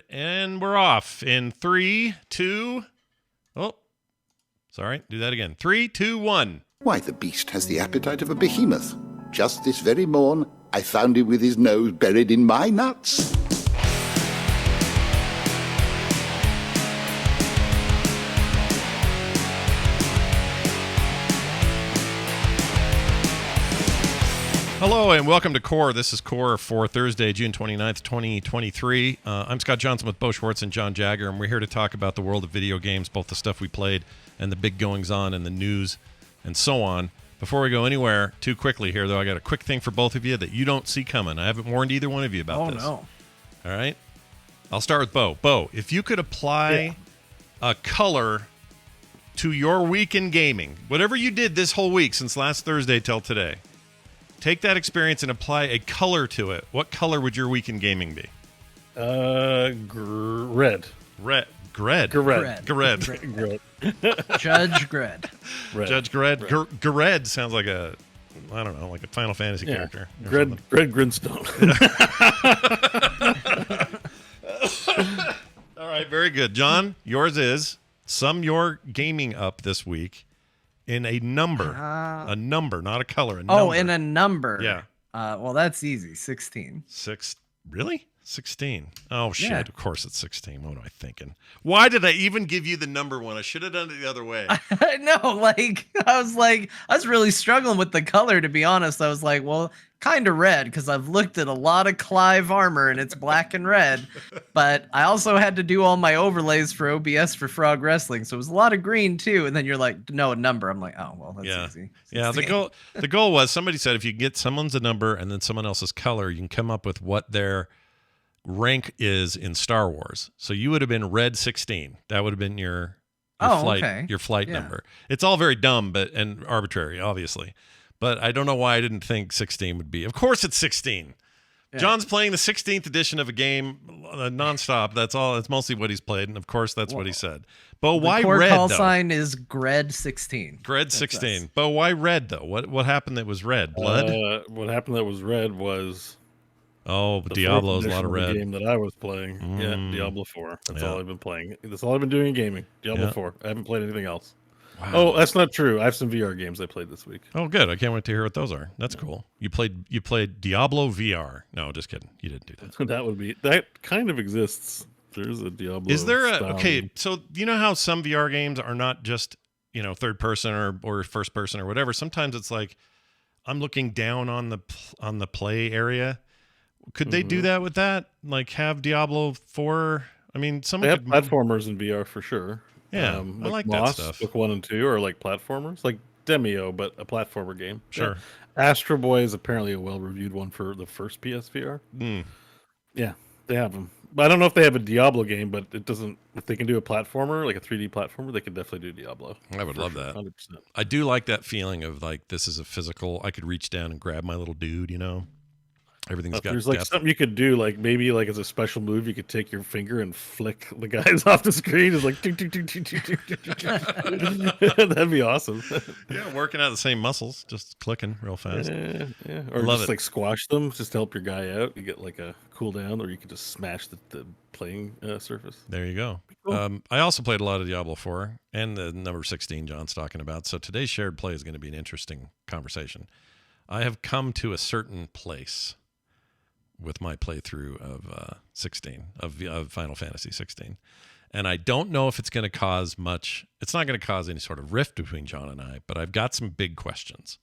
And we're off in 3, 2. Oh, sorry. Do that again. 3, 2, 1. Why, the beast has the appetite of a behemoth. Just this very morn, I found him with his nose buried in my nuts. Hello and welcome to Core. This is Core for Thursday, June 29th, 2023. I'm Scott Johnson with Bo Schwartz and John Jagger, and we're here to talk about the world of video games, both the stuff we played and the big goings-on and the news and so on. Before we go anywhere too quickly here, though, I got a quick thing for both of you that you don't see coming. I haven't warned either one of you about this. Oh, no. All right? I'll start with Bo. Bo, if you could apply a color to your week in gaming, whatever you did this whole week since last Thursday till today, take that experience and apply a color to it. What color would your week in gaming be? Red. Red. Gred. Gred. Judge Gred. Red. Judge Gred. Gred sounds like a, I don't know, like a Final Fantasy character. Gred Grinstone. All right, very good. John, yours is sum your gaming up this week in a number. A number, not a color. A number. In a number. Yeah. Well, that's easy. 16. Really? 16. Oh, shit. Yeah. Of course it's 16. What am I thinking? Why did I even give you the number one? I should have done it the other way. I was really struggling with the color, to be honest. I was like, well, kind of red, because I've looked at a lot of Clive armor and it's black and red. But I also had to do all my overlays for OBS for Frog Wrestling. So it was a lot of green too. And then you're like, no, a number. I'm like, oh, well, that's easy. 16. Yeah, the goal was, somebody said, if you get someone's a number and then someone else's color, you can come up with what their rank is in Star Wars. So you would have been red 16. That would have been your flight number. It's all very dumb and arbitrary, obviously. But I don't know why I didn't think 16 would be. Of course it's 16. Yeah. John's playing the 16th edition of a game nonstop. That's all. It's mostly what he's played, and of course that's what he said. But why red, call though? sign is Gred 16. Gred 16. But why red, though? What happened that was red? Blood? What happened that was red was... Diablo's a lot of red. The game that I was playing. Yeah, Diablo 4. That's all I've been playing. That's all I've been doing in gaming. Diablo 4. I haven't played anything else. Wow. Oh, that's not true. I have some VR games I played this week. Oh, good. I can't wait to hear what those are. That's cool. You played Diablo VR. No, just kidding. You didn't do that. That kind of exists. There's a Diablo. Is there so you know how some VR games are not just, third person or first person or whatever. Sometimes it's like I'm looking down on the play area. Could they do that with that? Like have Diablo 4? I mean, they have platformers in VR for sure. Yeah, I like Moss, that stuff. Book 1 and 2 are like platformers, like Demio, but a platformer game. Sure. Yeah. Astro Boy is apparently a well-reviewed one for the first PSVR. Yeah, they have them. But I don't know if they have a Diablo game, but it doesn't. If they can do a platformer, like a 3D platformer, they could definitely do Diablo. I would love that. 100%. I do like that feeling of like this is a physical. I could reach down and grab my little dude. Everything's got. There's like something you could do, like maybe like as a special move, you could take your finger and flick the guys off the screen. It's like that'd be awesome. Yeah, working out the same muscles, just clicking real fast. Yeah. Or just like squash them, just to help your guy out. You get like a cooldown, or you could just smash the playing surface. There you go. Cool. I also played a lot of Diablo 4 and the number 16 John's talking about. So today's shared play is going to be an interesting conversation. I have come to a certain place with my playthrough of 16 of Final Fantasy 16, and I don't know if it's going to cause much. It's not going to cause any sort of rift between John and I, but I've got some big questions,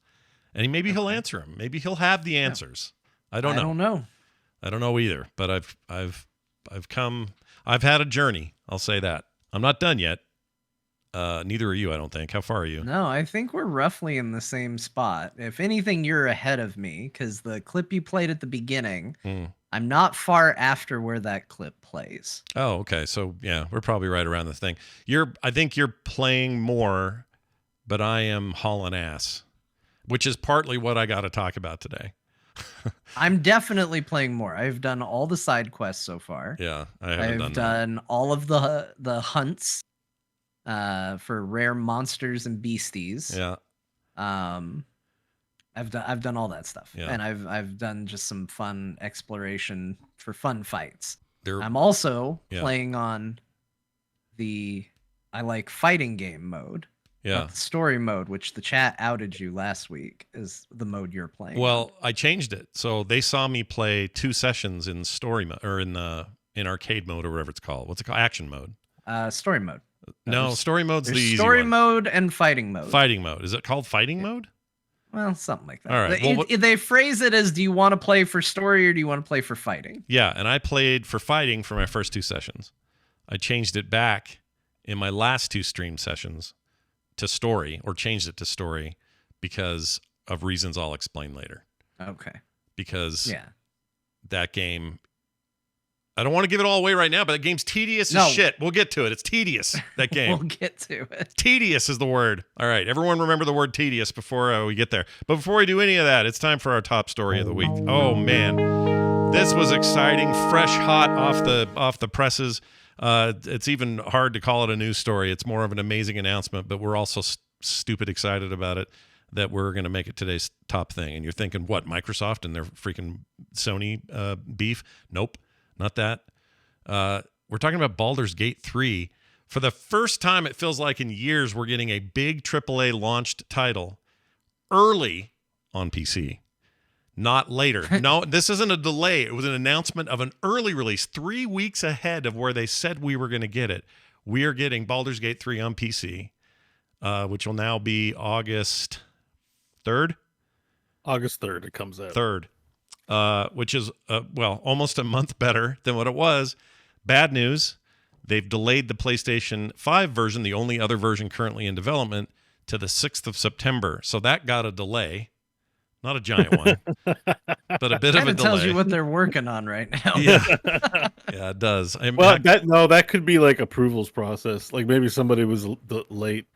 and maybe he'll answer them. Maybe he'll have the answers. I don't know. I don't know either. But I've had a journey. I'll say that. I'm not done yet. Neither are you, I don't think. How far are you? No, I think we're roughly in the same spot. If anything, you're ahead of me, because the clip you played at the beginning, I'm not far after where that clip plays. Oh, okay. So yeah, we're probably right around the thing. I think you're playing more, but I am hauling ass, which is partly what I got to talk about today. I'm definitely playing more. I've done all the side quests so far. Yeah, I've done all of the hunts for rare monsters and beasties. Yeah. I've done all that stuff. Yeah. And I've done just some fun exploration for fun fights. I'm also Yeah. playing on I like fighting game mode. Yeah. Not the story mode, which the chat outed you last week, is the mode you're playing. Well, I changed it. So they saw me play 2 sessions in story mode or in arcade mode or whatever it's called. What's it called? Action mode. Story mode. No, story mode's the easy story one. mode and fighting mode. Fighting mode. Is it called fighting mode? Well, something like that. All right. They phrase it as, do you want to play for story or do you want to play for fighting? Yeah, and I played for fighting for my first 2 sessions. I changed it back in my last 2 stream sessions to story, or changed it to story because of reasons I'll explain later. Okay. Because that game, I don't want to give it all away right now, but that game's tedious as shit. We'll get to it. It's tedious, that game. We'll get to it. Tedious is the word. All right, everyone remember the word tedious before we get there. But before we do any of that, it's time for our top story of the week. Oh, man. This was exciting, fresh, hot off the presses. It's even hard to call it a news story. It's more of an amazing announcement, but we're also stupid excited about it that we're going to make it today's top thing. And you're thinking, what, Microsoft and their freaking Sony beef? Nope, not that. We're talking about Baldur's Gate 3. For the first time, it feels like in years, we're getting a big AAA launched title early on PC. Not later. No, this isn't a delay. It was an announcement of an early release 3 weeks ahead of where they said we were going to get it. We are getting Baldur's Gate 3 on PC, which will now be August 3rd? August 3rd it comes out. 3rd, which is, almost a month better than what it was. Bad news. They've delayed the PlayStation 5 version, the only other version currently in development, to the 6th of September. So that got a delay. Not a giant one, but a bit of a delay. It tells you what they're working on right now. Yeah, yeah, it does. That could be like approvals process. Like maybe somebody was late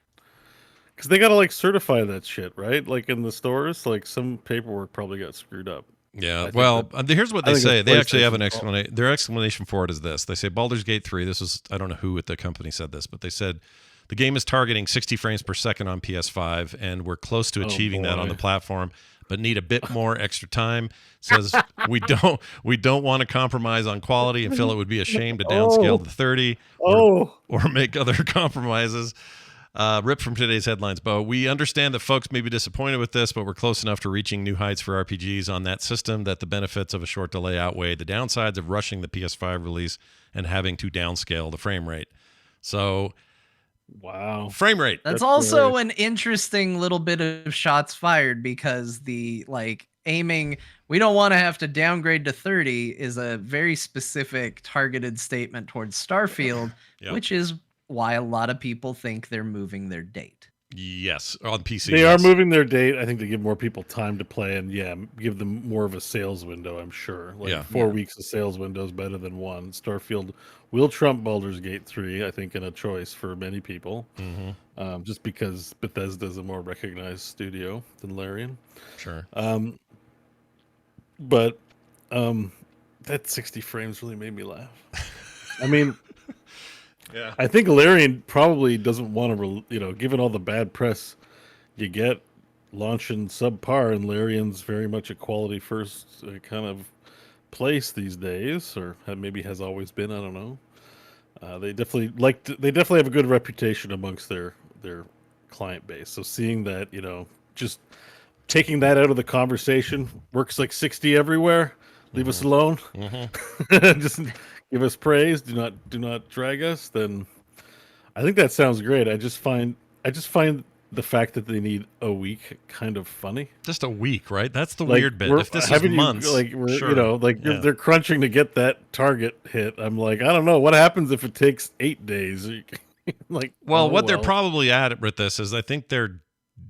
because they gotta like certify that shit, right? Like in the stores, like some paperwork probably got screwed up. Yeah. Well, here's what they say. They actually have an explanation. Their explanation for it is this: they say Baldur's Gate 3. This was, I don't know who at the company said this, but they said the game is targeting 60 frames per second on PS5, and we're close to achieving that on the platform, but need a bit more extra time. Says we don't want to compromise on quality and feel it would be a shame to downscale to 30 or make other compromises. Ripped from today's headlines, Bo. We understand that folks may be disappointed with this, but we're close enough to reaching new heights for RPGs on that system that the benefits of a short delay outweigh the downsides of rushing the PS5 release and having to downscale the frame rate. So, wow, frame rate. That's also an interesting little bit of shots fired, because the aiming, we don't want to have to downgrade to 30 is a very specific targeted statement towards Starfield, which is why a lot of people think they're moving their date. Yes, on PC. They are moving their date, I think, to give more people time to play and give them more of a sales window, I'm sure. 4 weeks of sales window is better than one. Starfield will trump Baldur's Gate 3, I think, in a choice for many people. Mm-hmm. Just because Bethesda's a more recognized studio than Larian. Sure. But that 60 frames really made me laugh. I mean... Yeah, I think Larian probably doesn't want to, given all the bad press you get launching subpar, and Larian's very much a quality first kind of place these days, or maybe has always been. I don't know. They definitely have a good reputation amongst their client base. So seeing that, just taking that out of the conversation, works like 60 everywhere. Leave us alone. Mm-hmm. Just give us praise. Do not drag us. Then I think that sounds great. I just find the fact that they need a week kind of funny. Just a week, right? That's the weird bit. If this is months, sure. They're crunching to get that target hit. I'm like, I don't know what happens if it takes 8 days. They're probably at with this is I think they're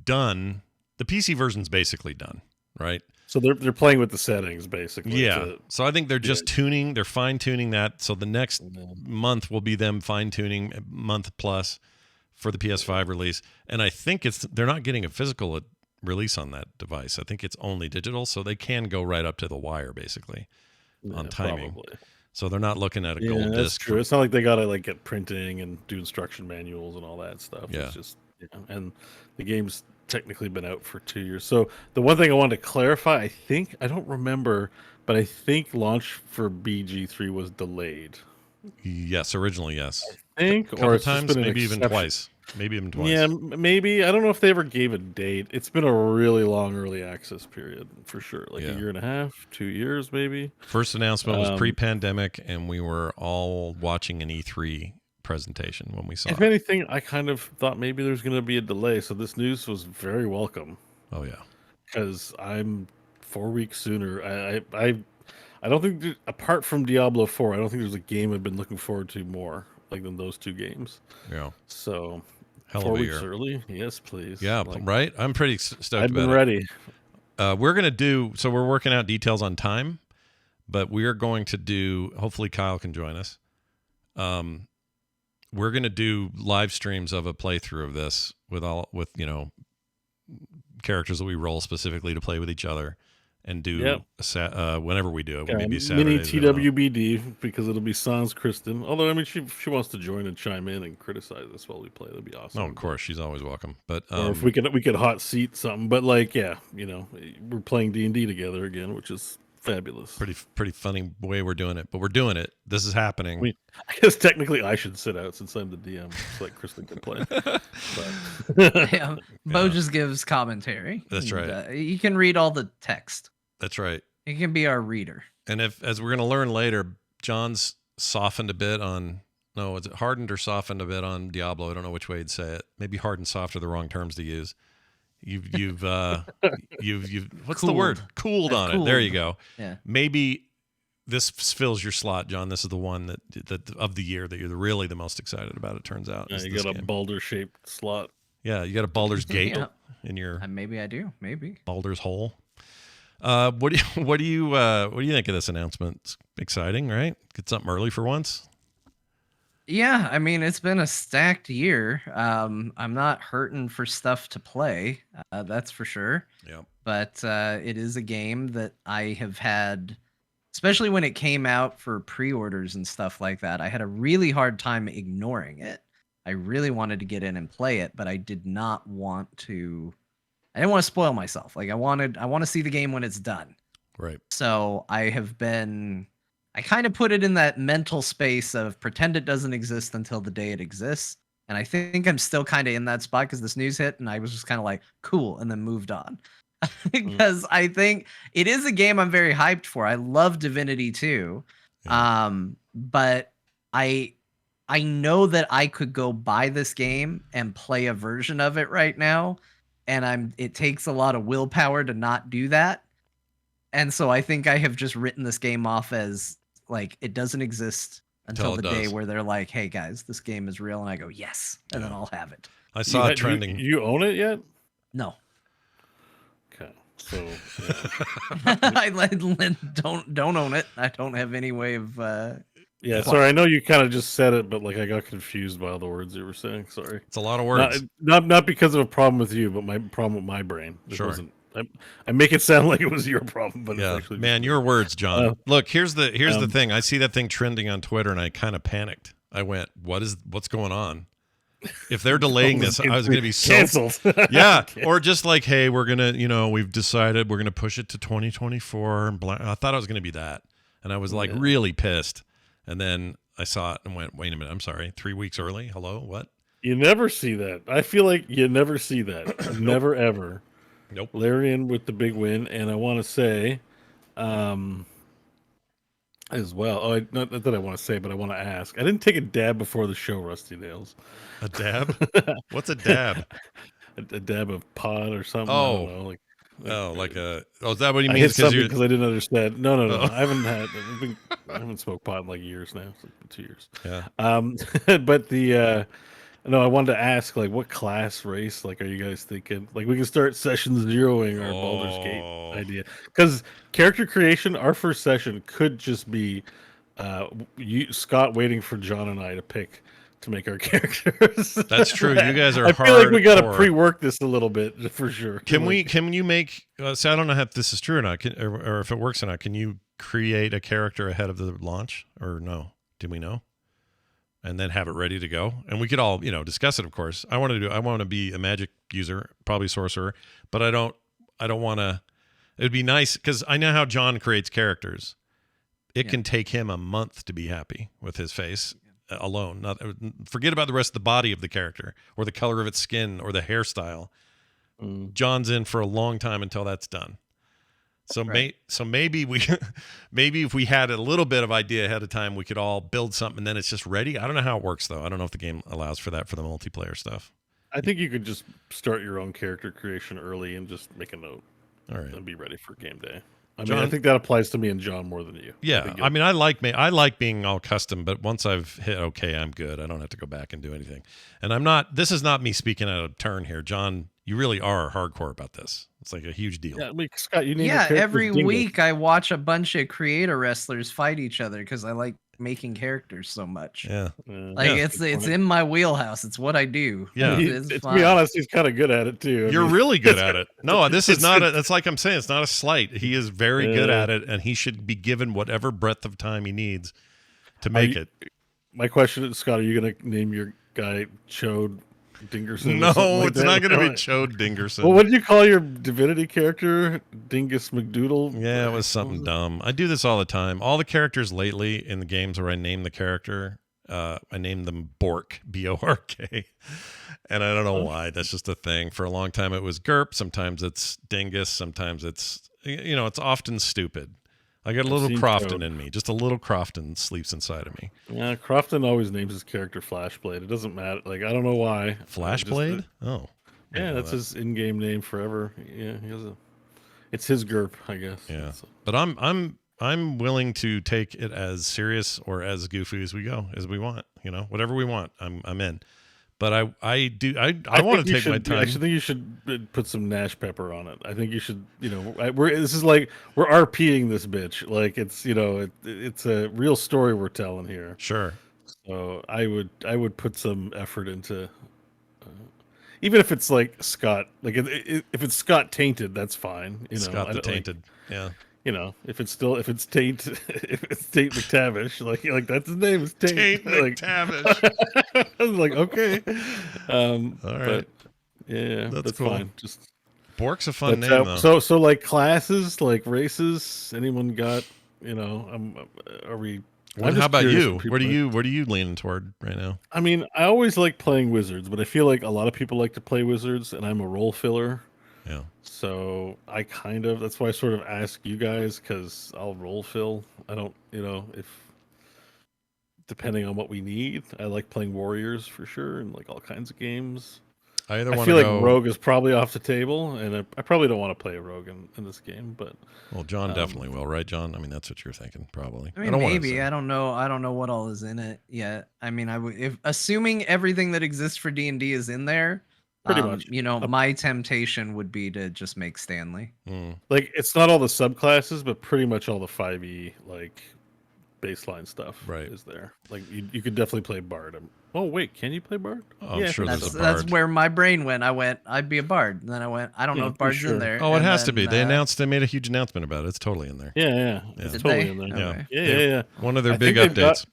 done. The PC version's basically done, right? So they're playing with the settings, basically. Yeah. So I think they're just tuning. They're fine-tuning that. So the next month will be them fine-tuning, month plus, for the PS5 release. And I think they're not getting a physical release on that device. I think it's only digital, so they can go right up to the wire, basically, on timing. Probably. So they're not looking at a gold disc. That's true. It's not like they got to get printing and do instruction manuals and all that stuff. Yeah. It's just, and the game's technically been out for 2 years. So the one thing I wanted to clarify, I don't remember but I think launch for BG3 was delayed. Yes, originally, yes. I think, Couple or it's just times, been an maybe even exception. twice. Maybe even twice. Yeah, maybe. I don't know if they ever gave a date. It's been a really long early access period for sure, like a Yeah. year and a half, 2 years maybe. First announcement was Um, pre-pandemic, and we were all watching an E3 presentation when we saw if it. anything, I kind of thought maybe there's going to be a delay, so this news was very welcome Oh yeah. because I'm 4 weeks sooner. I don't think apart from Diablo 4, I don't think there's a game I've been looking forward to more like than those two games. Yeah. So Hell 4 weeks of a year. early, yes, please. Yeah, Like right? I'm pretty stoked I've been about it. ready. We're going to do, so we're working out details on time, but we're going to do, hopefully Kyle can join us. We're going to do live streams of a playthrough of this with characters that we roll specifically to play with each other and do whenever we do it. Maybe Mini Saturdays. I don't know. TWBD because it'll be Sans Kristen. Although I mean, she wants to join and chime in and criticize us while we play. That'd be awesome. Oh, of course, she's always welcome. But Or if we could hot seat something. But like, yeah, we're playing D&D together again, which is fabulous. pretty funny way we're doing it, but we're doing it. This is happening. I mean, I guess technically I should sit out since I'm the DM, so like Kristen can play. But Yeah, Bo just gives commentary. That's right. You can read all the text. That's right. You can be our reader. And as we're going to learn later, John's softened a bit on. No, is it hardened or softened a bit on Diablo? I don't know which way he'd say it. Maybe hard and soft are the wrong terms to use. You've what's the word? Cooled on it. There you go. Yeah. Maybe this fills your slot, John. This is the one that of the year that you're really the most excited about. It turns out. Yeah, you got a Baldur shaped slot. Yeah, you got a Baldur's Gate in your. Maybe I do. Maybe Baldur's Hole. What do you think of this announcement? It's exciting, right? Get something early for once. Yeah, I mean, it's been a stacked year. I'm not hurting for stuff to play, that's for sure. Yeah. But it is a game that I have had, especially when it came out for pre-orders and stuff like that. I had a really hard time ignoring it. I really wanted to get in and play it, but I did not want to. I didn't want to spoil myself. Like I want to see the game when it's done. Right. So I kind of put it in that mental space of pretend it doesn't exist until the day it exists. And I think I'm still kind of in that spot because this news hit and I was just kind of like, cool, and then moved on. Because I think it is a game I'm very hyped for. I love Divinity 2. Yeah. But I know that I could go buy this game and play a version of it right now. And it takes a lot of willpower to not do that. And so I think I have just written this game off as like it doesn't exist until the day where they're like, "Hey guys, this game is real," and I go, "Yes," and then I'll have it. I saw it trending. You own it yet? No. Okay, so I don't own it. I don't have any way of. Yeah, sorry. I know you kind of just said it, but like I got confused by all the words you were saying. Sorry. It's a lot of words. Not because of a problem with you, but my problem with my brain. Sure. I make it sound like it was your problem, but yeah, it's actually man, your words, John. Look, here's the thing. I see that thing trending on Twitter, and I kind of panicked. I went, "What's going on?" If they're delaying this, I was going to be so canceled. Yeah, or just like, "Hey, we're gonna, we've decided we're gonna push it to 2024." And I thought it was going to be that, and I was like really pissed. And then I saw it and went, "Wait a minute, I'm sorry, 3 weeks early. Hello, what?" You never see that. I feel like you never see that. Never ever. Nope. Larian with the big win, and I want to say, as well. Oh, not that I want to say, but I want to ask. I didn't take a dab before the show, Rusty Nails. A dab? What's a dab? a dab of pod or something. Oh, I don't know, is that what he I means? hit something because I didn't understand. No. I haven't smoked pot in like years now. It's like 2 years. Yeah. But no, I wanted to ask, like, what class race, like, are you guys thinking? Like, we can start session zeroing our Baldur's Gate idea. Because character creation, our first session could just be Scott waiting for John and I to pick to make our characters. That's true. You guys are I feel like we got to pre-work this a little bit, for sure. Can you make, so I don't know if this is true or not, or if it works or not. Can you create a character ahead of the launch, or no? Do we know? And then have it ready to go, and we could all discuss it. Of course, I want to be a magic user, probably sorcerer, but I don't want to It would be nice because I know how John creates characters. It can take him a month to be happy with his face alone. Not forget about the rest of the body of the character or the color of its skin or the hairstyle. John's in for a long time until that's done. So maybe if we had a little bit of idea ahead of time, we could all build something and then it's just ready. I don't know how it works though. I don't know if the game allows for that for the multiplayer stuff. I think you could just start your own character creation early and just make a note. All right. And be ready for game day. John, I think that applies to me and John more than you. Yeah, I mean, I like being all custom, but once I've hit okay, I'm good. I don't have to go back and do anything. And I'm not. This is not me speaking out of turn here, John. You really are hardcore about this. It's like a huge deal. Yeah, Scott, you need. Yeah, every week I watch a bunch of creator wrestlers fight each other because I like making characters so much. Yeah, it's in my wheelhouse. It's what I do. Yeah, to be honest, he's kind of good at it too. You're really good at it. No, this is not. It's like I'm saying, it's not a slight. He is very good at it, and he should be given whatever breadth of time he needs to make it. My question is, Scott, are you going to name your guy Chode Dingerson? No, it's not going to be Chode Dingerson. Well, what did you call your divinity character? Dingus McDoodle? Yeah, it was something dumb. I do this all the time. All the characters lately in the games where I name the character, I name them Bork, B-O-R-K. And I don't know why. That's just a thing. For a long time it was Gerp. Sometimes it's Dingus. Sometimes it's, it's often stupid. I got a little Crofton in me. Just a little Crofton sleeps inside of me. Yeah, Crofton always names his character Flashblade. It doesn't matter. Like, I don't know why. Flashblade? Oh. Yeah, that's his in-game name forever. Yeah, it's his GURP, I guess. Yeah. But I'm willing to take it as serious or as goofy as we want. Whatever we want, I'm in. But I want to take my time. I think you should put some Nash pepper on it. I think you should, this is like we're RPing this bitch. Like it's it's a real story we're telling here. Sure. So I would put some effort into, even if it's like Scott, like if it's Scott Tainted, that's fine. Scott the Tainted. Yeah. If it's Taint, if it's Taint McTavish, like that's his name is Taint. McTavish. I was like, okay, all right, yeah, that's cool. fine. Just Bork's a fun name, though. So like classes, like races. Anyone got? Are we? Well, how about you? What are you leaning toward right now? I mean, I always like playing wizards, but I feel like a lot of people like to play wizards, and I'm a role filler. Yeah. So that's why I sort of ask you guys, because I'll role fill. I don't, if depending on what we need. I like playing warriors for sure, and like all kinds of games. I feel like rogue is probably off the table, and I probably don't want to play a rogue in this game. But John definitely will, right, John? I mean, that's what you're thinking, probably. I mean, maybe. I don't know. I don't know what all is in it yet. I mean, if assuming everything that exists for D&D is in there. Pretty much. My temptation would be to just make Stanley. Like, it's not all the subclasses, but pretty much all the 5e, like, baseline stuff is there. Like, you could definitely play Bard. Oh, wait, can you play Bard? Oh, yeah, I'm sure there's a Bard. That's where my brain went. I'd be a Bard. And then I went, I don't know if Bard's in there. Oh, it has to be. They made a huge announcement about it. It's totally in there. Yeah. It's totally in there. Okay. Yeah. One of their big updates.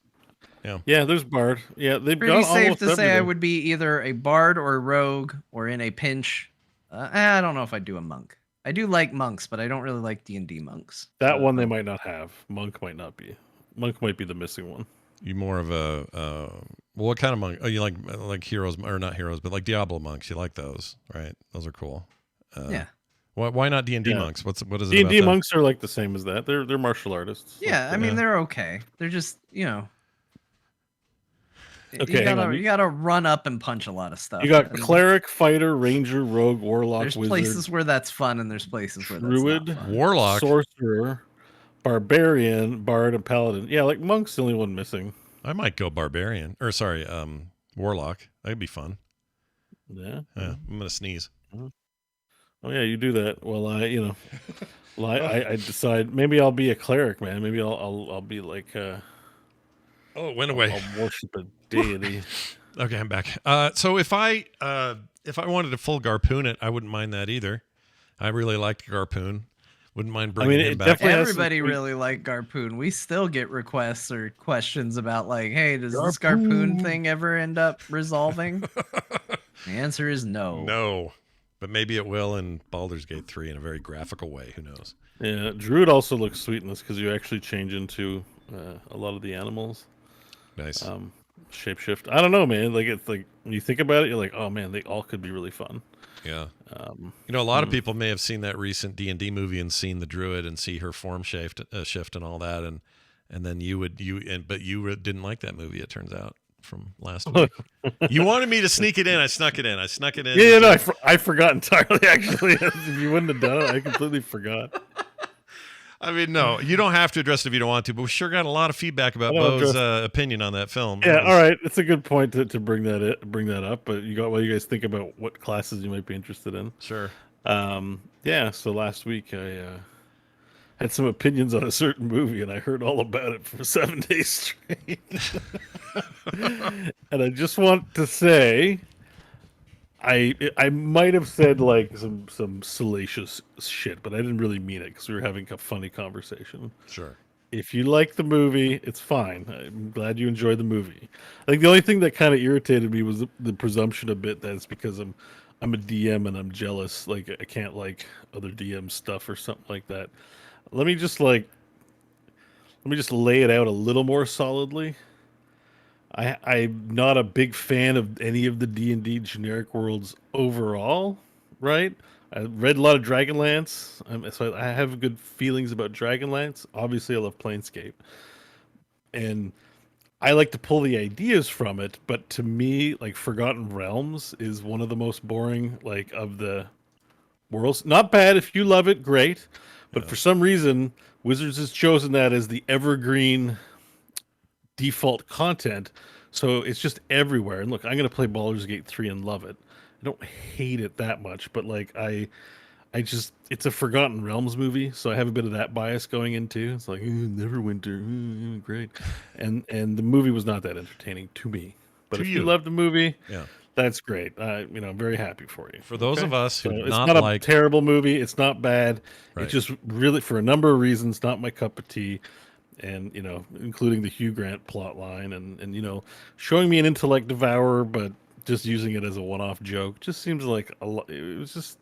Yeah, there's Bard. Yeah, they've pretty got safe to say everything. I would be either a Bard or a Rogue, or in a pinch. I don't know if I'd do a Monk. I do like monks, but I don't really like D&D monks. That one they might not have. Monk might not be. Monk might be the missing one. You more of a what kind of monk? Oh, you like heroes, or not heroes, but like Diablo monks. You like those, right? Those are cool. Yeah. Why not D&D monks? What is it? D&D monks are like the same as that. They're martial artists. Yeah, I mean they're okay. They're just Okay, you gotta run up and punch a lot of stuff. You got cleric, fighter, ranger, rogue, warlock, there's wizard. Places where that's fun, and there's places where druid, that's not fun. Warlock, sorcerer, barbarian, bard, and paladin. Yeah, like monk's the only one missing. I might go barbarian, or sorry, warlock. That'd be fun. Yeah. I'm gonna sneeze. Oh yeah, you do that. Well, I decide maybe I'll be a cleric, man. Maybe I'll be like. Oh, it went away. I'll worship a deity. Okay, I'm back. So if I wanted to full Garpoon it, I wouldn't mind that either. I really liked Garpoon. Wouldn't mind bringing him back. Everybody really liked Garpoon. We still get requests or questions about like, hey, does this Garpoon thing ever end up resolving? The answer is no. No. But maybe it will in Baldur's Gate 3 in a very graphical way. Who knows? Yeah, Druid also looks sweet in this because you actually change into a lot of the animals. Nice. Shapeshift. I don't know, man. Like it's like when you think about it, you're like, oh man, they all could be really fun. Yeah. You know, a lot of people may have seen that recent D&D movie and seen the druid and see her form shift and all that, and then but you didn't like that movie. It turns out from last week. You wanted me to sneak it in. I snuck it in. Yeah, no, I forgot entirely. Actually, if you wouldn't have done it, I completely forgot. I mean, no, you don't have to address it if you don't want to, but we sure got a lot of feedback about Bo's opinion on that film. Yeah, all right, it's a good point to bring that up. But what do you guys think about what classes you might be interested in? Sure. Yeah. So last week I had some opinions on a certain movie, and I heard all about it for 7 days straight. And I just want to say, I might have said like some salacious shit, but I didn't really mean it because we were having a funny conversation. Sure. If you like the movie, it's fine. I'm glad you enjoyed the movie. I think the only thing that kind of irritated me was the presumption a bit that it's because I'm a DM and I'm jealous. Like I can't like other DM stuff or something like that. Let me just lay it out a little more solidly. I'm not a big fan of any of the D&D generic worlds overall, right? I read a lot of Dragonlance, so I have good feelings about Dragonlance. Obviously, I love Planescape. And I like to pull the ideas from it, but to me, like Forgotten Realms is one of the most boring, like, of the worlds. Not bad. If you love it, great. But for some reason, Wizards has chosen that as the evergreen default content, so it's just everywhere. And look, I'm going to play Baldur's Gate 3 and love it. I don't hate it that much, but like I just, it's a Forgotten Realms movie, so I have a bit of that bias going into. It's like Neverwinter, great, and the movie was not that entertaining to me. But if you love the movie, that's great. I'm very happy for you. For those of us who it's not a terrible movie. It's not bad. Right. It's just really, for a number of reasons, not my cup of tea. And including the Hugh Grant plot line, and showing me an intellect devourer, but just using it as a one-off joke just seems like a lot. It was just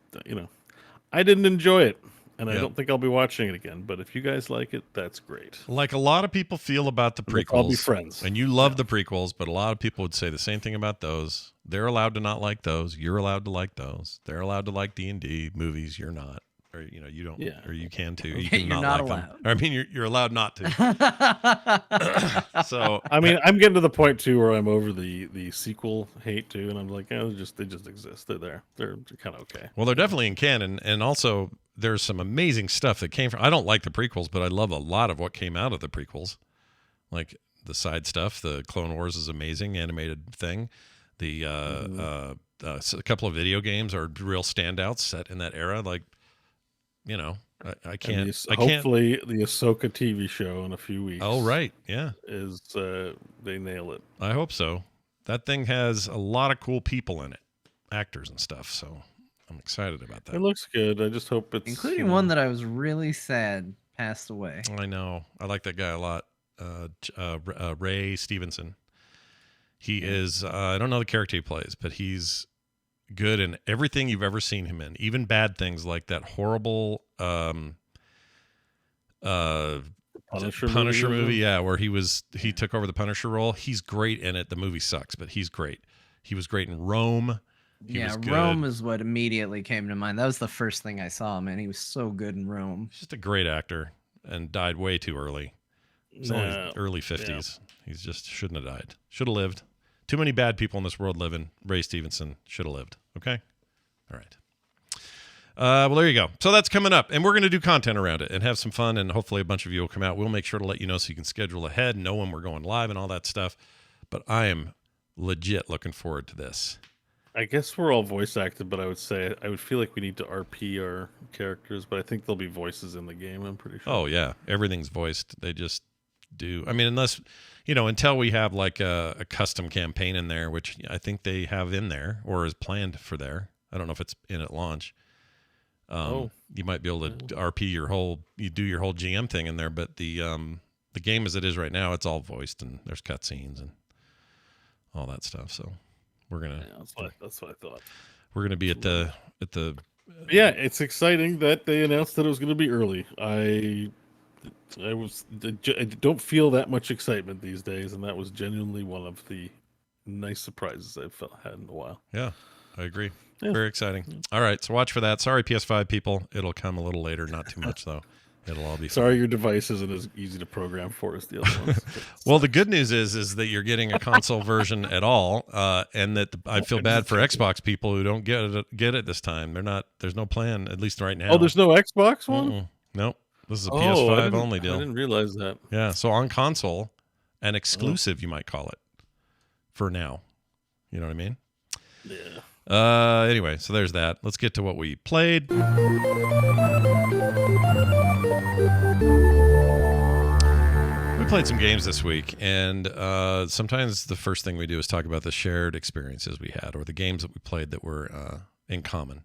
I didn't enjoy it, and I don't think I'll be watching it again. But if you guys like it, that's great. Like a lot of people feel about the prequels. I'll be friends. And you love the prequels, but a lot of people would say the same thing about those. They're allowed to not like those. You're allowed to like those. They're allowed to like D&D movies. You're not. Or you don't, or you can too. You can you're not allowed. like them. I mean, you're allowed not to. So I mean, I'm getting to the point too where I'm over the sequel hate too, and I'm like, they just exist. They're there. They're kind of okay. Well, they're definitely in canon, and also there's some amazing stuff that came from. I don't like the prequels, but I love a lot of what came out of the prequels, like the side stuff. The Clone Wars is amazing animated thing. The a couple of video games are real standouts set in that era, like. I can't. Hopefully, the Ahsoka TV show in a few weeks. Oh, right. Yeah. Is they nail it. I hope so. That thing has a lot of cool people in it, actors and stuff. So I'm excited about that. It looks good. I just hope it's. Including one that I was really sad passed away. I know. I like that guy a lot. Ray Stevenson. He is, I don't know the character he plays, but he's good in everything you've ever seen him in, even bad things like that horrible Punisher movie, where he took over the Punisher role. He's great in it. The movie sucks, but he's great. He was great in Rome. Rome is what immediately came to mind. That was the first thing I saw, man. He was so good in Rome. He's just a great actor and died way too early. He's only early 50s. He just shouldn't have died. Should have lived. Too many bad people in this world living. Ray Stevenson should have lived. Okay? All right. Well, there you go. So that's coming up. And we're going to do content around it and have some fun. And hopefully a bunch of you will come out. We'll make sure to let you know so you can schedule ahead, know when we're going live and all that stuff. But I am legit looking forward to this. I guess we're all voice acted, but I would feel like we need to RP our characters. But I think there'll be voices in the game, I'm pretty sure. Oh, yeah. Everything's voiced. They just do. I mean, unless... until we have like a custom campaign in there, which I think they have in there or is planned for there. I don't know if it's in at launch. You might be able to RP you do your whole GM thing in there, but the game as it is right now, it's all voiced and there's cutscenes and all that stuff. So we're gonna. Yeah, that's what I thought. we're going to be at the Yeah, it's exciting that they announced that it was going to be early. I don't feel that much excitement these days, and that was genuinely one of the nice surprises I've had in a while. Yeah, I agree. Yeah. Very exciting. All right, so watch for that. Sorry, PS5 people. It'll come a little later. Not too much, though. It'll all be Sorry, fine. your device isn't as easy to program for as the other ones. Well, the good news is that you're getting a console version at all, and that I feel bad for Xbox people who don't get it this time. There's no plan, at least right now. Oh, there's no Xbox one? Mm-mm. Nope. This is a I PS5 only deal. I didn't realize that. Yeah, so on console, an exclusive, you might call it, for now. You know what I mean? Yeah. Anyway, so there's that. Let's get to what we played. We played some games this week, and sometimes the first thing we do is talk about the shared experiences we had or the games that we played that were in common.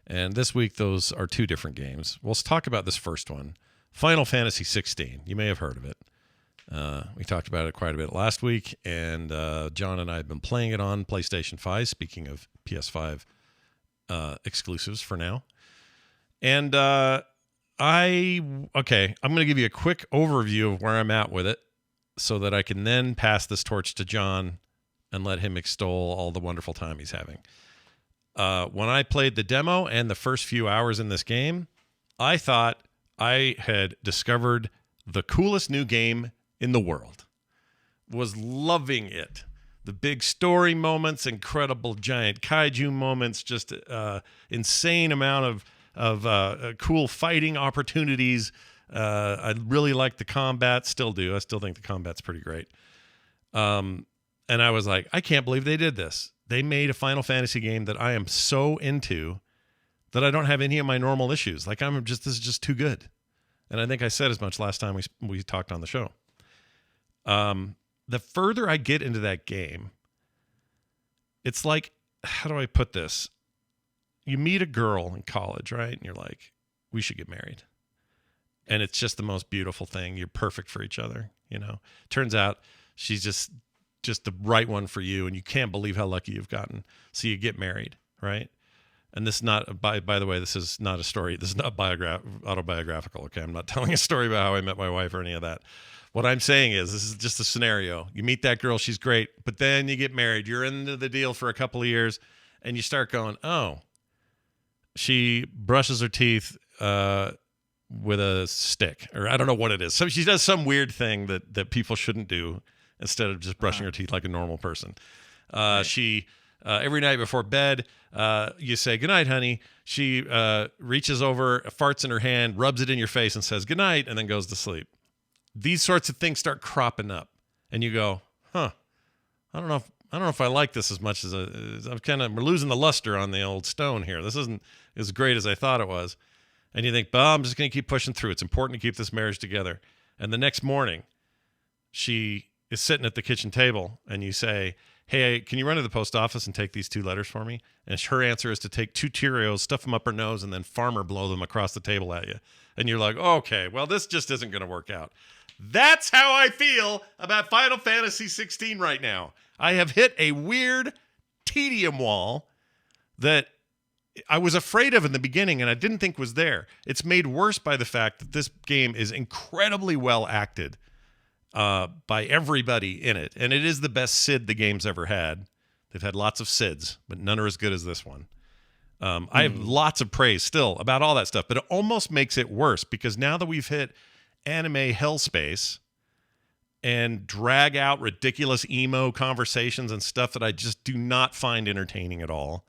And this week, those are two different games. We'll talk about this first one, Final Fantasy XVI. You may have heard of it. We talked about it quite a bit last week, and John and I have been playing it on PlayStation 5, speaking of PS5 exclusives for now. And I'm going to give you a quick overview of where I'm at with it so that I can then pass this torch to John and let him extol all the wonderful time he's having. When I played the demo and the first few hours in this game, I thought I had discovered the coolest new game in the world. Was loving it. The big story moments, incredible giant kaiju moments, just insane amount of cool fighting opportunities. I really liked the combat, still do. I still think the combat's pretty great. And I was like, I can't believe they did this. They made a Final Fantasy game that I am so into that I don't have any of my normal issues. Like this is just too good. And I think I said as much last time we talked on the show. The further I get into that game, it's like, how do I put this? You meet a girl in college, right? And you're like, we should get married. And it's just the most beautiful thing. You're perfect for each other, you know? Turns out she's just the right one for you, and you can't believe how lucky you've gotten. So you get married, right? And this is not, by the way, this is not a story. This is not autobiographical, okay? I'm not telling a story about how I met my wife or any of that. What I'm saying is this is just a scenario. You meet that girl, she's great, but then you get married. You're into the deal for a couple of years, and you start going, oh, she brushes her teeth with a stick, or I don't know what it is. So she does some weird thing that people shouldn't do instead of just brushing her teeth like a normal person. She every night before bed, you say, good night, honey. She reaches over, farts in her hand, rubs it in your face and says, good night, and then goes to sleep. These sorts of things start cropping up, and you go, huh, I don't know if I like this as much as we're losing the luster on the old stone here. This isn't as great as I thought it was. And you think, well, I'm just going to keep pushing through. It's important to keep this marriage together. And the next morning, she is sitting at the kitchen table, and you say, hey, can you run to the post office and take these 2 letters for me? And her answer is to take 2 Cheerios, stuff them up her nose, and then farmer blow them across the table at you. And you're like, okay, well, this just isn't going to work out. That's how I feel about Final Fantasy XVI right now. I have hit a weird tedium wall that I was afraid of in the beginning and I didn't think was there. It's made worse by the fact that this game is incredibly well acted by everybody in it. And it is the best Sid the game's ever had. They've had lots of Sids, but none are as good as this one. I have lots of praise still about all that stuff, but it almost makes it worse because now that we've hit anime hell space and drag out ridiculous emo conversations and stuff that I just do not find entertaining at all.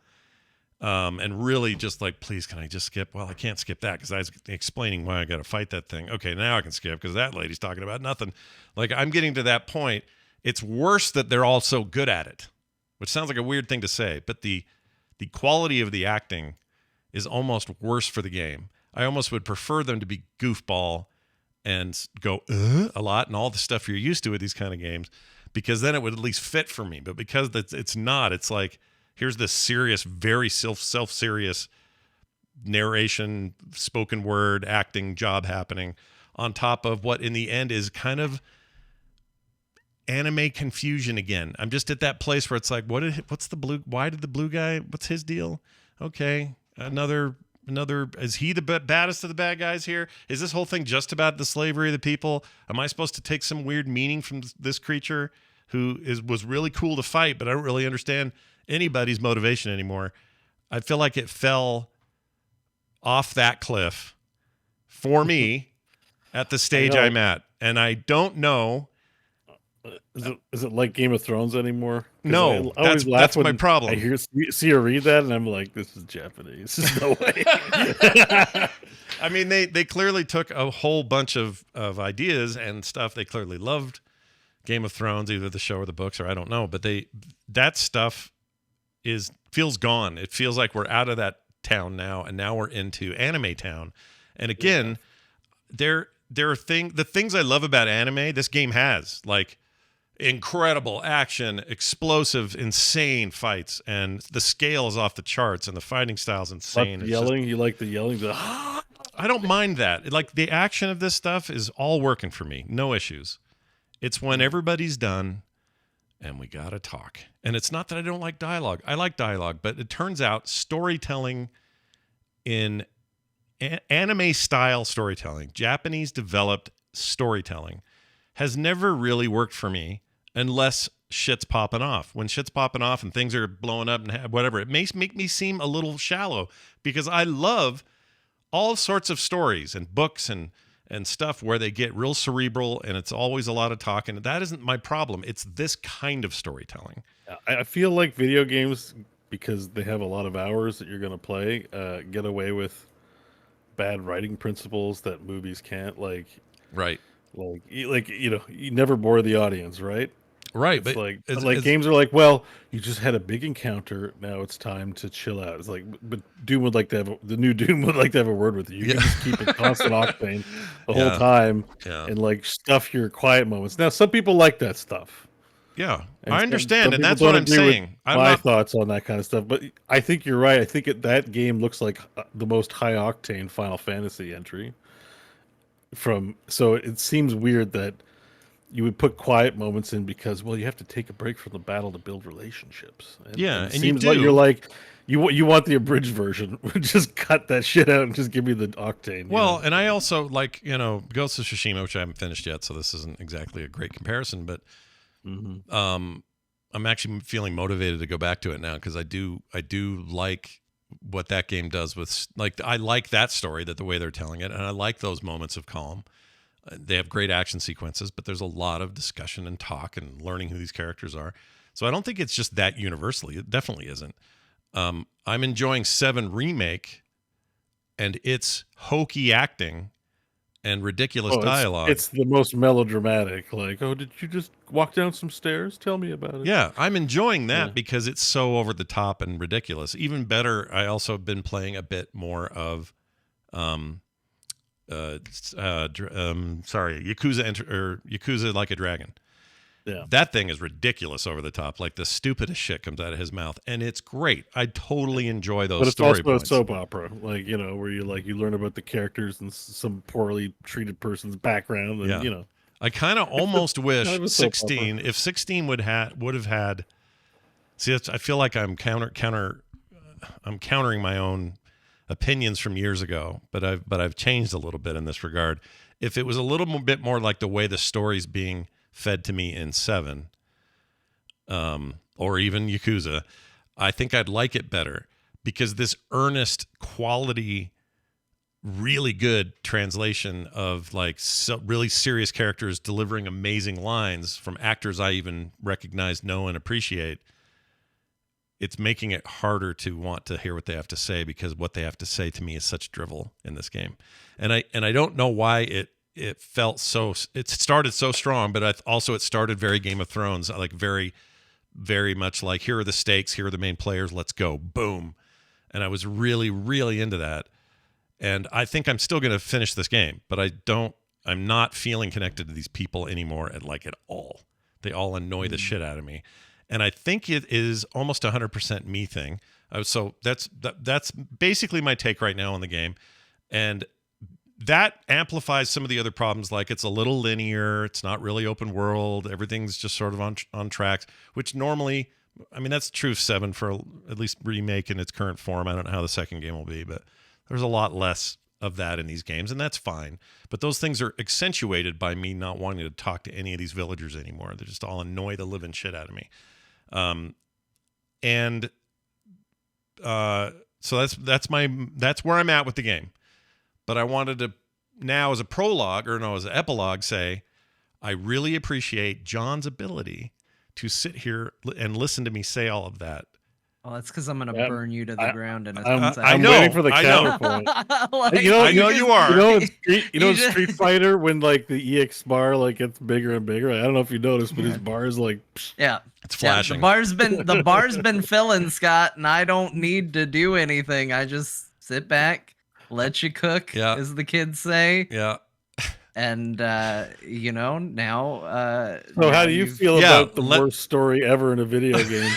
And really just like, please, can I just skip? Well, I can't skip that because I was explaining why I got to fight that thing. Okay, now I can skip because that lady's talking about nothing. Like, I'm getting to that point. It's worse that they're all so good at it, which sounds like a weird thing to say, but the quality of the acting is almost worse for the game. I almost would prefer them to be goofball and go a lot and all the stuff you're used to with these kind of games, because then it would at least fit for me. But because it's not, it's like, here's this serious, very self-serious narration, spoken word, acting job happening on top of what in the end is kind of anime confusion again. I'm just at that place where it's like, what's the blue? Why did the blue guy? What's his deal? Okay, another. Is he the baddest of the bad guys here? Is this whole thing just about the slavery of the people? Am I supposed to take some weird meaning from this creature who was really cool to fight, but I don't really understand anybody's motivation anymore? I feel like it fell off that cliff for me at the stage I'm at, and I don't know. Is it like Game of Thrones anymore? No, that's my problem. I see her read that, and I'm like, this is Japanese. There's no way. I mean, they clearly took a whole bunch of ideas and stuff. They clearly loved Game of Thrones, either the show or the books, or I don't know. But that stuff feels gone. It feels like we're out of that town now, and now we're into anime town. And again, there are the things I love about anime. This game has like incredible action, explosive, insane fights, and the scale is off the charts, and the fighting style is insane. You like the yelling? I don't mind that. Like the action of this stuff is all working for me, no issues. It's when everybody's done and we gotta talk. And it's not that I don't like dialogue. I like dialogue, but it turns out storytelling in anime style storytelling, Japanese developed storytelling, has never really worked for me unless shit's popping off. When shit's popping off and things are blowing up and whatever, it may make me seem a little shallow because I love all sorts of stories and books and stuff where they get real cerebral and it's always a lot of talking. That isn't my problem. It's this kind of storytelling. I feel like video games, because they have a lot of hours that you're going to play, get away with bad writing principles that movies can't. Right. You never bore the audience, right? Right, it's games are like, well, you just had a big encounter. Now it's time to chill out. It's like, but Doom would like to have the new Doom would like to have a word with you. You can just keep it constant octane the whole time, and like stuff your quiet moments. Now, some people like that stuff. Yeah, I understand, and that's what I'm saying. My thoughts on that kind of stuff, but I think you're right. I think that game looks like the most high octane Final Fantasy entry. So it seems weird that you would put quiet moments in because, well, you have to take a break from the battle to build relationships. And it seems like you're like, you want the abridged version. Just cut that shit out and just give me the octane. Well, and I also like, Ghost of Tsushima, which I haven't finished yet, so this isn't exactly a great comparison, but I'm actually feeling motivated to go back to it now because I do like what that game does with, like, I like that story, that the way they're telling it, and I like those moments of calm. They have great action sequences, but there's a lot of discussion and talk and learning who these characters are. So I don't think it's just that universally. It definitely isn't. I'm enjoying 7 Remake and its hokey acting and ridiculous dialogue. It's the most melodramatic. Like, oh, did you just walk down some stairs? Tell me about it. Yeah, I'm enjoying that because it's so over the top and ridiculous. Even better, I also have been playing a bit more of Yakuza Like a Dragon. Yeah, that thing is ridiculous over the top. Like the stupidest shit comes out of his mouth, and it's great. I totally enjoy those. But it's also a soap opera, where you learn about the characters and some poorly treated person's background, and I kind of almost wish 16, if 16 would have had. See, I feel like I'm I'm countering my own opinions from years ago, but I've changed a little bit in this regard. If it was a little bit more like the way the story's being fed to me in 7, or even Yakuza, I think I'd like it better because this earnest, quality, really good translation of really serious characters delivering amazing lines from actors I even recognize, know, and appreciate. It's making it harder to want to hear what they have to say because what they have to say to me is such drivel in this game. And I don't know why it felt so, it started so strong, but it started very Game of Thrones, like very, very much like, here are the stakes, here are the main players, let's go, boom. And I was really, really into that. And I think I'm still going to finish this game, but I'm not feeling connected to these people anymore at all. They all annoy the shit out of me. And I think it is almost 100% me thing. So that's basically my take right now on the game. And that amplifies some of the other problems, like it's a little linear, it's not really open world, everything's just sort of on tracks, which normally, I mean, that's true of 7 for at least remake in its current form. I don't know how the second game will be, but there's a lot less of that in these games, and that's fine. But those things are accentuated by me not wanting to talk to any of these villagers anymore. They're just all annoy the living shit out of me. So that's where I'm at with the game. But I wanted to now, as a prologue, or no, as an epilogue, say I really appreciate John's ability to sit here and listen to me say all of that. Well, that's because I'm gonna burn you to the ground in a second. I'm waiting for the counterpoint. Like, I know you are. In Street Fighter, when like the EX bar like gets bigger and bigger. I don't know if you noticed, but his bar is like, yeah, it's flashing. The bar's been filling, Scott, and I don't need to do anything. I just sit back, let you cook, as the kids say. Yeah. And now. So how do you feel about the worst story ever in a video game?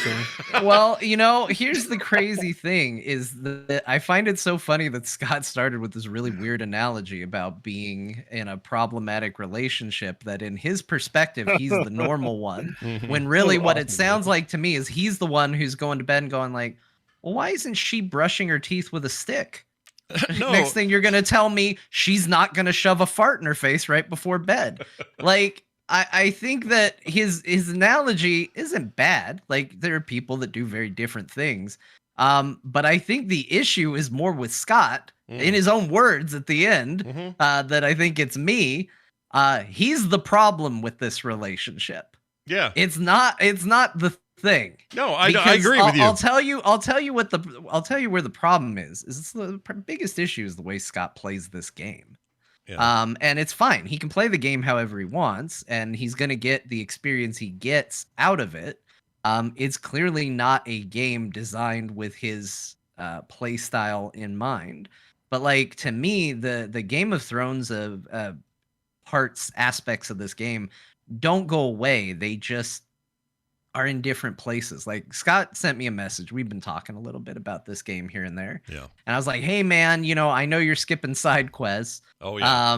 Well, here's the crazy thing is that I find it so funny that Scott started with this really weird analogy about being in a problematic relationship that in his perspective, he's the normal one. When really what it sounds like to me is he's the one who's going to bed and going like, well, why isn't she brushing her teeth with a stick? No. Next thing you're going to tell me she's not going to shove a fart in her face right before bed. Like, I think that his analogy isn't bad. Like, there are people that do very different things. But I think the issue is more with Scott, in his own words at the end, that I think it's me. He's the problem with this relationship. Yeah. It's not the thing. No, I agree with you. I'll tell you where the problem is. It's the biggest issue is the way Scott plays this game. Yeah. And it's fine. He can play the game however he wants, and he's going to get the experience he gets out of it. It's clearly not a game designed with his play style in mind. But like, to me, the Game of Thrones of aspects of this game don't go away. They just are in different places. Like, Scott sent me a message. We've been talking a little bit about this game here and there. Yeah. And I was like, hey man, I know you're skipping side quests. Oh yeah.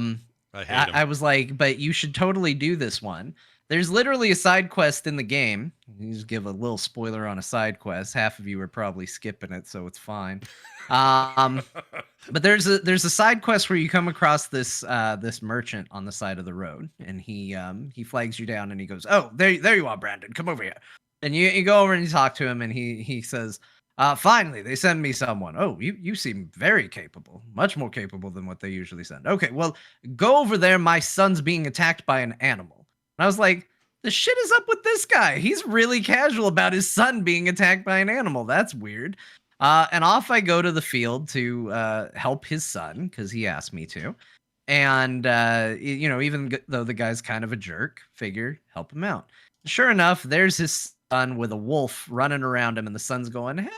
I was like, but you should totally do this one. There's literally a side quest in the game. You just give a little spoiler on a side quest. Half of you are probably skipping it, so it's fine. But there's a side quest where you come across this merchant on the side of the road, and he flags you down, and he goes, "Oh, there you are, Brandon. Come over here." And you go over and you talk to him, and he says, "Finally, they send me someone. Oh, you seem very capable, much more capable than what they usually send. Okay, well, go over there. My son's being attacked by an animal." And I was like, the shit is up with this guy. He's really casual about his son being attacked by an animal. That's weird. And off I go to the field to help his son because he asked me to. And, even though the guy's kind of a jerk, figure help him out. Sure enough, there's his son with a wolf running around him, and the son's going, hey,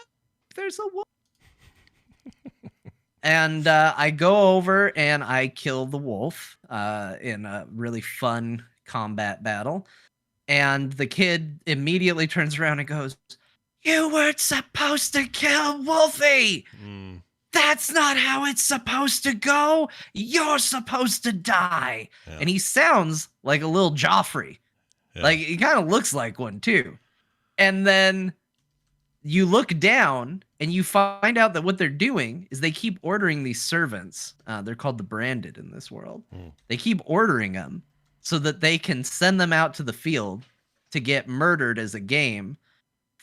there's a wolf. And I go over and I kill the wolf in a really fun combat battle. And the kid immediately turns around and goes, "You weren't supposed to kill Wolfie. That's not how it's supposed to go. You're supposed to die." Yeah. And he sounds like a little Joffrey. Yeah. Like, he kind of looks like one too. And then you look down and you find out that what they're doing is they keep ordering these servants. They're called the branded in this world. They keep ordering them so that they can send them out to the field to get murdered as a game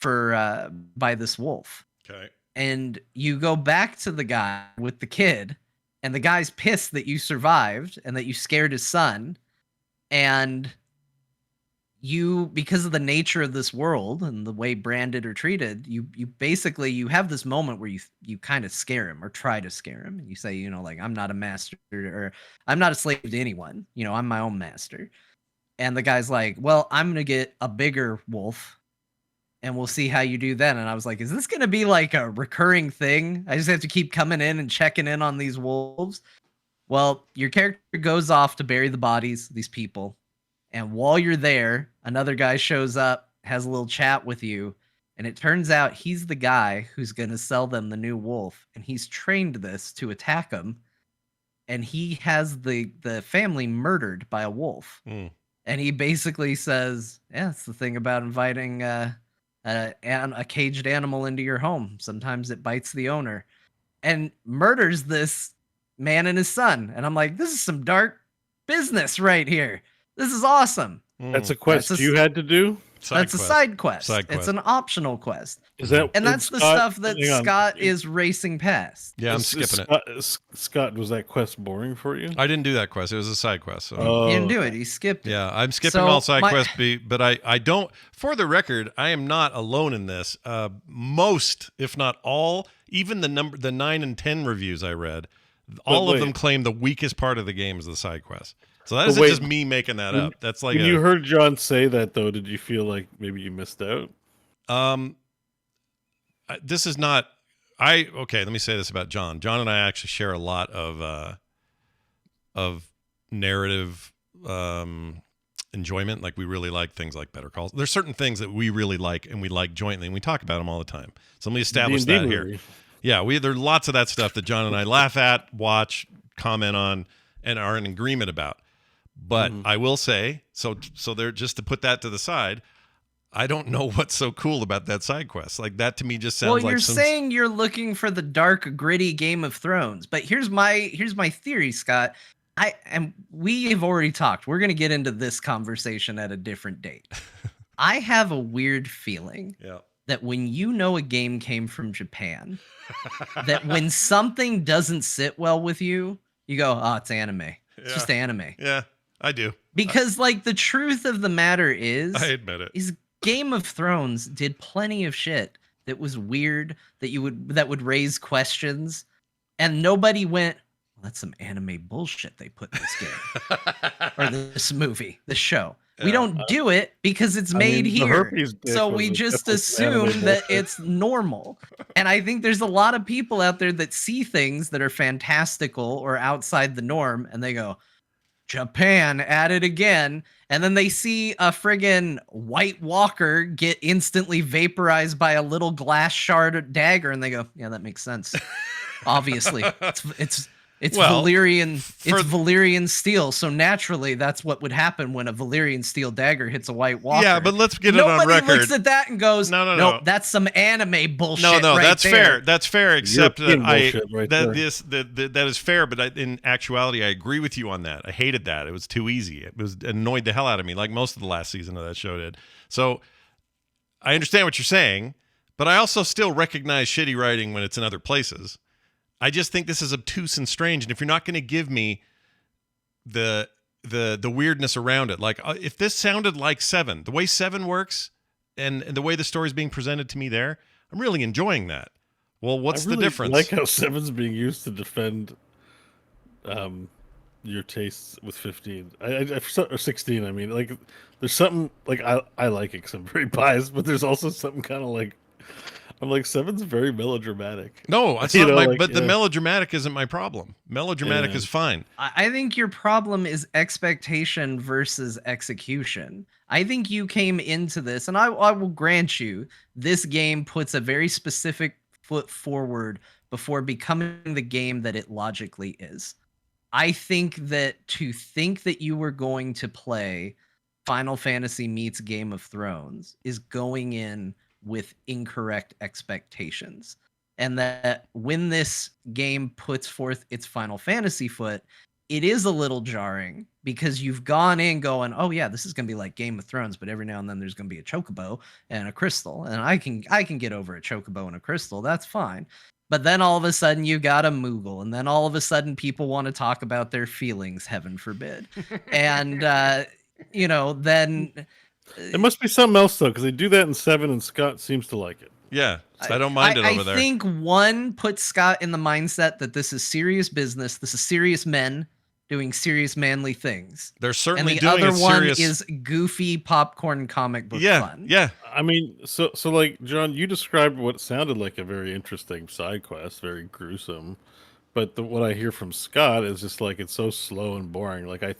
by this wolf. Okay. And you go back to the guy with the kid, and the guy's pissed that you survived and that you scared his son. And you, because of the nature of this world and the way branded are treated, you basically, you have this moment where you kind of scare him or try to scare him. And you say, like, I'm not a master, or I'm not a slave to anyone. I'm my own master. And the guy's like, well, I'm going to get a bigger wolf and we'll see how you do then. And I was like, is this going to be like a recurring thing? I just have to keep coming in and checking in on these wolves. Well, your character goes off to bury the bodies, these people. And while you're there, another guy shows up, has a little chat with you, and it turns out he's the guy who's going to sell them the new wolf, and he's trained this to attack them and he has the family murdered by a wolf. Mm. And he basically says, "Yeah, it's the thing about inviting a caged animal into your home. Sometimes it bites the owner," and murders this man and his son. And I'm like, this is some dark business right here. This is awesome. That's a quest you had to do? That's a side quest. It's an optional quest. Is that, and that's the stuff that Scott is racing past. Yeah, I'm skipping it. Scott, was that quest boring for you? I didn't do that quest. It was a side quest. So. He didn't do it. He skipped it. Yeah, I'm skipping all side quests. But I don't. For the record, I am not alone in this. Most, if not all, even the 9 and 10 reviews I read, all of them claim the weakest part of the game is the side quest. So that isn't just me making that up. That's like when you heard John say that, though, did you feel like maybe you missed out? This is not. Okay. Let me say this about John. John and I actually share a lot of narrative enjoyment. Like we really like things like Better Calls. There's certain things that we really like and we like jointly, and we talk about them all the time. So let me establish that here. Yeah, there's lots of that stuff that John and I laugh at, watch, comment on, and are in agreement about. But I will say, so they're just to put that to the side, I don't know what's so cool about that side quest. Like that to me just sounds like you're saying you're looking for the dark, gritty Game of Thrones. But here's my theory, Scott. We have already talked. We're gonna get into this conversation at a different date. I have a weird feeling that when you know a game came from Japan, that when something doesn't sit well with you, you go, "Oh, it's anime. It's just anime." Yeah. I do. Because like the truth of the matter is, I admit it. Is Game of Thrones did plenty of shit that was weird that would raise questions, and nobody went, well, "That's some anime bullshit they put in this game or this movie, this show." We don't do it because it's made here. So we just assume that it's normal. And I think there's a lot of people out there that see things that are fantastical or outside the norm, and they go, "Japan at it again." And then they see a friggin' White Walker get instantly vaporized by a little glass shard dagger, and they go, "Yeah, that makes sense." Obviously, it's Valyrian. It's Valyrian steel, so naturally, that's what would happen when a Valyrian steel dagger hits a White Walker. Yeah, but let's get it on record. Nobody looks at that and goes, "No, that's some anime bullshit." No, right that's there. Fair. That's fair. Except that that is fair. But in actuality, I agree with you on that. I hated that. It was too easy. It annoyed the hell out of me, like most of the last season of that show did. So I understand what you're saying, but I also still recognize shitty writing when it's in other places. I just think this is obtuse and strange, and if you're not going to give me the weirdness around it, like if this sounded like 7, the way 7 works, and the way the story's being presented to me there, I'm really enjoying that. Well, what's the difference? I like how 7's being used to defend your tastes with 15 or 16. I mean, like there's something like I like it because I'm very biased, but there's also something kind of like. I'm like 7's very melodramatic. No, it's not the melodramatic isn't my problem. Melodramatic is fine. I think your problem is expectation versus execution. I think you came into this, and I will grant you, this game puts a very specific foot forward before becoming the game that it logically is. I think that to think that you were going to play Final Fantasy meets Game of Thrones is going in with incorrect expectations, and that when this game puts forth its Final Fantasy foot, it is a little jarring because you've gone in going, "Oh yeah, this is going to be like Game of Thrones, but every now and then there's going to be a chocobo and a crystal, and I can get over a chocobo and a crystal. That's fine." But then all of a sudden you got a Moogle, and then all of a sudden people want to talk about their feelings, heaven forbid. And then it must be something else though, because they do that in 7, and Scott seems to like it. Yeah, I don't mind it over there. I think 1 puts Scott in the mindset that this is serious business. This is serious men doing serious manly things. They're certainly and doing the other one serious... is goofy popcorn comic book fun. Yeah. I mean, so like John, you described what sounded like a very interesting side quest, very gruesome. But what I hear from Scott is just like it's so slow and boring. Like when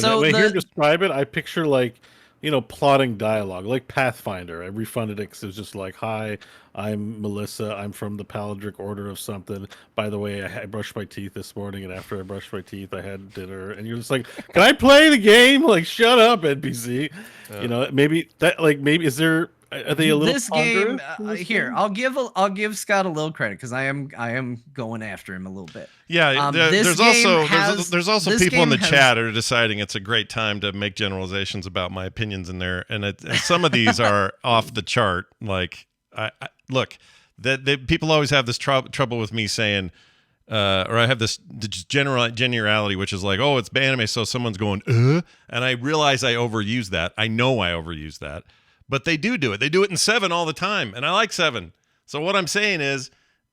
I hear him describe it, I picture like plotting dialogue, like Pathfinder. I refunded it because it was just like, "Hi, I'm Melissa. I'm from the Paladric Order of something. By the way, I brushed my teeth this morning, and after I brushed my teeth, I had dinner." And you're just like, "Can I play the game? Like, shut up, NPC." Maybe is there? Are they a little This game ponderous in this here, game? I'll give Scott a little credit because I am going after him a little bit. Yeah, This there's game also has there's also this people in game the has- chat are deciding it's a great time to make generalizations about my opinions in there, and some of these are off the chart. Like, I look, that people always have this trouble with me saying, or I have this generality, which is like, oh, it's anime, so someone's going, and I realize I overuse that. I know I overuse that, but they do it. They do it in 7 all the time, and I like 7. So what I'm saying is,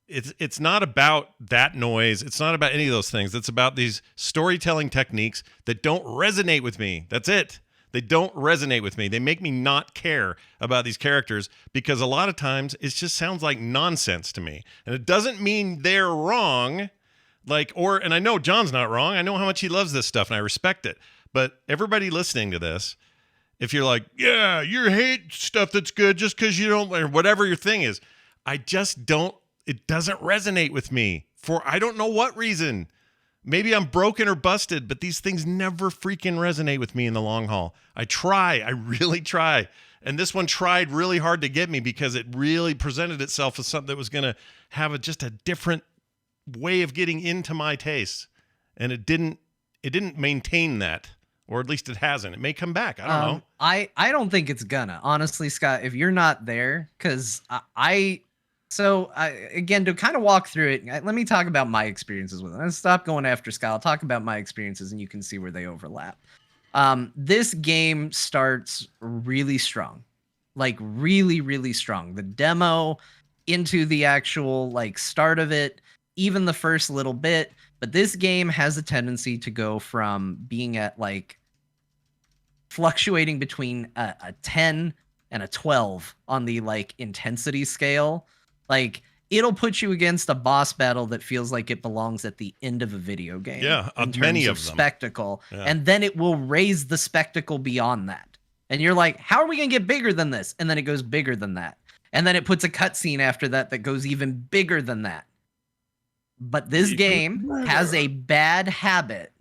it's not about that noise. It's not about any of those things. It's about these storytelling techniques that don't resonate with me. That's it. They don't resonate with me. They make me not care about these characters because a lot of times it just sounds like nonsense to me. And it doesn't mean they're wrong. And I know John's not wrong. I know how much he loves this stuff and I respect it. But everybody listening to this, if you're like, yeah, you hate stuff that's good just because you don't, or whatever your thing is, I just don't. It doesn't resonate with me for I don't know what reason. Maybe I'm broken or busted, but these things never freaking resonate with me in the long haul. I really try. And this one tried really hard to get me because it really presented itself as something that was going to have just a different way of getting into my taste. And it didn't maintain that, or at least it hasn't. It may come back. I don't know. I don't think it's gonna. Honestly, Scott, if you're not there, because again, to kind of walk through it, let me talk about my experiences with it. Let's stop going after Scott. I'll talk about my experiences, and you can see where they overlap. This game starts really strong, like really, really strong. The demo into the actual start of it, even the first little bit. But this game has a tendency to go from being at fluctuating between a 10 and a 12 on the intensity scale. It'll put you against a boss battle that feels like it belongs at the end of a video game. Yeah, in terms many of of them. spectacle. Yeah. And then it will raise the spectacle beyond that. And you're like, how are we going to get bigger than this? And then it goes bigger than that. And then it puts a cutscene after that that goes even bigger than that. But this game has a bad habit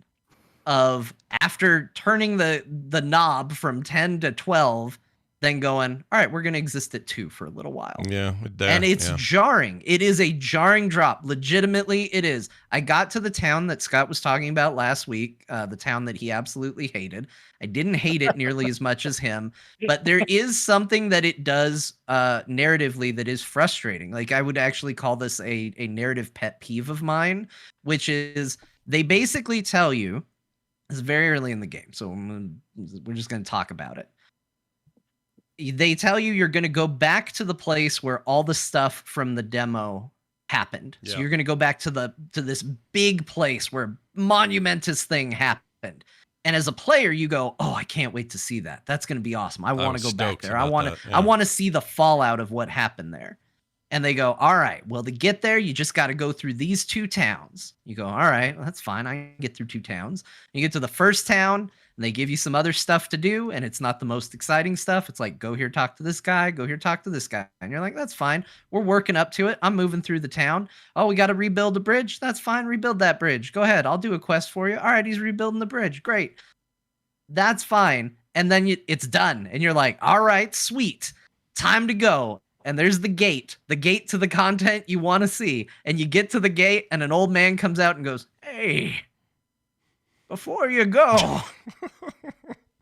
of, after turning the knob from 10 to 12, then going, all right, we're going to exist at 2 for a little while. Yeah. And it's jarring. It is a jarring drop. Legitimately, it is. I got to the town that Scott was talking about last week, the town that he absolutely hated. I didn't hate it nearly as much as him, but there is something that it does narratively that is frustrating. I would actually call this a narrative pet peeve of mine, which is they basically tell you, it's very early in the game, so we're just going to talk about it. They tell you you're going to go back to the place where all the stuff from the demo happened. Yeah. So you're going to go back to this big place where a monumentous thing happened. And as a player, you go, "Oh, I can't wait to see that. That's going to be awesome. I want to go back there. I want to see the fallout of what happened there." And they go, "All right, well, to get there, you just got to go through these 2 towns." You go, "All right, well, that's fine. I can get through 2 towns." You get to the first town, and they give you some other stuff to do, and it's not the most exciting stuff. It's like, go here, talk to this guy, go here, talk to this guy. And you're like, that's fine. We're working up to it. I'm moving through the town. Oh, we got to rebuild a bridge? That's fine. Rebuild that bridge. Go ahead. I'll do a quest for you. All right, he's rebuilding the bridge. Great. That's fine. And then it's done. And you're like, all right, sweet. Time to go. And there's the gate to the content you want to see. And you get to the gate, and an old man comes out and goes, "Hey, before you go,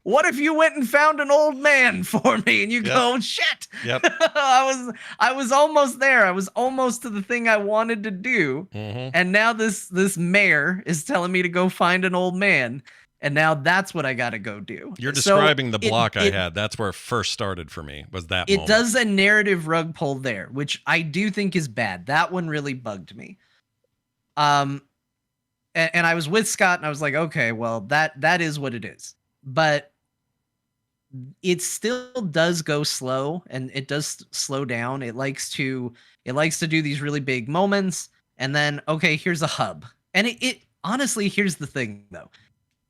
what if you went and found an old man for me?" And you go, "Shit." Yep. I was almost there. I was almost to the thing I wanted to do. Mm-hmm. And now this mayor is telling me to go find an old man. And now that's what I got to go do. You're describing the block I had. That's where it first started for me, was that moment. It does a narrative rug pull there, which I do think is bad. That one really bugged me. And I was with Scott, and I was like, okay, well, that is what it is. But it still does go slow, and it does slow down. It likes to do these really big moments, and then, okay, here's a hub. And it honestly, here's the thing, though.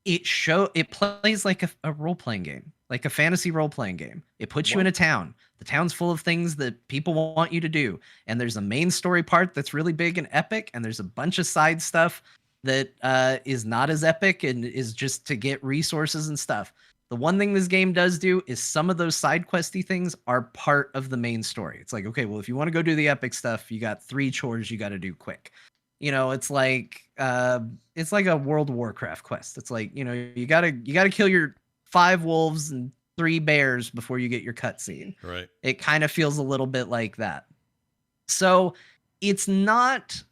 It plays like a role-playing game. like a fantasy role-playing game. It puts you in a town. The town's full of things that people want you to do. And there's a main story part that's really big and epic. And there's a bunch of side stuff that is not as epic and is just to get resources and stuff. The one thing this game does do is some of those side questy things are part of the main story. It's like, okay, well, if you want to go do the epic stuff, you got 3 chores you got to do quick. You know, it's like a World of Warcraft quest. It's like, you know, you gotta kill your 5 wolves and 3 bears before you get your cutscene. Right. It kind of feels a little bit like that. So it's not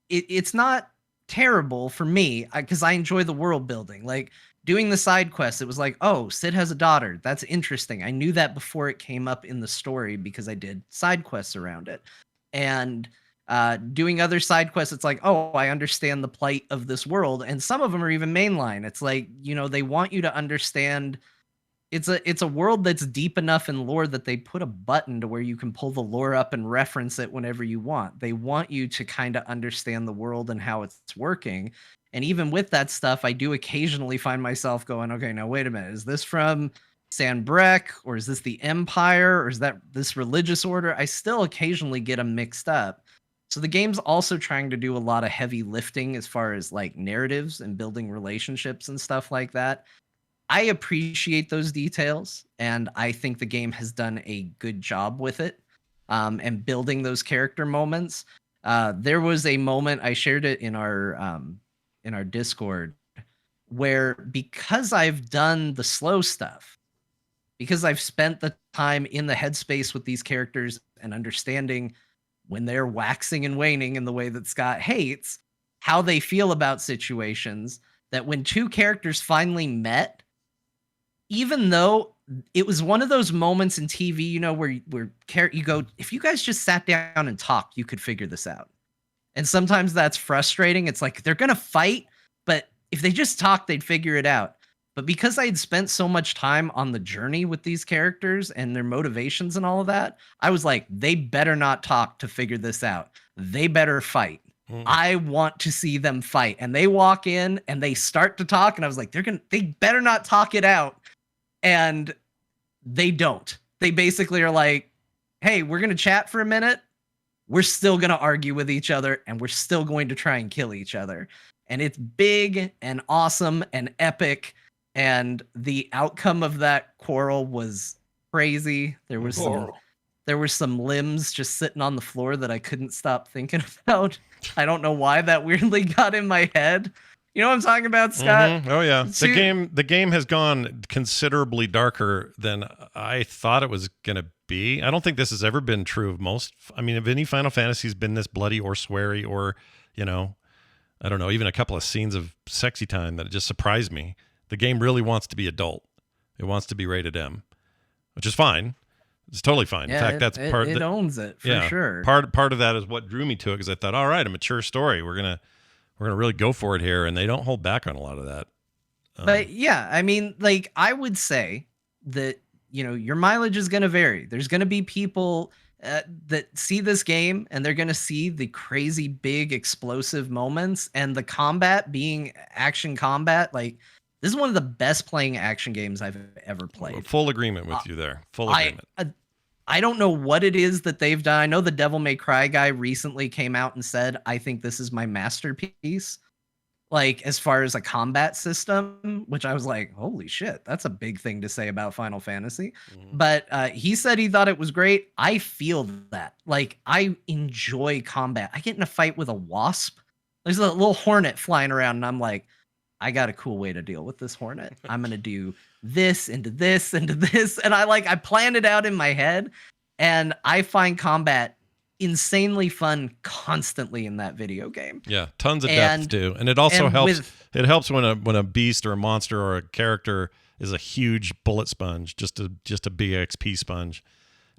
it's not terrible for me because I enjoy the world building. Like doing the side quests, it was like, oh, Sid has a daughter. That's interesting. I knew that before it came up in the story because I did side quests around it. And doing other side quests, it's like, oh, I understand the plight of this world. And some of them are even mainline. It's like, you know, they want you to understand it's a world that's deep enough in lore that they put a button to where you can pull the lore up and reference it whenever you want. They want you to kind of understand the world and how it's working. And even with that stuff, I do occasionally find myself going, okay, now wait a minute. Is this from Sanbreque, or is this the Empire, or is that this religious order? I still occasionally get them mixed up. So the game's also trying to do a lot of heavy lifting as far as like narratives and building relationships and stuff like that. I appreciate those details, and I think the game has done a good job with it, and building those character moments. There was a moment, I shared it in our Discord, where because I've done the slow stuff, because I've spent the time in the headspace with these characters and understanding when they're waxing and waning in the way that Scott hates, how they feel about situations, that when 2 characters finally met, even though it was one of those moments in TV, you know, where you go, if you guys just sat down and talked, you could figure this out. And sometimes that's frustrating. It's like they're going to fight, but if they just talked, they'd figure it out. But because I had spent so much time on the journey with these characters and their motivations and all of that, I was like, they better not talk to figure this out. They better fight. I want to see them fight. And they walk in and they start to talk. And I was like, they better not talk it out. And they don't. They basically are like, hey, we're going to chat for a minute. We're still going to argue with each other, and we're still going to try and kill each other. And it's big and awesome and epic. And the outcome of that quarrel was crazy. There were some limbs just sitting on the floor that I couldn't stop thinking about. I don't know why that weirdly got in my head. You know what I'm talking about, Scott? Mm-hmm. Oh yeah, the game has gone considerably darker than I thought it was gonna be. I don't think this has ever been true of most. I mean, if any Final Fantasy's been this bloody or sweary, or you know, I don't know, even a couple of scenes of sexy time that just surprised me. The game really wants to be adult. It wants to be rated M, which is fine. It's totally fine. Yeah, in fact, that's part. It owns it for sure. Part of that is what drew me to it because I thought, all right, a mature story. We're gonna really go for it here, and they don't hold back on a lot of that. But yeah, I mean, like I would say that, you know, your mileage is going to vary. There's going to be people that see this game and they're going to see the crazy big explosive moments and the combat being action combat. Like this is one of the best playing action games I've ever played. Full agreement with you there. Full agreement. I don't know what it is that they've done. I know the Devil May Cry guy recently came out and said, I think this is my masterpiece. Like, as far as a combat system, which I was like, holy shit, that's a big thing to say about Final Fantasy. Mm-hmm. But he said he thought it was great. I feel that. Like, I enjoy combat. I get in a fight with a wasp. There's a little hornet flying around, and I'm like, I got a cool way to deal with this hornet. I'm going to do this into this into this. And I planned it out in my head, and I find combat insanely fun constantly in that video game. Yeah, tons of depth too. And it also helps. It helps when a beast or a monster or a character is a huge bullet sponge, just a big XP sponge.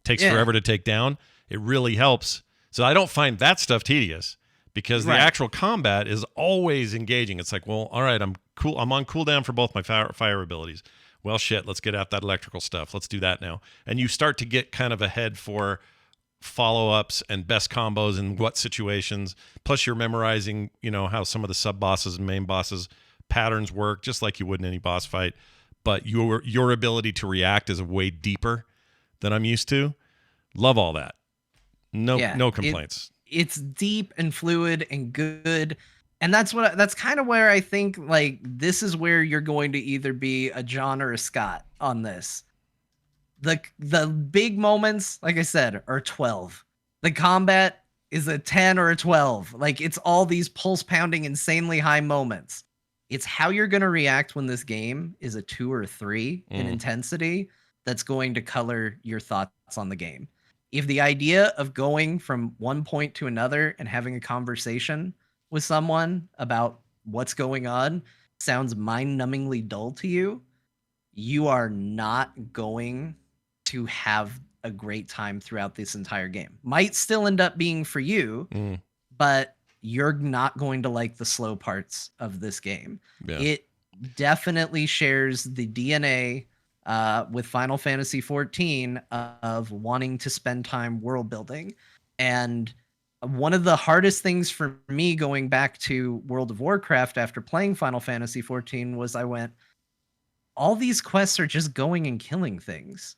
Takes forever to take down. It really helps. So I don't find that stuff tedious. Because the actual combat is always engaging. It's like, well, all right, I'm cool. I'm on cooldown for both my fire abilities. Well, shit, let's get at that electrical stuff. Let's do that now. And you start to get kind of ahead for follow-ups and best combos in what situations. Plus, you're memorizing, you know, how some of the sub-bosses and main bosses patterns work, just like you would in any boss fight. but your ability to react is way deeper than I'm used to. Love all that. No complaints. It's deep and fluid and good. And that's kind of where I think like this is where you're going to either be a John or a Scott on this. The big moments, like I said, are 12. The combat is a 10 or a 12. Like it's all these pulse pounding, insanely high moments. It's how you're going to react when this game is a 2 or a 3 in intensity that's going to color your thoughts on the game. If the idea of going from one point to another and having a conversation with someone about what's going on sounds mind-numbingly dull to you, you are not going to have a great time throughout this entire game. Might still end up being for you, but you're not going to like the slow parts of this game. Yeah. It definitely shares the DNA with Final Fantasy XIV of wanting to spend time world building. And one of the hardest things for me going back to World of Warcraft after playing Final Fantasy XIV was I went, all these quests are just going and killing things.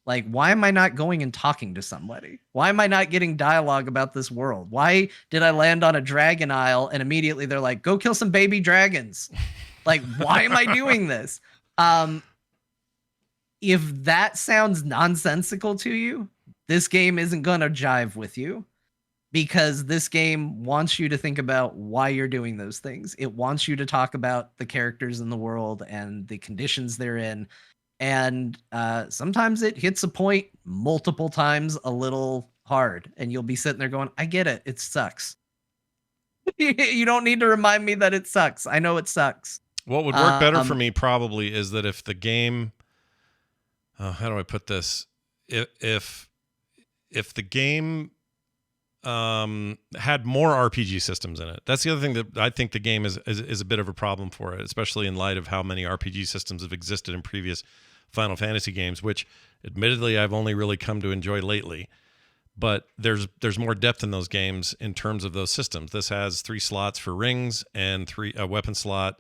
Like, why am I not going and talking to somebody? Why am I not getting dialogue about this world? Why did I land on a dragon isle and immediately they're like, go kill some baby dragons? Like, why am I doing this? If that sounds nonsensical to you, this game isn't going to jive with you, because this game wants you to think about why you're doing those things. It wants you to talk about the characters in the world and the conditions they're in. And sometimes it hits a point multiple times a little hard, and you'll be sitting there going, I get it. It sucks. You don't need to remind me that it sucks. I know it sucks. What would work better for me probably is that if the game, how do I put this? If the game had more RPG systems in it. That's the other thing that I think the game is a bit of a problem for it, especially in light of how many RPG systems have existed in previous Final Fantasy games, which admittedly I've only really come to enjoy lately. But there's more depth in those games in terms of those systems. This has 3 slots for rings and a weapon slot.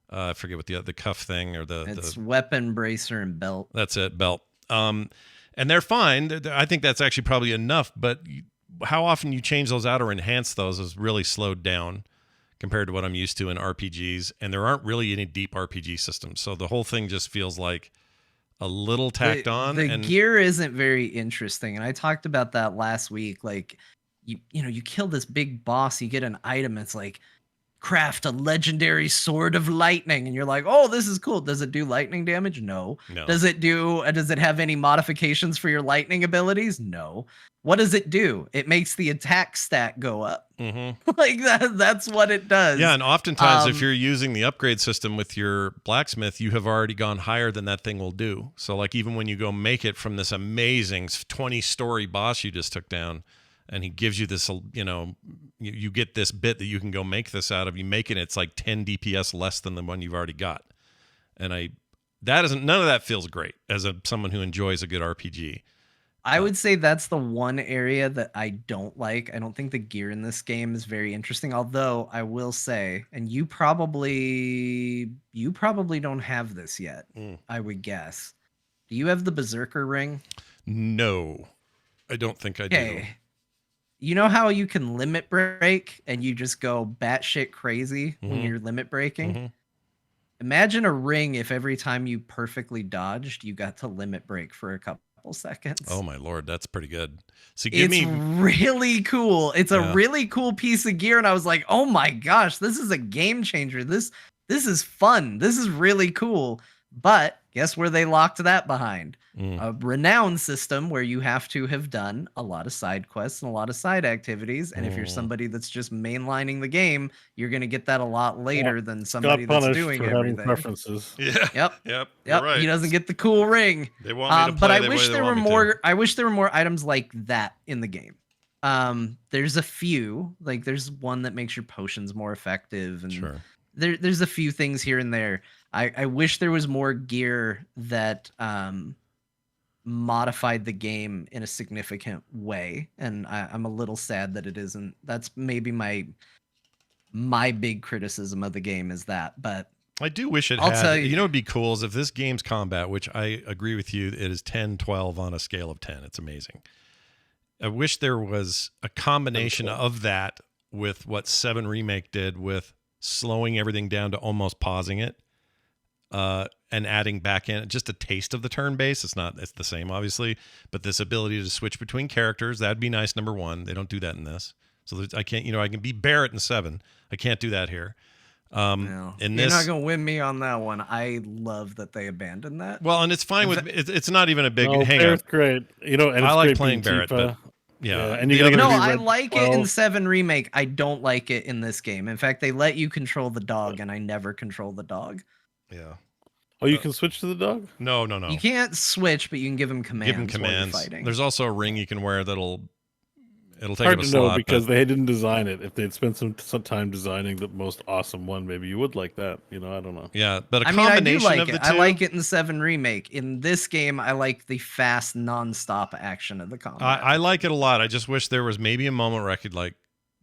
I forget what the cuff thing or it's weapon, bracer, and belt. That's it, belt. And they're fine. I think that's actually probably enough, but how often you change those out or enhance those is really slowed down compared to what I'm used to in RPGs. And there aren't really any deep RPG systems. So the whole thing just feels like a little tacked on. The gear isn't very interesting. And I talked about that last week. Like, you kill this big boss, you get an item. It's like, craft a legendary sword of lightning, and you're like, oh, this is cool. Does it do lightning damage? No. Does it have any modifications for your lightning abilities? No. What does it do? It makes the attack stat go up. Like that's what it does. Yeah, and oftentimes if you're using the upgrade system with your blacksmith, you have already gone higher than that thing will do. So like even when you go make it from this amazing 20-story boss you just took down, and he gives you this, you get this bit that you can go make this out of. You make it, it's like 10 DPS less than the one you've already got. And none of that feels great as someone who enjoys a good RPG. I would say that's the one area that I don't like. I don't think the gear in this game is very interesting. Although I will say, and you probably don't have this yet, I would guess. Do you have the Berserker ring? No, I don't think I do. You know how you can limit break and you just go batshit crazy when you're limit breaking? Imagine a ring if every time you perfectly dodged, you got to limit break for a couple seconds. Oh my Lord, that's pretty good. So really cool. It's a really cool piece of gear, and I was like, oh my gosh, this is a game changer. This is fun. This is really cool. But guess where they locked that behind? A renown system where you have to have done a lot of side quests and a lot of side activies. And if you're somebody that's just mainlining the game, you're going to get that a lot later than somebody that's doing everything. Preferences. Yeah. Yep. Right. He doesn't get the cool ring. They want me to play. But I wish there were more. I wish there were more items like that in the game. There's a few. Like there's one that makes your potions more effective, and there's a few things here and there. I wish there was more gear that modified the game in a significant way, and I'm a little sad that it isn't. That's maybe my big criticism of the game is that. But I do wish it I'll had. tell you. You know, it'd be cool is if this game's combat, which I agree with you, it is 10, 12 on a scale of 10. It's amazing. I wish there was a combination of that with what 7 Remake did with slowing everything down to almost pausing it, and adding back in just a taste of the turn base. It's the same, obviously, but this ability to switch between characters, that'd be nice. Number one, they don't do that in this. So I can't, I can be Barrett in 7. I can't do that here. No, you're not gonna win me on that one. I love that they abandoned that. Well, and it's fine with it's not even a big hang Barrett's up. great. And it's I like great playing being Barrett, Tifa. but yeah. And you No, gotta I reread like 12. it in 7 Remake. I don't like it in this game. In fact, they let you control the dog, and I never control the dog. Yeah. Oh, you can switch to the dog? No. You can't switch, but you can give him commands. Give him commands. While you're fighting. There's also a ring you can wear it'll take Hard up a to slot. know because they didn't design it. If they'd spent some time designing the most awesome one, maybe you would like that. I don't know. Yeah, but a I mean, I do combination like of it. the two. I like it in 7 Remake. In this game, I like the fast, non-stop action of the combat. I like it a lot. I just wish there was maybe a moment where I could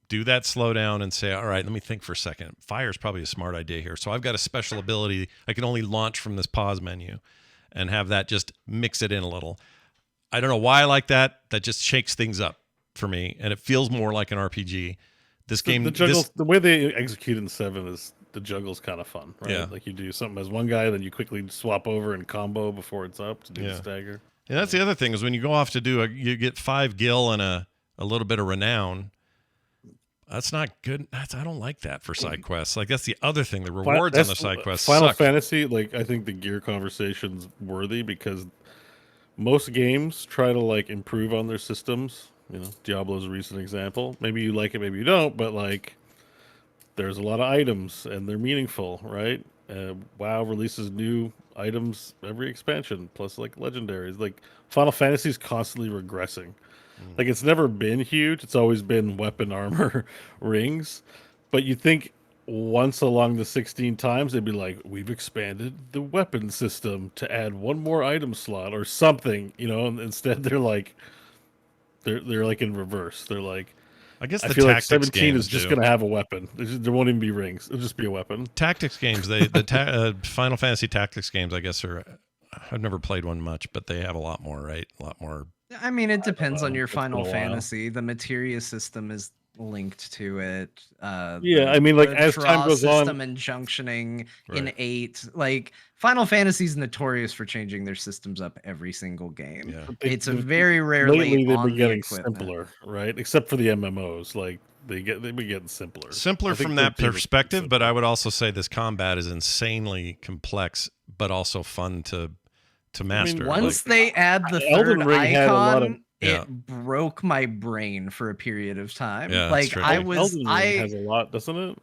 do that slowdown and say, all right, let me think for a second. Fire is probably a smart idea here. So I've got a special ability I can only launch from this pause menu and have that just mix it in a little. I don't know why I like that. That just shakes things up for me, and it feels more like an RPG. This game, the way they execute in 7 is the juggle's kind of fun, right? Yeah. Like you do something as one guy, then you quickly swap over and combo before it's up to do the stagger. And that's the other thing is when you go off to do you get 5 gil and a little bit of renown. That's not good. I don't like that for side quests. Like that's the other thing. The rewards on the side quests. Final suck. Fantasy, I think the gear conversation's worthy because most games try to improve on their systems. Diablo's a recent example. Maybe you like it, maybe you don't, but there's a lot of items and they're meaningful, right? WoW releases new items every expansion, plus legendaries. Final Fantasy's constantly regressing. It's never been huge. It's always been weapon, armor, rings. But you think once along the 16 times they'd be like, we've expanded the weapon system to add one more item slot or something, and instead they're they're in reverse. They're I guess I the feel like tactics 17 is games just do. going to have a weapon. There won't even be rings. It'll just be a weapon. Tactics games. Final Fantasy tactics games. I guess I've never played one much, but they have a lot more, right? A lot more. I mean, it depends on your It's been a Final while. Fantasy. The materia system is linked to it. I mean, the as draw time goes system on, and junctioning in Right. 8. Final Fantasy's notorious for changing their systems up every single game. Yeah. It's a very rarely lately they've on been the getting equipment. simpler, right? Except for the MMOs, they've been getting simpler. Simpler I think from that 13 is perspective, but simpler. I would also say this combat is insanely complex, but also fun to master. Once they add the Elden third Ring had a lot of- icon, Yeah. it broke my brain for a period of time. Yeah, that's tricky. Elden Ring has a lot, doesn't it?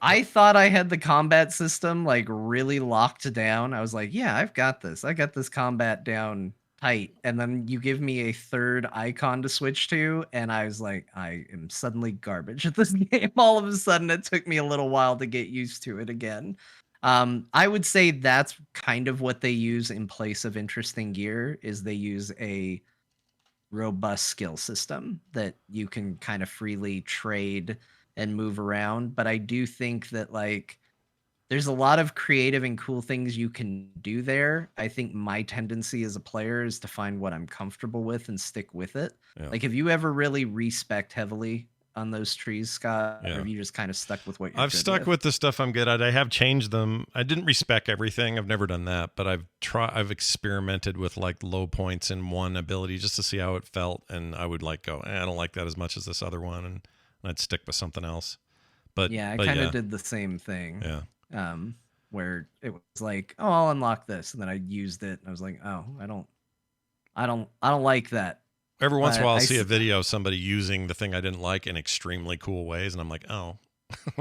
I thought I had the combat system really locked down. I was like, yeah, I've got this. I got this combat down tight. And then you give me a third icon to switch to, and I was like, I am suddenly garbage at this game. All of a sudden, it took me a little while to get used to it again. I would say that's kind of what they use in place of interesting gear, is they use a robust skill system that you can kind of freely trade and move around. But I do think that there's a lot of creative and cool things you can do there. I think my tendency as a player is to find what I'm comfortable with and stick with it. Yeah. Have you ever really respect heavily on those trees, Scott? Yeah. Or have you just kind of stuck with what you're I've good stuck with the stuff I'm good at. I have changed them. I didn't respec everything. I've never done that, but I've experimented with low points in one ability just to see how it felt, and I would go, I don't like that as much as this other one, and I'd stick with something else. But yeah, I kind of did the same thing. Yeah. Where it was oh, I'll unlock this, and then I used it, and I was like, oh, I don't like that. Every once in a while, I'll see I a video of somebody using the thing I didn't like in extremely cool ways, and I'm like, oh,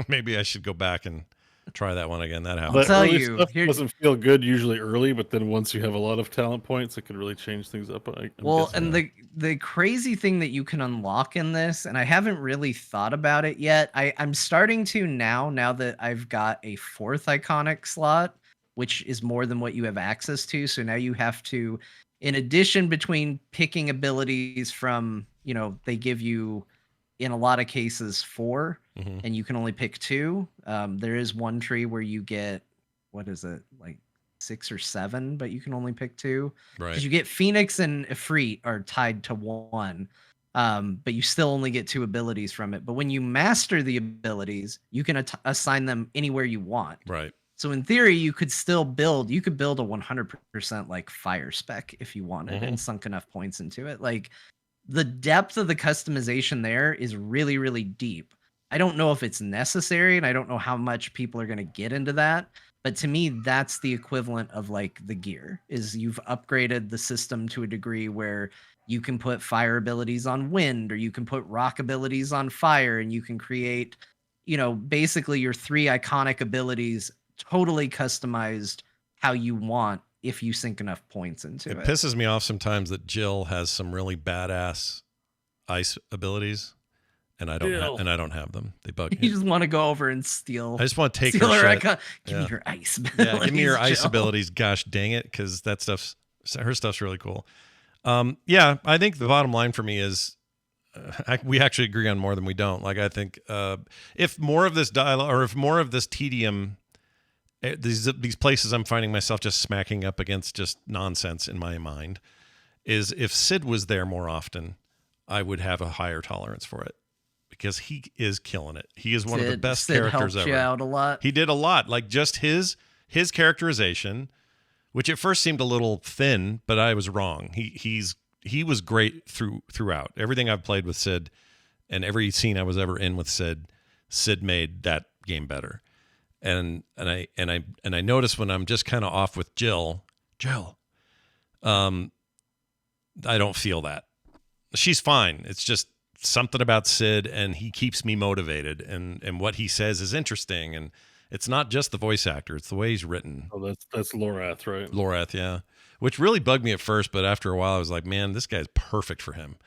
maybe I should go back and try that one again. That happens. tell early you, stuff doesn't feel good usually early, but then once you have a lot of talent points, it can really change things up. Well, and the crazy thing that you can unlock in this, and I haven't really thought about it yet. I'm starting to now that I've got a 4th iconic slot, which is more than what you have access to. So now you have to, in addition, between picking abilities from, they give you in a lot of cases 4, Mhm. and you can only pick 2. There is one tree where you get what is it, like 6 or 7, but you can only pick 2. Right. Because you get Phoenix and Ifrit are tied to 1. But you still only get 2 abilities from it. But when you master the abilities, you can assign them anywhere you want. Right. So in theory, you could build a 100% like fire spec if you wanted and sunk enough points into it. Like the depth of the customization there is really, really deep. I don't know if it's necessary, and I don't know how much people are going to get into that. But to me, that's the equivalent of like the gear, is you've upgraded the system to a degree where you can put fire abilities on wind, or you can put rock abilities on fire, and you can create, basically your 3 iconic abilities totally customized how you want if you sink enough points into it. It pisses me off sometimes that Jill has some really badass ice abilities, and I don't have them. They bug me. You just want to go over and steal. I just want to take steal her her shit. Give me your ice abilities. Yeah, give me your ice Jill. abilities. Gosh dang it, because her stuff's really cool. Yeah, I think the bottom line for me is we actually agree on more than we don't. Like, I think if more of this dialogue, or if more of this tedium, these places I'm finding myself just smacking up against just nonsense in my mind, is if Sid was there more often, I would have a higher tolerance for it, because he is killing it. He is one of the best Sid characters helped ever. You out a lot. He did a lot. Like, just his characterization, which at first seemed a little thin, but I was wrong. He was great throughout. Everything I've played with Sid, and every scene I was ever in with Sid made that game better. And I notice when I'm just kind of off with Jill, I don't feel that. She's fine. It's just something about Sid, and he keeps me motivated, and what he says is interesting, and it's not just the voice actor, it's the way he's written. Oh, that's Lorath, right? Lorath, yeah. Which really bugged me at first, but after a while I was like, man, this guy's perfect for him.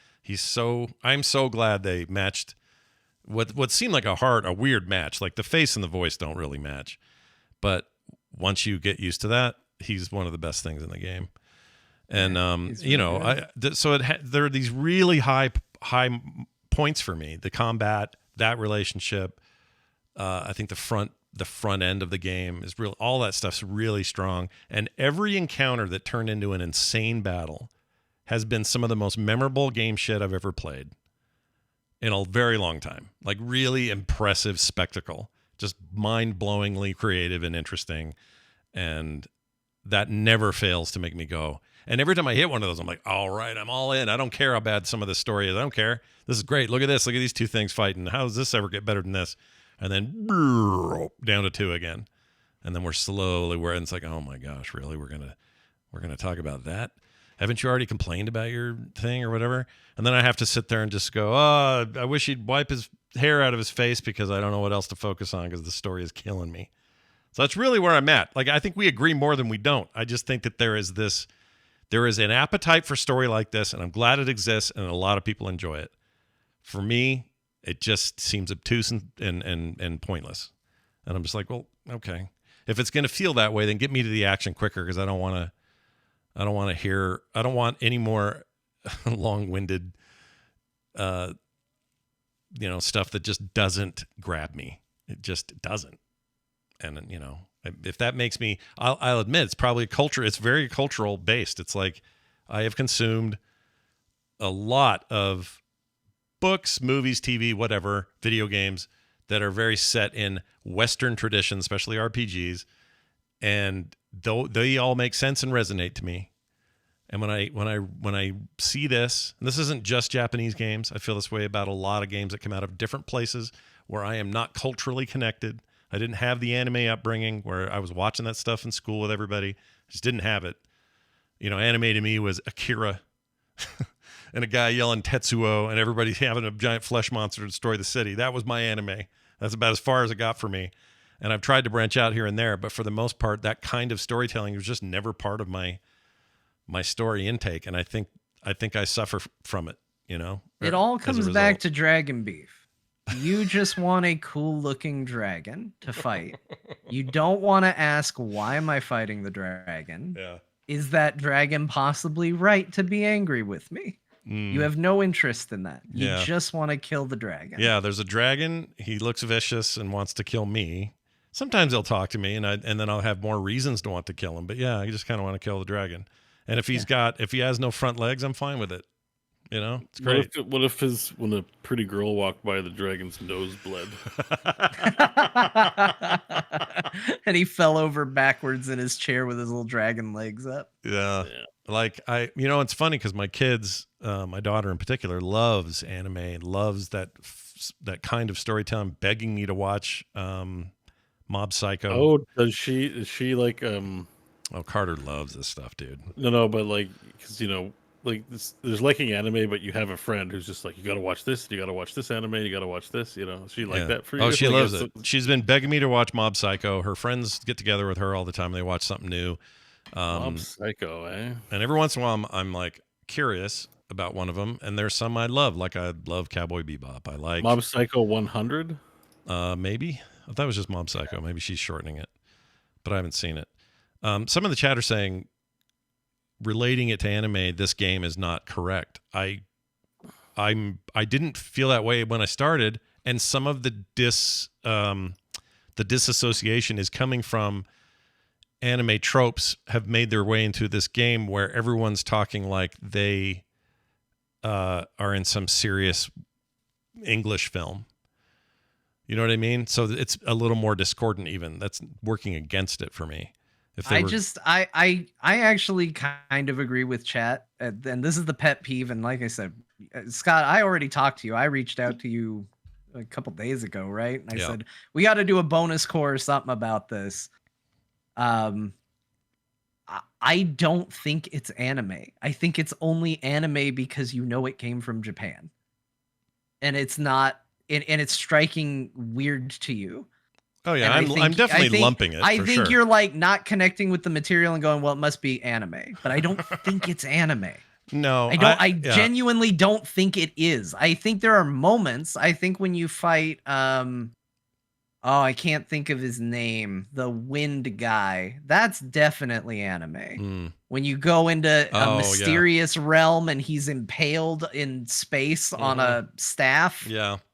I'm so glad they matched what seemed like a weird match. Like, the face and the voice don't really match. But once you get used to that, he's one of the best things in the game. And there are these really high points for me. The combat, that relationship, I think the front end of the game is real. All that stuff's really strong. And every encounter that turned into an insane battle has been some of the most memorable game shit I've ever played in a very long time. Like, really impressive spectacle, just mind-blowingly creative and interesting. And that never fails to make me go. And every time I hit one of those, I'm like, all right, I'm all in. I don't care how bad some of the story is. I don't care. This is great. Look at this. Look at these 2 things fighting. How does this ever get better than this? And then down to 2 again. And then and it's like, oh my gosh, really? We're gonna talk about that? Haven't you already complained about your thing or whatever? And then I have to sit there and just go, oh, I wish he'd wipe his hair out of his face, because I don't know what else to focus on, because the story is killing me. So that's really where I'm at. Like, I think we agree more than we don't. I just think that there is an appetite for story like this, and I'm glad it exists, and a lot of people enjoy it. For me, it just seems obtuse and pointless. And I'm just like, well, okay. If it's going to feel that way, then get me to the action quicker, because I don't want any more long-winded, stuff that just doesn't grab me. It just doesn't. And, if that makes me, I'll admit it's probably it's very cultural based. It's like, I have consumed a lot of books, movies, TV, whatever, video games that are very set in Western traditions, especially RPGs. And they all make sense and resonate to me. And when I see this, and this isn't just Japanese games, I feel this way about a lot of games that come out of different places where I am not culturally connected. I didn't have the anime upbringing where I was watching that stuff in school with everybody. I just didn't have it. Anime to me was Akira and a guy yelling Tetsuo and everybody having a giant flesh monster to destroy the city. That was my anime. That's about as far as it got for me. And I've tried to branch out here and there, but for the most part, that kind of storytelling was just never part of my story intake. And I think I suffer from it, It all comes back to dragon beef. You just want a cool looking dragon to fight. You don't want to ask, why am I fighting the dragon? Yeah. Is that dragon possibly right to be angry with me? You have no interest in that. You just want to kill the dragon. Yeah, there's a dragon. He looks vicious and wants to kill me. Sometimes he'll talk to me, and then I'll have more reasons to want to kill him. But yeah, I just kind of want to kill the dragon. And if if he has no front legs, I'm fine with it. You know, it's great. What if when a pretty girl walked by, the dragon's nose bled? And he fell over backwards in his chair with his little dragon legs up. Yeah. Like it's funny because my kids, my daughter in particular, loves anime and loves that kind of storytelling, begging me to watch Mob Psycho. Oh, does she? Is she like? Oh, Carter loves this stuff, dude. No, but like, because like there's liking anime, but you have a friend who's just like, you got to watch this, you got to watch this anime, you got to watch this. You know, she like that for you. Oh, she like, loves it. She's been begging me to watch Mob Psycho. Her friends get together with her all the time. They watch something new. Mob Psycho, eh? And every once in a while, I'm like curious about one of them, and there's some I love. Like I love Cowboy Bebop. I like Mob Psycho 100. Maybe I thought it was just Mob Psycho. Maybe she's shortening it, but I haven't seen it. Some of the chat are saying, relating it to anime, this game is not correct. I didn't feel that way when I started, and some of the disassociation is coming from anime tropes have made their way into this game where everyone's talking like they are in some serious English film. You know what I mean? So it's a little more discordant even. That's working against it for me. I actually kind of agree with chat, and this is the pet peeve. And like I said, Scott, I already talked to you. I reached out to you a couple days ago, right? And I said we got to do a bonus core or something about this. I don't think it's anime. I think it's only anime because it came from Japan, and it's not, and it's striking weird to you. Oh yeah, I'm definitely lumping it. I think you're like not connecting with the material and going, well, it must be anime, but I don't think it's anime. No, I genuinely don't think it is. I think there are moments. I think when you fight, I can't think of his name, the wind guy. That's definitely anime. When you go into a mysterious realm and he's impaled in space on a staff,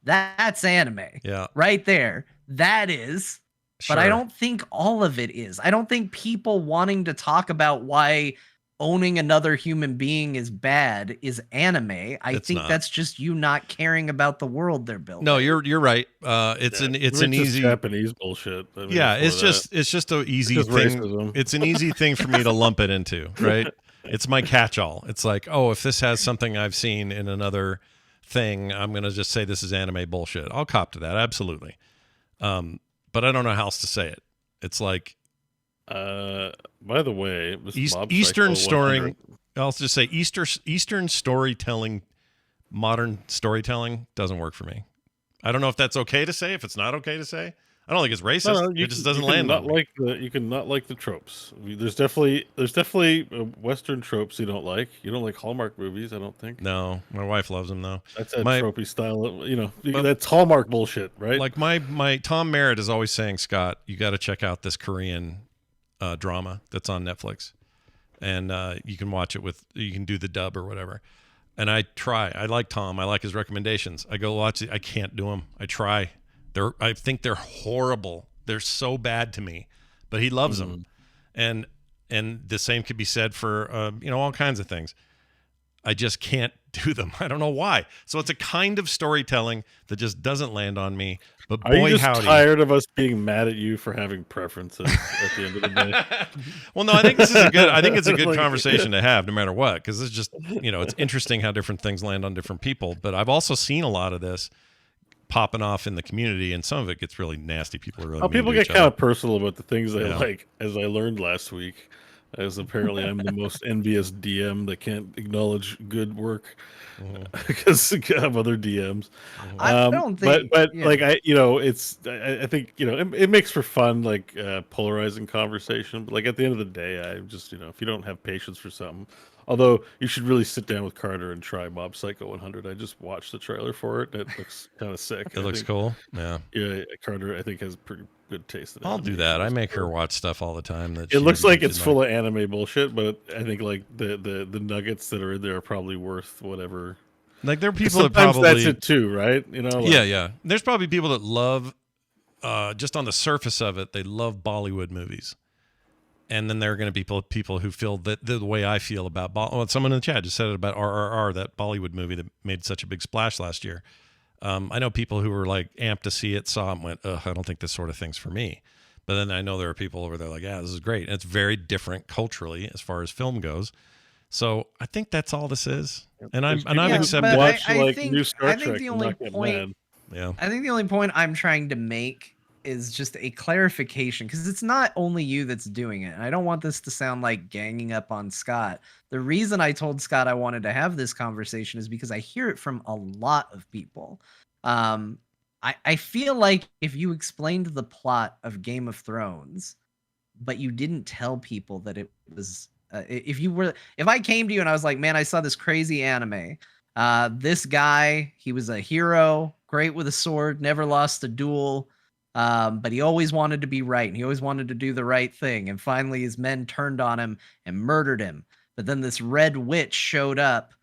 that's anime. Yeah, right there. That is, but I don't think all of it is. I don't think people wanting to talk about why owning another human being is bad is anime. I think that's just you not caring about the world they're building. No, you're right. It's an easy Japanese bullshit. I mean, it's just an easy thing. Racism. It's an easy thing for me to lump it into, right? It's my catch-all. It's like, oh, if this has something I've seen in another thing, I'm gonna just say this is anime bullshit. I'll cop to that, absolutely. But I don't know how else to say it. It's like, by the way, Eastern story. I'll just say Eastern storytelling, modern storytelling doesn't work for me. I don't know if that's okay to say. If it's not okay to say, I don't think it's racist. No, it just doesn't land. You can not like the tropes. There's definitely Western tropes you don't like. You don't like Hallmark movies, I don't think. No, my wife loves them though. That's a tropey style. That's Hallmark bullshit, right? Like my Tom Merritt is always saying, Scott, you got to check out this Korean drama that's on Netflix, and you can watch it you can do the dub or whatever. And I like Tom. I like his recommendations. I go watch it. I can't do them. I try. I think they're horrible. They're so bad to me, but he loves them. And the same could be said for, all kinds of things. I just can't do them. I don't know why. So it's a kind of storytelling that just doesn't land on me. But boy, are you just howdy. Tired of us being mad at you for having preferences at the end of the day? Well, no, I think it's a good conversation to have no matter what, because it's just, it's interesting how different things land on different people. But I've also seen a lot of this popping off in the community, and some of it gets really nasty. People are really people get kind of personal about the things they like, as I learned last week. As apparently I'm the most envious DM that can't acknowledge good work because I have other DMs. I don't think, like I think it makes for fun, like polarizing conversation. But like at the end of the day, I just if you don't have patience for something. Although you should really sit down with Carter and try Mob Psycho 100. I just watched the trailer for it. It looks kind of sick. It looks cool. Yeah. Yeah, Carter I think has pretty good taste in it. I'll do that. I make her watch stuff all the time. It looks like it's full of anime bullshit, but I think like the nuggets that are in there are probably worth whatever. Like there are people that probably that's it too, right? Yeah. There's probably people that love just on the surface of it, they love Bollywood movies. And then there are going to be people who feel that the way I feel about someone in the chat just said it about RRR, that Bollywood movie that made such a big splash last year. I know people who were like amped to see it, saw it, and went, "Ugh, I don't think this sort of thing's for me." But then I know there are people over there like, "Yeah, this is great." And it's very different culturally as far as film goes. So I think that's all this is, and I'm accepting. Watch I like think, new Star I think Trek the and only not get point. mad. Yeah. I think the only point I'm trying to make is just a clarification, because it's not only you that's doing it. And I don't want this to sound like ganging up on Scott. The reason I told Scott I wanted to have this conversation is because I hear it from a lot of people. I feel like if you explained the plot of Game of Thrones, but you didn't tell people that it was, if I came to you and I was like, man, I saw this crazy anime. This guy, he was a hero, great with a sword, never lost a duel. But he always wanted to be right, and he always wanted to do the right thing. And finally, his men turned on him and murdered him. But then this red witch showed up,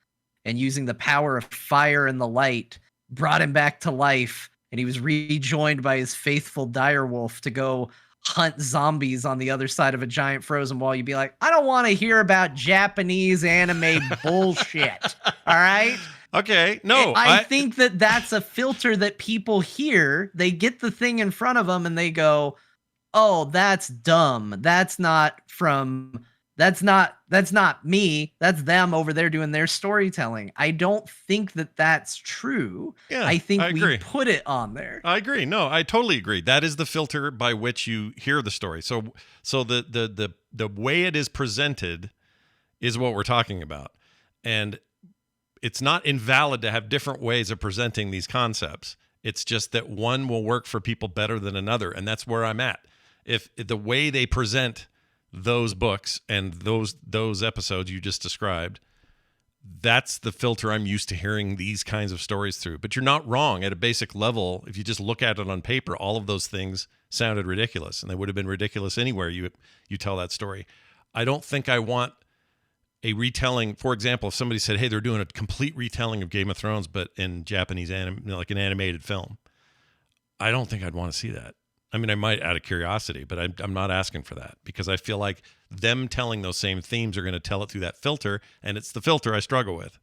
and using the power of fire and the light, brought him back to life. And he was rejoined by his faithful direwolf to go hunt zombies on the other side of a giant frozen wall. You'd be like, I don't want to hear about Japanese anime bullshit. All right? Okay. No, I think that that's a filter that people hear. They get the thing in front of them and they go, "Oh, that's dumb. That's not me. That's them over there doing their storytelling." I don't think that that's true. Yeah, I think I agree. we put it on there. I agree. No, I totally agree. That is the filter by which you hear the story. So the way it is presented is what we're talking about. And it's not invalid to have different ways of presenting these concepts. It's just that one will work for people better than another, and that's where I'm at. If the way they present those books and those episodes you just described, that's the filter I'm used to hearing these kinds of stories through. But you're not wrong at a basic level. If you just look at it on paper, all of those things sounded ridiculous, and they would have been ridiculous anywhere you tell that story. I don't think I want a retelling. For example, if somebody said, "Hey, they're doing a complete retelling of Game of Thrones, but in Japanese like an animated film," I don't think I'd want to see that. I mean, I might out of curiosity, but I'm not asking for that, because I feel like them telling those same themes are going to tell it through that filter, and it's the filter I struggle with.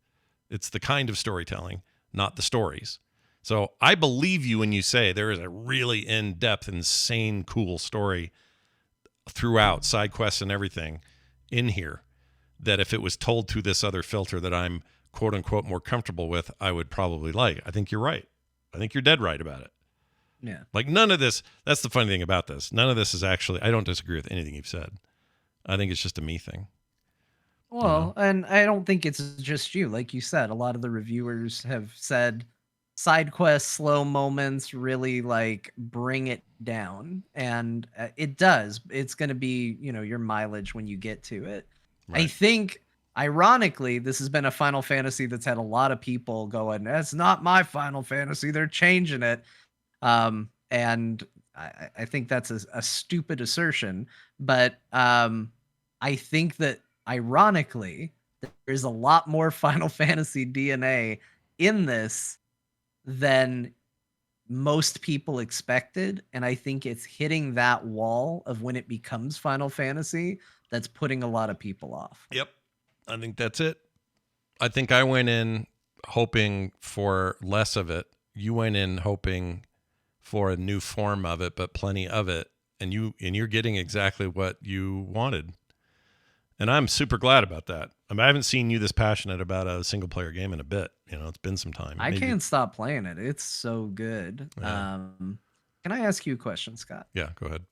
It's the kind of storytelling, not the stories. So I believe you when you say there is a really in-depth, insane, cool story throughout, side quests and everything in here, that if it was told through this other filter that I'm quote unquote more comfortable with, I would probably like. I think you're right. I think you're dead right about it. Yeah. Like none of this, that's the funny thing about this. None of this is actually, I don't disagree with anything you've said. I think it's just a me thing. Well, and I don't think it's just you. Like you said, a lot of the reviewers have said side quests, slow moments really like bring it down. And it does. It's going to be, your mileage when you get to it. Right. I think, ironically, this has been a Final Fantasy that's had a lot of people going, "That's not my Final Fantasy. They're changing it." And I think that's a stupid assertion. But I think that, ironically, there's a lot more Final Fantasy DNA in this than most people expected. And I think it's hitting that wall of when it becomes Final Fantasy that's putting a lot of people off. Yep. I think that's it. I think I went in hoping for less of it. You went in hoping for a new form of it, but plenty of it. And you're getting exactly what you wanted. And I'm super glad about that. I mean, I haven't seen you this passionate about a single player game in a bit. It's been some time. I can't stop playing it. It's so good. Yeah. Can I ask you a question, Scott? Yeah, go ahead.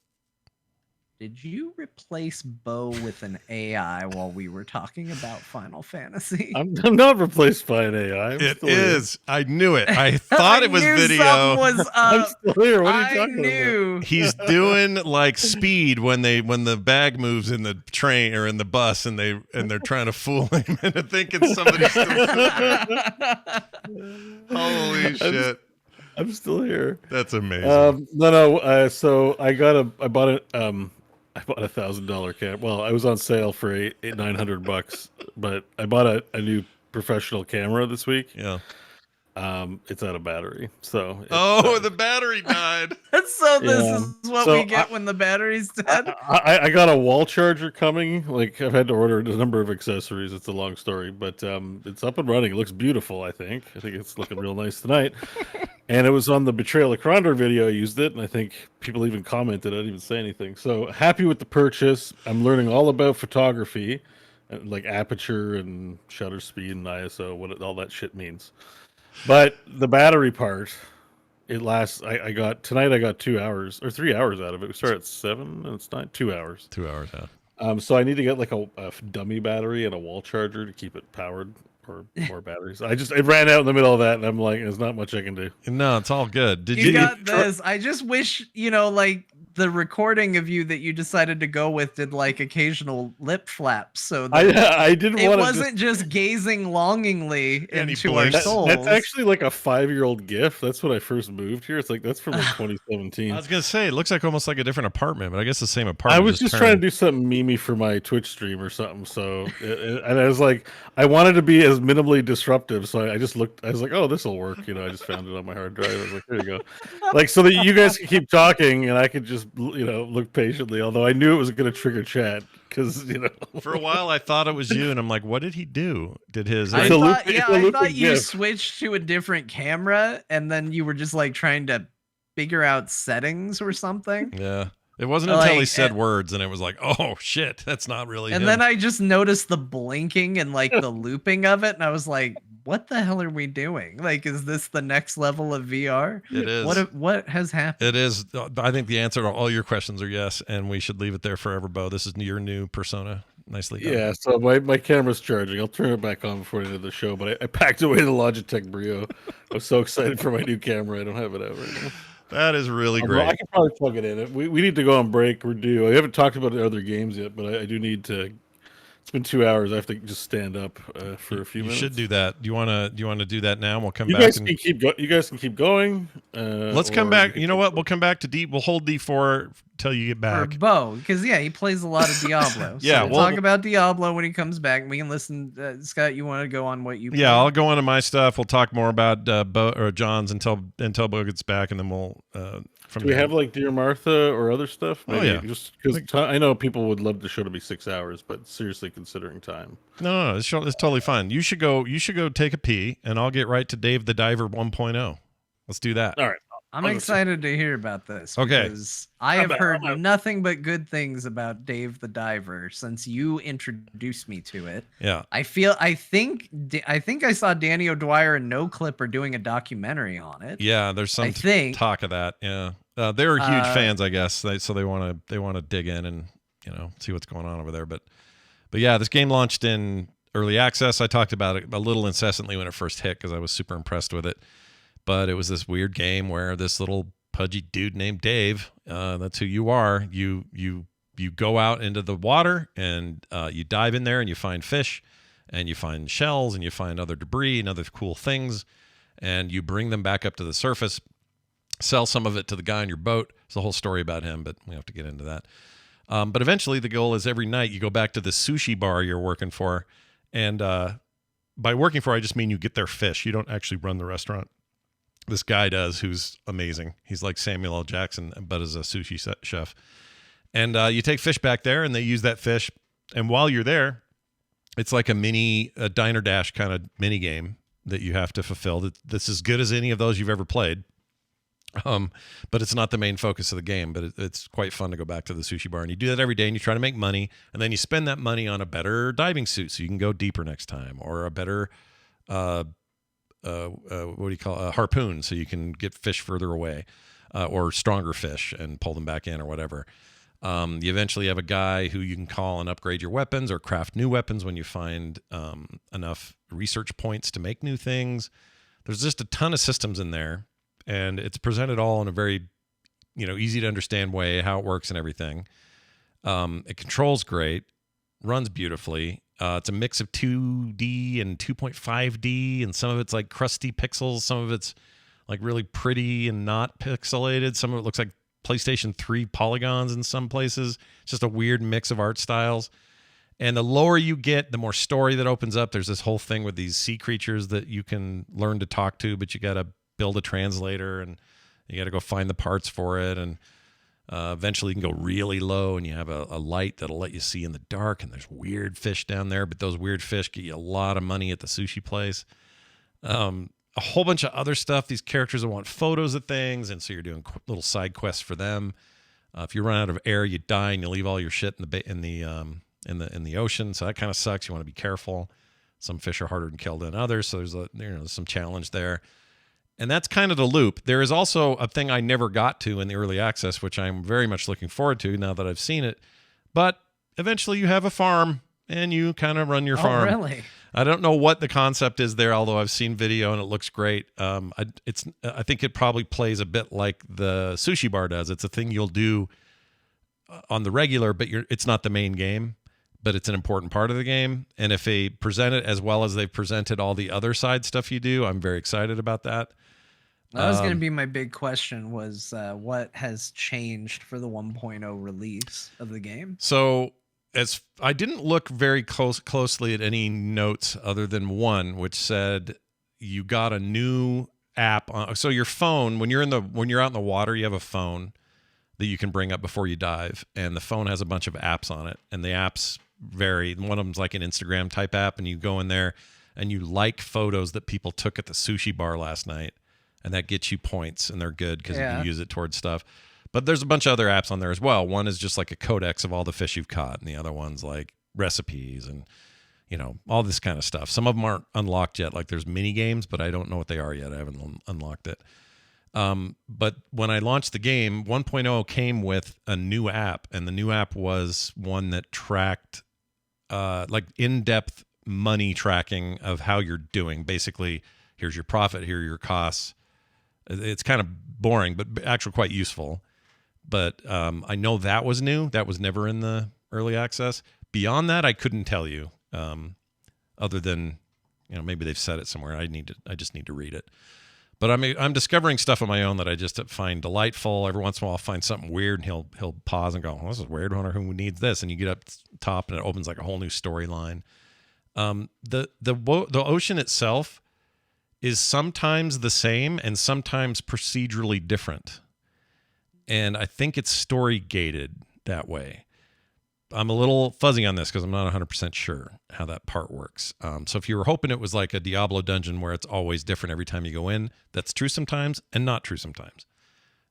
Did you replace Bo with an AI while we were talking about Final Fantasy? I'm not replaced by an AI. It is. I knew it. I thought it was video. I'm still here. What are you talking about? He's doing like speed when the bag moves in the train or in the bus, and they're trying to fool him into thinking somebody's still. Holy shit! I'm still here. That's amazing. No. So I bought a $1,000 camera. Well, I was on sale for $900, but I bought a new professional camera this week. Yeah. It's out of battery. So the battery died. So this Yeah. is what So we get when the battery's dead. I got a wall charger coming. Like I've had to order a number of accessories. It's a long story, but it's up and running. It looks beautiful. I think it's looking real nice tonight. And it was on the Betrayal of Krondor video. I used it, and I think people even commented. I didn't even say anything. So happy with the purchase. I'm learning all about photography, like aperture and shutter speed and ISO, what all that shit means. But the battery part, it lasts. I got 2 hours or 3 hours out of it. We start at 7, and it's not 2 hours. 2 hours, yeah. So I need to get like a dummy battery and a wall charger to keep it powered, or more batteries. It ran out in the middle of that, and I'm like, there's not much I can do. No, it's all good. Did You got this. I just wish, like the recording of you that you decided to go with did like occasional lip flaps, so that I didn't it want wasn't just gazing longingly And he into our blinks. souls. That's actually like a 5-year-old GIF. That's when I first moved here. It's like that's from like 2017. I was gonna say it looks like almost like a different apartment, but I guess the same apartment. I was just trying to do something memey for my Twitch stream or something. So, and I was like, I wanted to be as minimally disruptive. So I just looked. I was like, oh, this will work. I just found it on my hard drive. I was like, there you go. Like so that you guys can keep talking and I could just look patiently. Although I knew it was going to trigger chat because For a while, I thought it was you, and I'm like, what did he do? Did his? I It's a thought, loop- yeah, it's a I looping thought you GIF. switched to a different camera, and then you were just like trying to figure out settings or something. Yeah. It wasn't until he Like, said words, and it was like, oh shit, that's not really. And him. then I just noticed the blinking and like the looping of it, and I was like, "What the hell are we doing? Like, is this the next level of VR? It is. What has happened?" It is. I think the answer to all your questions are yes, and we should leave it there forever, Bo. This is your new persona. Nicely done. Yeah, so my camera's charging. I'll turn it back on before the end of the show, but I packed away the Logitech Brio. I was so excited for my new camera. I don't have it out right now. That is really I great. can probably plug it in. We need to go on break. We're due. I haven't talked about the other games yet, but I do need to. It's been 2 hours. I have to just stand up for a few minutes. You should do that. Do you want to do that now? We'll come You back. guys can you guys can keep going. Let's come back. You know what? We'll come back to D. We'll hold D4 till you get Or back. Bo, because he plays a lot of Diablo. Yeah, we'll talk about Diablo when he comes back. We can listen. Scott, you want to go on what you? Yeah, I'll go on to my stuff. We'll talk more about Bo or John's until Bo gets back, and then we'll. Do we have like Dear Martha or other stuff? Oh, yeah. Just because I know people would love the show to be 6 hours, but seriously considering time. No, it's totally fine. You should go take a pee, and I'll get right to Dave the Diver 1.0. Let's do that. All right. I'm excited to hear about this. Okay. Because I have heard nothing but good things about Dave the Diver since you introduced me to it. Yeah. I think I saw Danny O'Dwyer and No Clip are doing a documentary on it. Yeah, there's some talk of that. Yeah. They're huge fans, I guess. So they want to dig in and, see what's going on over there. But yeah, this game launched in early access. I talked about it a little incessantly when it first hit because I was super impressed with it. But it was this weird game where this little pudgy dude named Dave, that's who you are. You go out into the water and you dive in there and you find fish and you find shells and you find other debris and other cool things. And you bring them back up to the surface, sell some of it to the guy on your boat. It's a whole story about him, but we have to get into that. But eventually the goal is every night you go back to the sushi bar you're working for. And by working for, I just mean you get their fish. You don't actually run the restaurant. This guy does, who's amazing. He's like Samuel L. Jackson, but as a sushi chef. And you take fish back there, and they use that fish. And while you're there, it's like a Diner Dash kind of mini game that you have to fulfill. That's as good as any of those you've ever played. But it's not the main focus of the game. But it's quite fun to go back to the sushi bar, and you do that every day, and you try to make money, and then you spend that money on a better diving suit so you can go deeper next time, or a better what do you call a harpoon so you can get fish further away, or stronger fish and pull them back in or whatever. You eventually have a guy who you can call and upgrade your weapons or craft new weapons when you find enough research points to make new things. There's just a ton of systems in there, and it's presented all in a very easy to understand way, how it works and everything. It controls great, runs beautifully. It's a mix of 2D and 2.5D, and some of it's like crusty pixels. Some of it's like really pretty and not pixelated. Some of it looks like PlayStation 3 polygons in some places. It's just a weird mix of art styles. And the lower you get, the more story that opens up. There's this whole thing with these sea creatures that you can learn to talk to, but you got to build a translator and you got to go find the parts for it. And eventually you can go really low and you have a light that'll let you see in the dark. And there's weird fish down there, but those weird fish get you a lot of money at the sushi place. A whole bunch of other stuff. These characters will want photos of things, and so you're doing little side quests for them. If you run out of air, you die and you leave all your shit in the ocean. So that kind of sucks. You want to be careful. Some fish are harder to kill than others, so there's some challenge there. And that's kind of the loop. There is also a thing I never got to in the early access, which I'm very much looking forward to now that I've seen it. But eventually you have a farm and you kind of run your farm. Oh, really? I don't know what the concept is there, although I've seen video and it looks great. I think it probably plays a bit like the sushi bar does. It's a thing you'll do on the regular, but it's not the main game, but it's an important part of the game. And if they present it as well as they've presented all the other side stuff you do, I'm very excited about that. That was going to be my big question was what has changed for the 1.0 release of the game? So as I didn't look very closely at any notes other than one, which said you got a new app on. So your phone, when you're out in the water, you have a phone that you can bring up before you dive, and the phone has a bunch of apps on it, and the apps vary. One of them's like an Instagram type app, and you go in there and you like photos that people took at the sushi bar last night, and that gets you points, and they're good because you can use it towards stuff. But there's a bunch of other apps on there as well. One is just like a codex of all the fish you've caught, and the other one's like recipes and, all this kind of stuff. Some of them aren't unlocked yet. Like there's mini games, but I don't know what they are yet. I haven't unlocked it. But when I launched the game, 1.0 came with a new app, and the new app was one that tracked like in-depth money tracking of how you're doing. Basically, here's your profit, here are your costs. It's kind of boring, but actually quite useful. But I know that was new. That was never in the early access. Beyond that, I couldn't tell you. Other than, maybe they've said it somewhere. I just need to read it. But I'm discovering stuff on my own that I just find delightful. Every once in a while, I'll find something weird, and he'll pause and go, well, "This is weird. I wonder who needs this." And you get up top, and it opens like a whole new storyline. The ocean itself is sometimes the same and sometimes procedurally different. And I think it's story gated that way. I'm a little fuzzy on this because I'm not 100% sure how that part works. So if you were hoping it was like a Diablo dungeon where it's always different every time you go in, that's true sometimes and not true sometimes.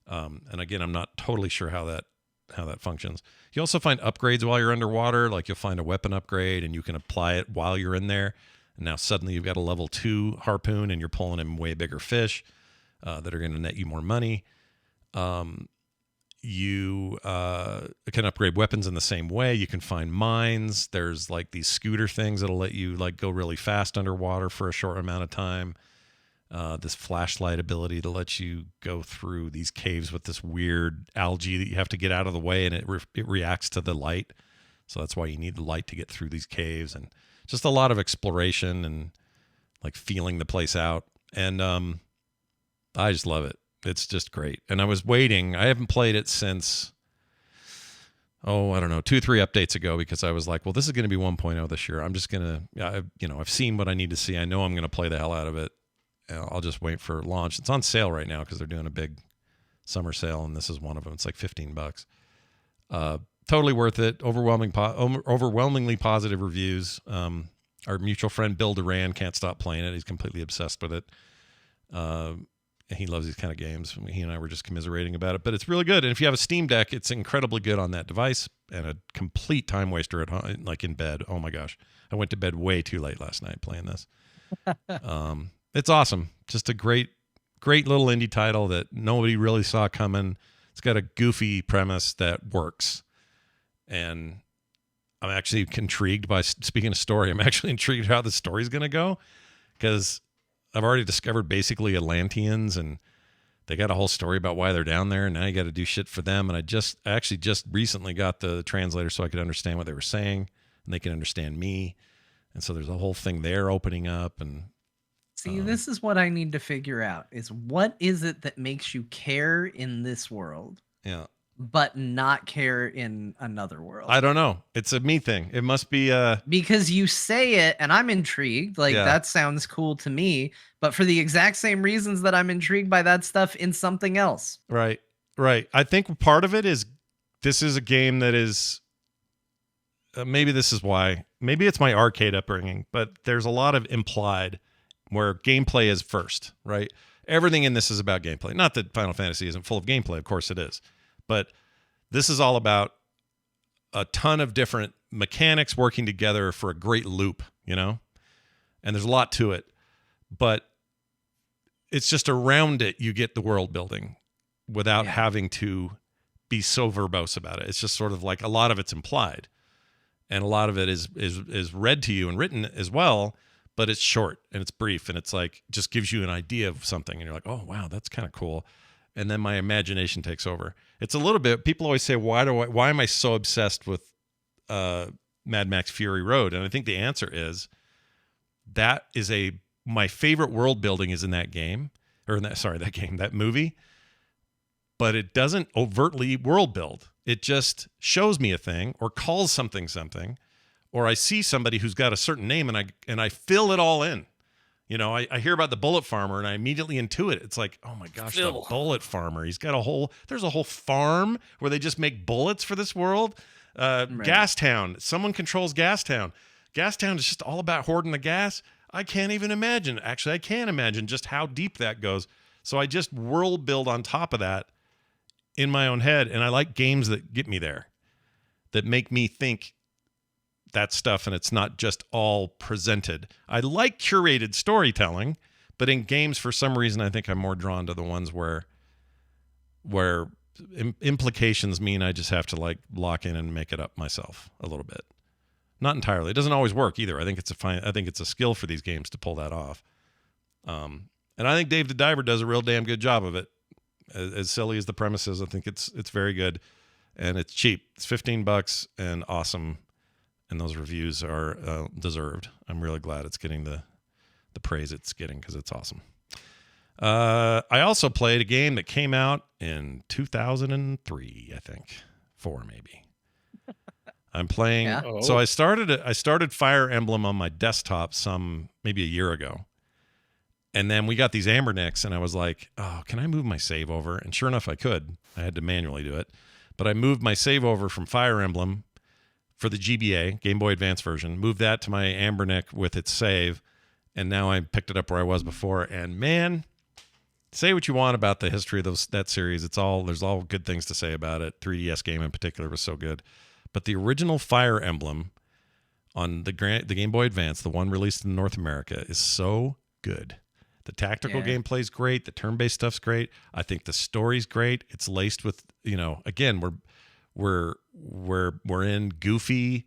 And again, I'm not totally sure how that functions. You also find upgrades while you're underwater. Like you'll find a weapon upgrade and you can apply it while you're in there. And now suddenly you've got a level 2 harpoon and you're pulling in way bigger fish that are going to net you more money. You can upgrade weapons in the same way. You can find mines. There's like these scooter things that'll let you like go really fast underwater for a short amount of time. This flashlight ability to let you go through these caves with this weird algae that you have to get out of the way, and it reacts to the light. So that's why you need the light to get through these caves, and just a lot of exploration and like feeling the place out. And I just love it. It's just great. And I was waiting. I haven't played it since, I don't know, 2-3 updates ago, because I was like, well, this is going to be 1.0 this year. I'm just going to, I've seen what I need to see. I know I'm going to play the hell out of it. I'll just wait for launch. It's on sale right now because they're doing a big summer sale, and this is one of them. It's like $15. Totally worth it. Overwhelmingly positive reviews. Our mutual friend Bill Duran can't stop playing it. He's completely obsessed with it. He loves these kind of games. He and I were just commiserating about it, but it's really good. And if you have a Steam Deck, it's incredibly good on that device, and a complete time waster at home, like in bed. Oh my gosh. I went to bed way too late last night playing this. It's awesome. Just a great little indie title that nobody really saw coming. It's got a goofy premise that works. And I'm actually intrigued by, speaking of story, I'm actually intrigued how the story's going to go, because I've already discovered basically Atlanteans, and they got a whole story about why they're down there, and now you got to do shit for them. And I actually just recently got the translator so I could understand what they were saying, and they can understand me. And so there's a whole thing there opening up. And see, this is what I need to figure out, is what is it that makes you care in this world? Yeah. but not care in another world. I don't know. It's a me thing. It must be because you say it and I'm intrigued. Like, Yeah. that sounds cool to me, but for the exact same reasons that I'm intrigued by that stuff in something else. Right. I think part of it is this is a game that is maybe this is why. Maybe it's my arcade upbringing, but there's a lot of implied where gameplay is first, right? Everything in this is about gameplay. Not that Final Fantasy isn't full of gameplay, of course it is. But this is all about a ton of different mechanics working together for a great loop, you know? And there's a lot to it. But it's just around it you get the world building without having to be so verbose about it. It's just sort of like a lot of it's implied. And a lot of it is read to you and written as well, but it's short and it's brief and it's like just gives you an idea of something and you're like, "Oh, wow, that's kind of cool." And then my imagination takes over. It's a little bit, people always say, why am I so obsessed with Mad Max Fury Road? And I think the answer is my favorite world building is in that game, that movie, but it doesn't overtly world build. It just shows me a thing or calls something, or I see somebody who's got a certain name and I fill it all in. You know, I hear about the bullet farmer and I immediately intuit. It's like, oh my gosh, the bullet farmer. He's got there's a whole farm where they just make bullets for this world. Right. Gastown. Someone controls Gastown. Gastown is just all about hoarding the gas. I can't even imagine. Actually, I can't imagine just how deep that goes. So I just world build on top of that in my own head. And I like games that get me there, that make me think that stuff, and it's not just all presented. I like curated storytelling, but in games, for some reason, I think I'm more drawn to the ones where implications mean I just have to like lock in and make it up myself a little bit. Not entirely. It doesn't always work either. I think it's a skill for these games to pull that off. And I think Dave the Diver does a real damn good job of it. As silly as the premise is, I think it's very good, and it's cheap. It's $15 and awesome. And those reviews are deserved. I'm really glad it's getting the praise it's getting because it's awesome. I also played a game that came out in 2003, I think, 4 maybe. I'm playing. Yeah. So I started Fire Emblem on my desktop maybe a year ago, and then we got these Ambernicks, and I was like, oh, can I move my save over? And sure enough, I could. I had to manually do it, but I moved my save over from Fire Emblem for the GBA, Game Boy Advance version, moved that to my Ambernick with its save, and now I picked it up where I was before. And man, say what you want about the history of that series. There's all good things to say about it. 3DS game in particular was so good. But the original Fire Emblem on the Game Boy Advance, the one released in North America, is so good. The tactical gameplay is great. The turn-based stuff's great. I think the story's great. It's laced with, again, we're in goofy.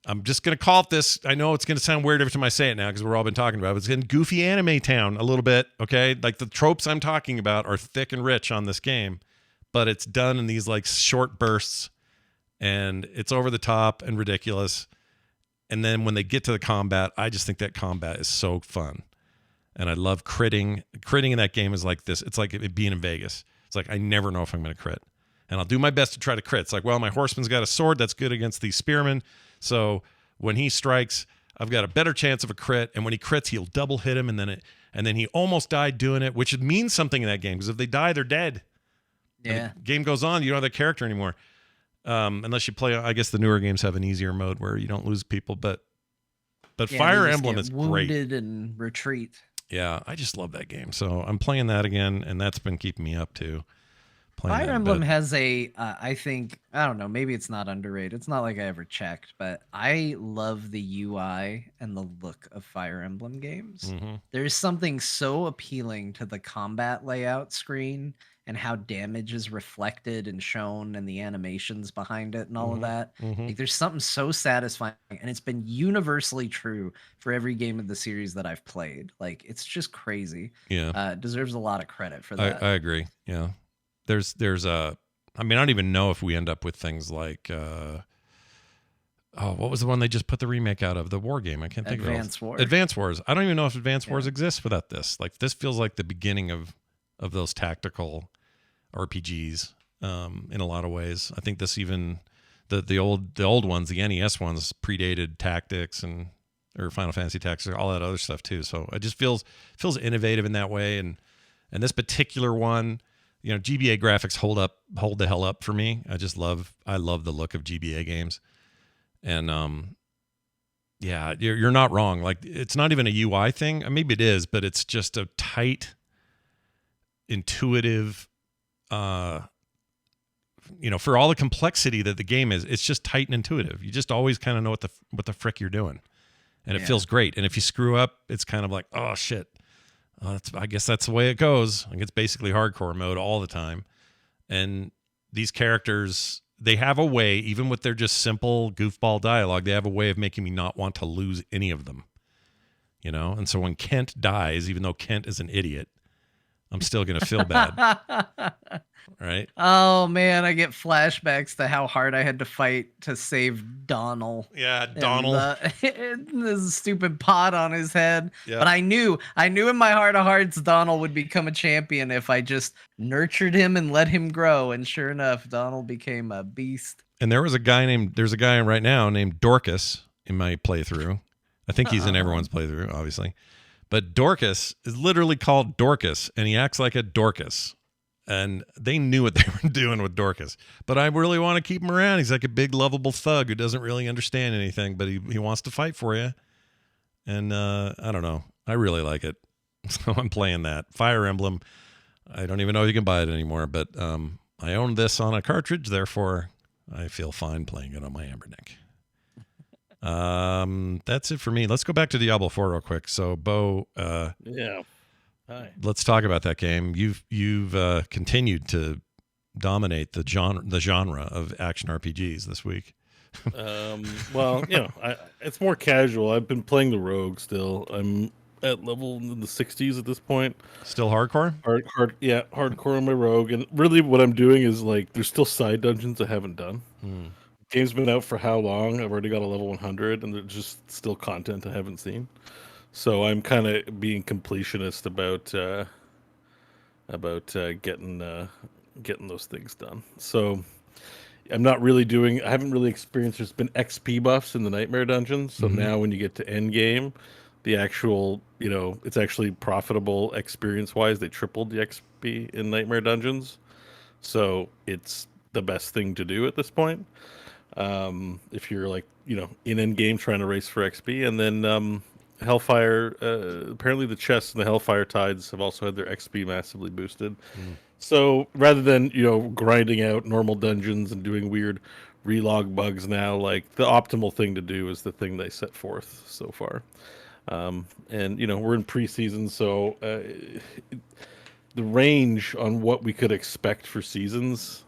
I'm just going to call it this. I know it's going to sound weird every time I say it now because we're all been talking about it. It's in goofy anime town a little bit, okay? Like the tropes I'm talking about are thick and rich on this game, but it's done in these like short bursts, and it's over the top and ridiculous. And then when they get to the combat, I just think that combat is so fun. And I love critting. Critting in that game is like this. It's like it being in Vegas. It's like I never know if I'm going to crit. And I'll do my best to try to crit. It's like, well, my horseman's got a sword that's good against these spearmen. So when he strikes, I've got a better chance of a crit. And when he crits, he'll double hit him. And then he almost died doing it, which means something in that game. Because if they die, they're dead. Yeah. The game goes on. You don't have that character anymore. Unless you play, I guess the newer games have an easier mode where you don't lose people. But Fire Emblem is great. Wounded and retreat. Yeah, I just love that game. So I'm playing that again, and that's been keeping me up too. Fire Emblem has I think, I don't know, maybe it's not underrated. It's not like I ever checked, but I love the UI and the look of Fire Emblem games. Mm-hmm. There's something so appealing to the combat layout screen and how damage is reflected and shown and the animations behind it and all of that. Mm-hmm. Like, there's something so satisfying, and it's been universally true for every game of the series that I've played. Like, it's just crazy. Yeah. It deserves a lot of credit for that. I agree. Yeah. There's I don't even know if we end up with things like what was the one they just put the remake out of? The war game. I can't think of it. Advance Wars. I don't even know if Advance Wars exists without this. Like, this feels like the beginning of those tactical RPGs. in a lot of ways. I think this even the old ones, the NES ones, predated Tactics or Final Fantasy Tactics, all that other stuff too. So it just feels innovative in that way. And this particular one, GBA graphics hold the hell up for me. I love the look of GBA games. And yeah, you're not wrong. Like, it's not even a UI thing. Maybe it is, but it's just a tight, intuitive, for all the complexity that the game is, it's just tight and intuitive. You just always kind of know what the frick you're doing, and it feels great. And if you screw up, it's kind of like, oh shit. I guess that's the way it goes. Like, it's basically hardcore mode all the time. And these characters, they have a way, even with their just simple goofball dialogue, they have a way of making me not want to lose any of them. And so when Kent dies, even though Kent is an idiot, I'm still going to feel bad. Right? Oh man, I get flashbacks to how hard I had to fight to save Donald. Yeah, Donald. And this stupid pot on his head. Yeah. But I knew in my heart of hearts Donald would become a champion if I just nurtured him and let him grow. And sure enough, Donald became a beast. And there's a guy right now named Dorcas in my playthrough. I think he's in everyone's playthrough, obviously. But Dorcas is literally called Dorcas, and he acts like a Dorcas. And they knew what they were doing with Dorcas. But I really want to keep him around. He's like a big, lovable thug who doesn't really understand anything, but he wants to fight for you. And I don't know. I really like it. So I'm playing that. Fire Emblem. I don't even know if you can buy it anymore, but I own this on a cartridge, therefore I feel fine playing it on my Amberneck. That's it for me. Let's go back to Diablo 4 real quick. So, Bo, Yeah. Hi. Let's talk about that game. You've continued to dominate the genre of action RPGs this week. Well, it's more casual. I've been playing the Rogue still. I'm at level in the 60s at this point. Still hardcore? Hardcore on my Rogue. And really what I'm doing is, like, there's still side dungeons I haven't done. Game's been out for how long? I've already got a level 100, and there's just still content I haven't seen. So I'm kind of being completionist about getting those things done. So I'm not really doing. I haven't really experienced. There's been XP buffs in the Nightmare dungeons. So now when you get to endgame, the actual it's actually profitable experience wise. They tripled the XP in Nightmare dungeons. So it's the best thing to do at this point. If you're like in endgame trying to race for XP, and then Hellfire, apparently the chests and the Hellfire Tides have also had their XP massively boosted. So rather than, grinding out normal dungeons and doing weird relog bugs now, like, the optimal thing to do is the thing they set forth so far. And, we're in preseason, so the range on what we could expect for seasons,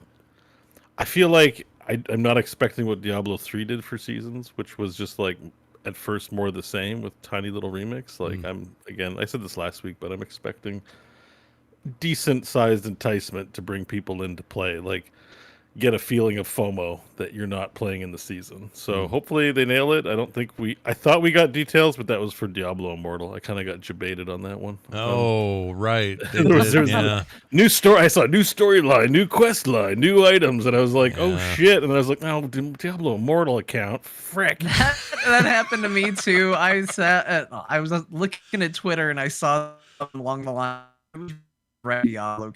I feel like I'm not expecting what Diablo 3 did for seasons, which was just like, at first, more of the same with tiny little remix. Like, I said this last week, but I'm expecting decent sized enticement to bring people into play. Like, get a feeling of FOMO that you're not playing in the season. So hopefully they nail it. I thought we got details, but that was for Diablo Immortal. I kind of got debated on that one. Oh, right. There was new story. I saw new storyline, new quest line, new items, and I was like, oh shit. And I was like, no, Diablo Immortal account, frick. That happened to me too. I was looking at Twitter and I saw something along the line. Diablo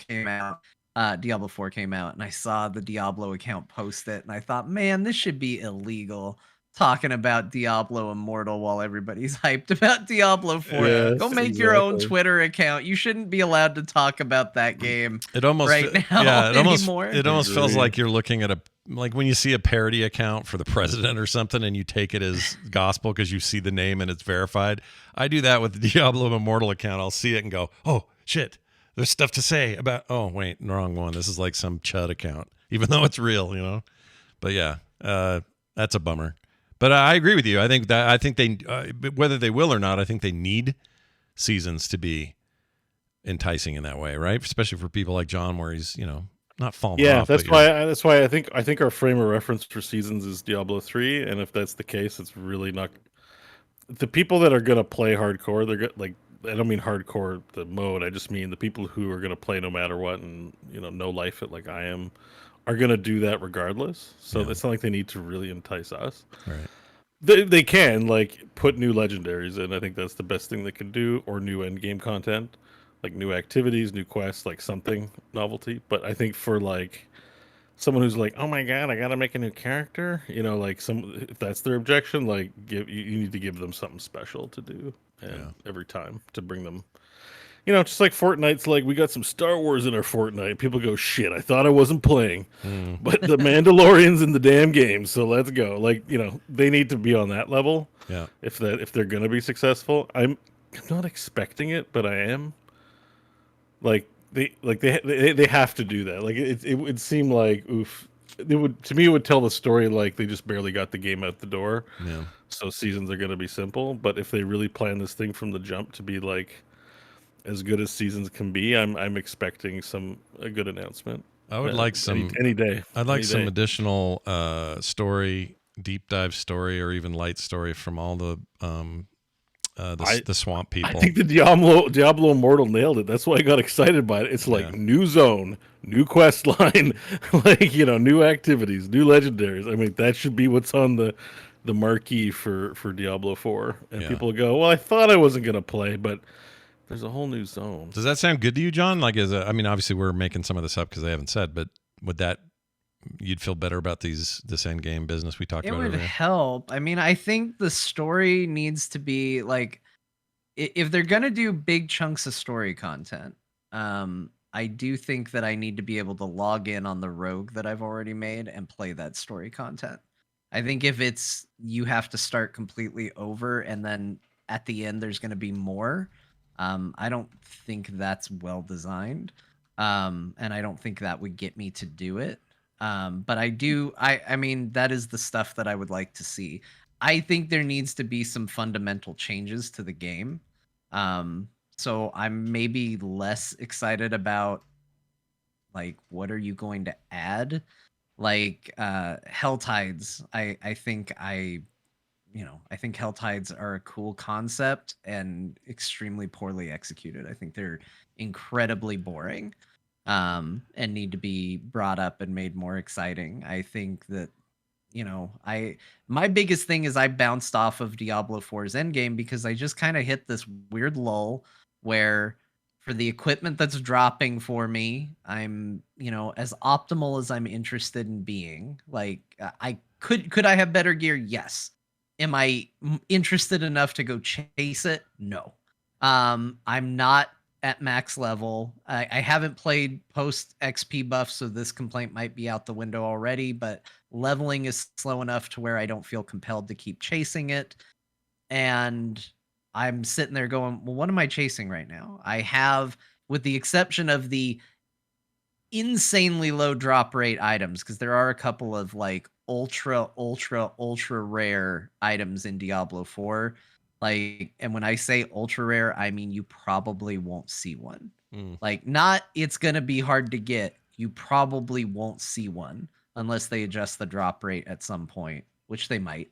4 came out, and I saw the Diablo account post it, and I thought, man, this should be illegal, talking about Diablo Immortal while everybody's hyped about Diablo 4. Yes, Go make your own Twitter account. You shouldn't be allowed to talk about that game it almost now anymore. It almost feels like you're looking at like when you see a parody account for the president or something and you take it as gospel because you see the name and it's verified. I do that with the Diablo Immortal account. I'll see it and go, oh, shit. There's stuff to say about. Oh wait, wrong one. This is like some chud account, even though it's real, But yeah, that's a bummer. But I agree with you. I think they, whether they will or not, I think they need seasons to be enticing in that way, right? Especially for people like John, where he's not falling off. That's why I think our frame of reference for seasons is Diablo 3, and if that's the case, it's really not. The people that are gonna play hardcore, they're like I don't mean hardcore the mode. I just mean the people who are going to play no matter what and no life it like I am are going to do that regardless. So Yeah. it's not like they need to really entice us. Right. They can like put new legendaries in. I think that's the best thing they can do, or new end game content, like new activities, new quests, like something novelty. But I think for like someone who's like, oh my god, I gotta make a new character, like if that's their objection, like you need to give them something special to do, and every time to bring them. Just like Fortnite's like, we got some Star Wars in our Fortnite. People go, shit, I thought I wasn't playing. But the Mandalorian's in the damn game, so let's go. Like, they need to be on that level. Yeah. If they're gonna be successful. I'm not expecting it, but I am. Like they have to do that. Like it would seem like oof. It would to me it would tell the story like they just barely got the game out the door. Yeah. So seasons are gonna be simple. But if they really plan this thing from the jump to be like as good as seasons can be, I'm expecting a good announcement. I would like some any day. I'd like Any some day. additional story, deep dive story, or even light story from all the swamp people. I think the Diablo Immortal nailed it. That's why I got excited by it. It's like new zone, new quest line, like new activities, new legendaries. I mean, that should be what's on the marquee for Diablo 4. And people go, well, I thought I wasn't gonna play, but there's a whole new zone. Does that sound good to you, John? Like, I mean, obviously we're making some of this up because they haven't said, but would that you'd feel better about this end game business we talked about? It would earlier? help. I mean, I think the story needs to be like, if they're gonna do big chunks of story content, I do think that I need to be able to log in on the rogue that I've already made and play that story content. I think if it's you have to start completely over and then at the end there's going to be more, I don't think that's well designed, and I don't think that would get me to do it. But I mean, that is the stuff that I would like to see. I think there needs to be some fundamental changes to the game. So I'm maybe less excited about like what are you going to add? Like Hell Tides. I think I think Hell Tides are a cool concept and extremely poorly executed. I think they're incredibly boring, and need to be brought up and made more exciting. I think that my biggest thing is I bounced off of Diablo 4's endgame because I just kind of hit this weird lull where for the equipment that's dropping for me, I'm, as optimal as I'm interested in being. Like I could I have better gear? Yes. Am I interested enough to go chase it? No. I'm not at max level. I haven't played post XP buff, so this complaint might be out the window already, but leveling is slow enough to where I don't feel compelled to keep chasing it. And I'm sitting there going, well, what am I chasing right now? I have, with the exception of the insanely low drop rate items, because there are a couple of like ultra rare items in Diablo 4. Like, and when I say ultra rare, I mean you probably won't see one. Like, not it's gonna be hard to get. You probably won't see one unless they adjust the drop rate at some point, which they might.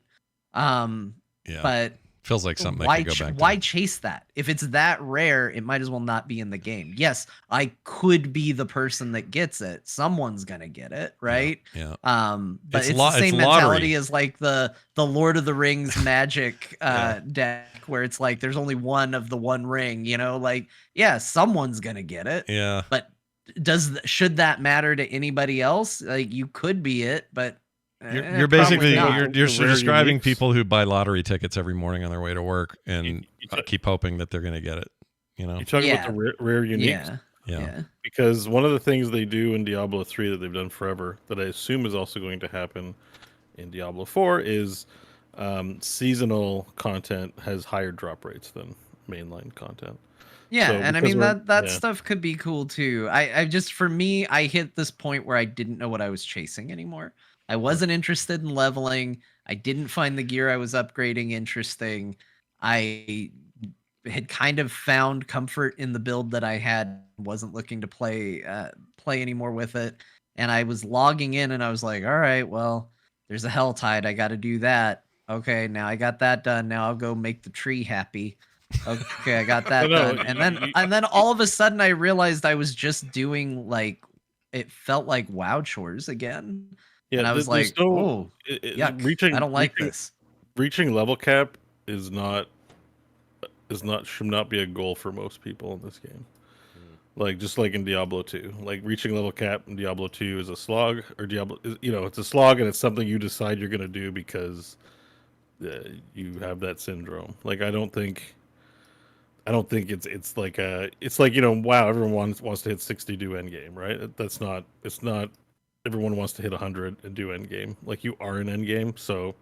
But feels like something I could go back to. Why chase that? If it's that rare, it might as well not be in the game. Yes, I could be the person that gets it. Someone's gonna get it, right? Yeah. But it's the same mentality as like the Lord of the Rings magic deck, where it's like there's only one of the one ring. Like someone's gonna get it. Yeah. But should that matter to anybody else? Like you could be it, but. You're basically you're describing uniques. people who buy lottery tickets every morning on their way to work and keep hoping that they're going to get it. You're talking about the rare uniques. Yeah. Because one of the things they do in Diablo 3 that they've done forever, that I assume is also going to happen in Diablo 4, is seasonal content has higher drop rates than mainline content. Yeah, so and I mean that stuff could be cool too. I just, for me, I hit this point where I didn't know what I was chasing anymore. I wasn't interested in leveling. I didn't find the gear I was upgrading interesting. I had kind of found comfort in the build that I had. Wasn't looking to play anymore with it. And I was logging in and I was like, all right, well, there's a Hell Tide. I got to do that. Okay, now I got that done. Now I'll go make the tree happy. Okay, I got that No, done. And then all of a sudden I realized I was just doing like it felt like WoW chores again. yeah, And I was there's like, no "Oh, yuck. I don't like this." reaching level cap should not be a goal for most people in this game. Like just like in Diablo 2, like reaching level cap in Diablo 2 is a slog, or it's a slog, and it's something you decide you're gonna do because you have that syndrome. Like I don't think it's like wow, everyone wants to hit 60 do end game, right? That's not it's not everyone wants to hit 100 and do end game. Like you are an end game, so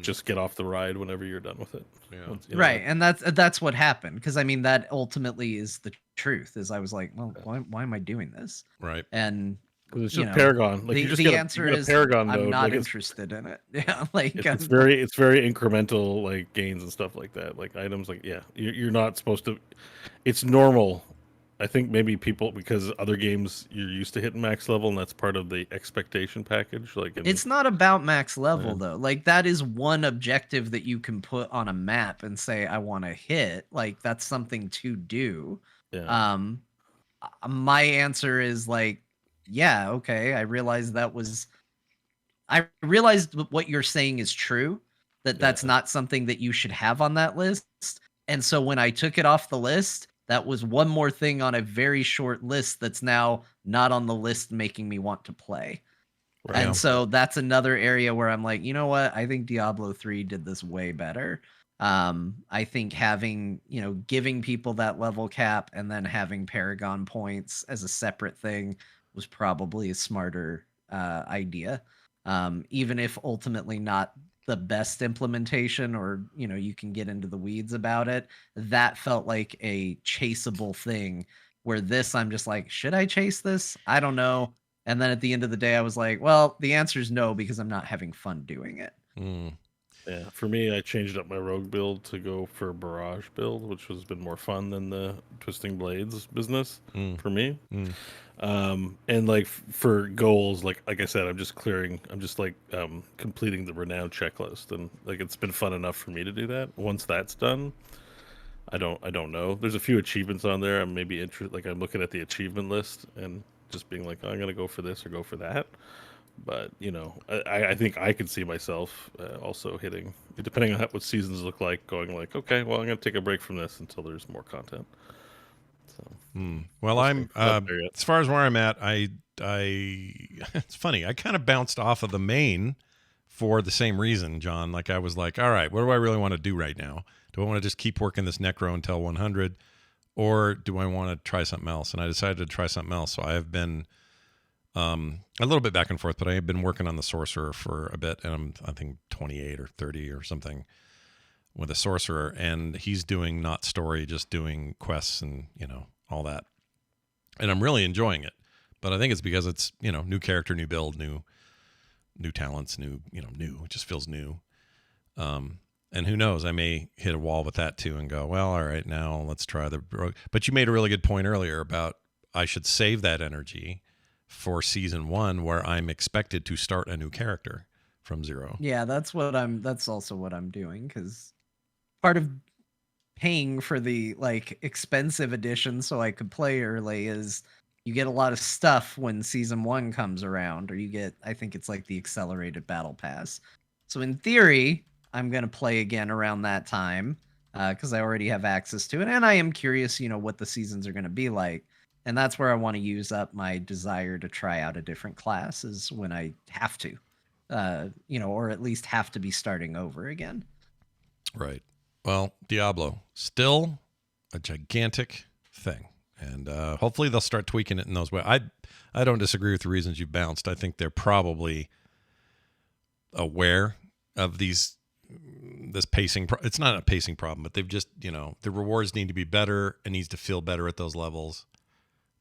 just get off the ride whenever you're done with it. Yeah. Right, and that's what happened, because I mean that ultimately is the truth. Is I was like, well, why am I doing this? Right. And Because it's you just know, Paragon. Like you just the you answer get a is Paragon I'm node. not Like interested in it. Yeah, like it's very incremental, like gains and stuff like that. Like items, like you're not supposed to. It's normal. I think maybe people, because other games you're used to hitting max level, and that's part of the expectation package. Like it's not about max level Yeah. though. Like that is one objective that you can put on a map and say I want to hit. Like that's something to do. Yeah. Um, my answer is like, yeah, okay. I realized what you're saying is true, that that's Yeah. not something that you should have on that list. And so when I took it off the list, that was one more thing on a very short list that's now not on the list, making me want to play. Right. And so that's another area where I'm like, you know what? I think Diablo 3 did this way better. I think having, giving people that level cap and then having Paragon points as a separate thing was probably a smarter idea. Even if ultimately not the best implementation, or, you can get into the weeds about it, that felt like a chaseable thing, where this, I'm just like, should I chase this? I don't know. And then at the end of the day, I was like, well, the answer is no, because I'm not having fun doing it. Yeah, for me, I changed up my rogue build to go for Barrage build, which has been more fun than the Twisting Blades business for me. And like for goals, like I said, I'm just like completing the renown checklist, and like it's been fun enough for me to do that. Once that's done, I don't know. There's a few achievements on there. I'm maybe interested. Like I'm looking at the achievement list and just being like, I'm gonna go for this or go for that. But I think I could see myself also hitting, depending on what seasons look like, going like, okay, well, I'm gonna take a break from this until there's more content. So, Well, I'm not there yet. as far as where I'm at, I it's funny. I kind of bounced off of the main for the same reason, John. Like I was like, all right, what do I really want to do right now? Do I want to just keep working this Necro until 100, or do I want to try something else? And I decided to try something else. So I have been a little bit back and forth, but I have been working on the Sorcerer for a bit, and I think 28 or 30 or something with a Sorcerer, and he's doing not story, just doing quests and all that, and I'm really enjoying it. But I think it's because it's new character, new build, new talents, new. It just feels new. And who knows? I may hit a wall with that too and go, well, all right, now let's try the. But you made a really good point earlier about I should save that energy for season 1, where I'm expected to start a new character from zero. Yeah, that's also what I'm doing, because part of paying for the like expensive edition so I could play early is you get a lot of stuff when season 1 comes around, or you get, I think it's like the accelerated battle pass. So in theory, I'm going to play again around that time, because I already have access to it, and I am curious, what the seasons are going to be like. And that's where I want to use up my desire to try out a different class, is when I have to, or at least have to be starting over again. Right. Well, Diablo, still a gigantic thing. And hopefully they'll start tweaking it in those ways. I don't disagree with the reasons you bounced. I think they're probably aware of this pacing. It's not a pacing problem, but they've just, the rewards need to be better. It needs to feel better at those levels.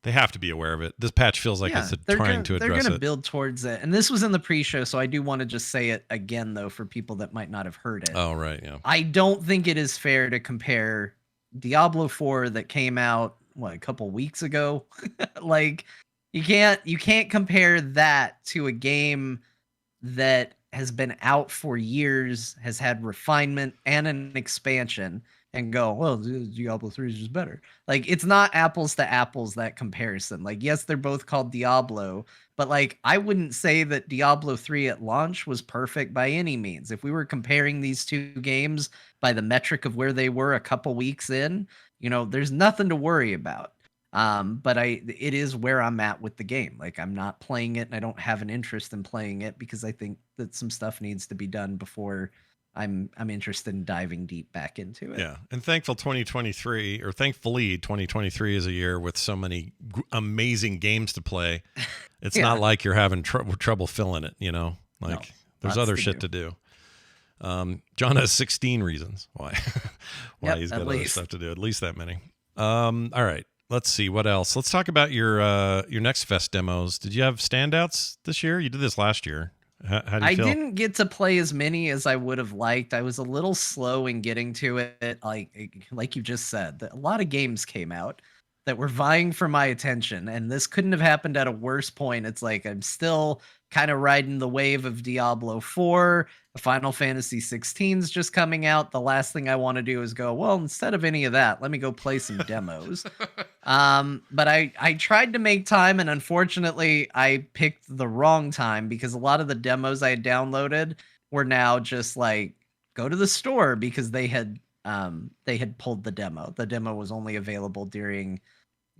They have to be aware of it. This patch feels like it's trying to address it. They're going to build towards it. And this was in the pre-show, so I do want to just say it again, though, for people that might not have heard it. Oh, right, yeah. I don't think it is fair to compare Diablo 4 that came out, a couple weeks ago? Like, you can't compare that to a game that has been out for years, has had refinement and an expansion, and go, well, Diablo 3 is just better. Like, it's not apples to apples, that comparison. Like, yes, they're both called Diablo, but like, I wouldn't say that Diablo 3 at launch was perfect by any means. If we were comparing these two games by the metric of where they were a couple weeks in, there's nothing to worry about. But it is where I'm at with the game. Like, I'm not playing it and I don't have an interest in playing it because I think that some stuff needs to be done before I'm interested in diving deep back into it. Yeah, and thankfully 2023 is a year with so many amazing games to play. It's not like you're having trouble filling it. Like there's other shit to do. John has 16 reasons why he's got other stuff to do. At least that many. All right. Let's see what else. Let's talk about your Next Fest demos. Did you have standouts this year? You did this last year. How do you feel? I didn't get to play as many as I would have liked. I was a little slow in getting to it. Like you just said, a lot of games came out that were vying for my attention, and this couldn't have happened at a worse point. It's like I'm still kind of riding the wave of Diablo 4. Final Fantasy 16 is just coming out. The last thing I want to do is go, well, instead of any of that, let me go play some demos. But I tried to make time, and unfortunately I picked the wrong time because a lot of the demos I had downloaded were now just like, go to the store, because they had pulled the demo. The demo was only available during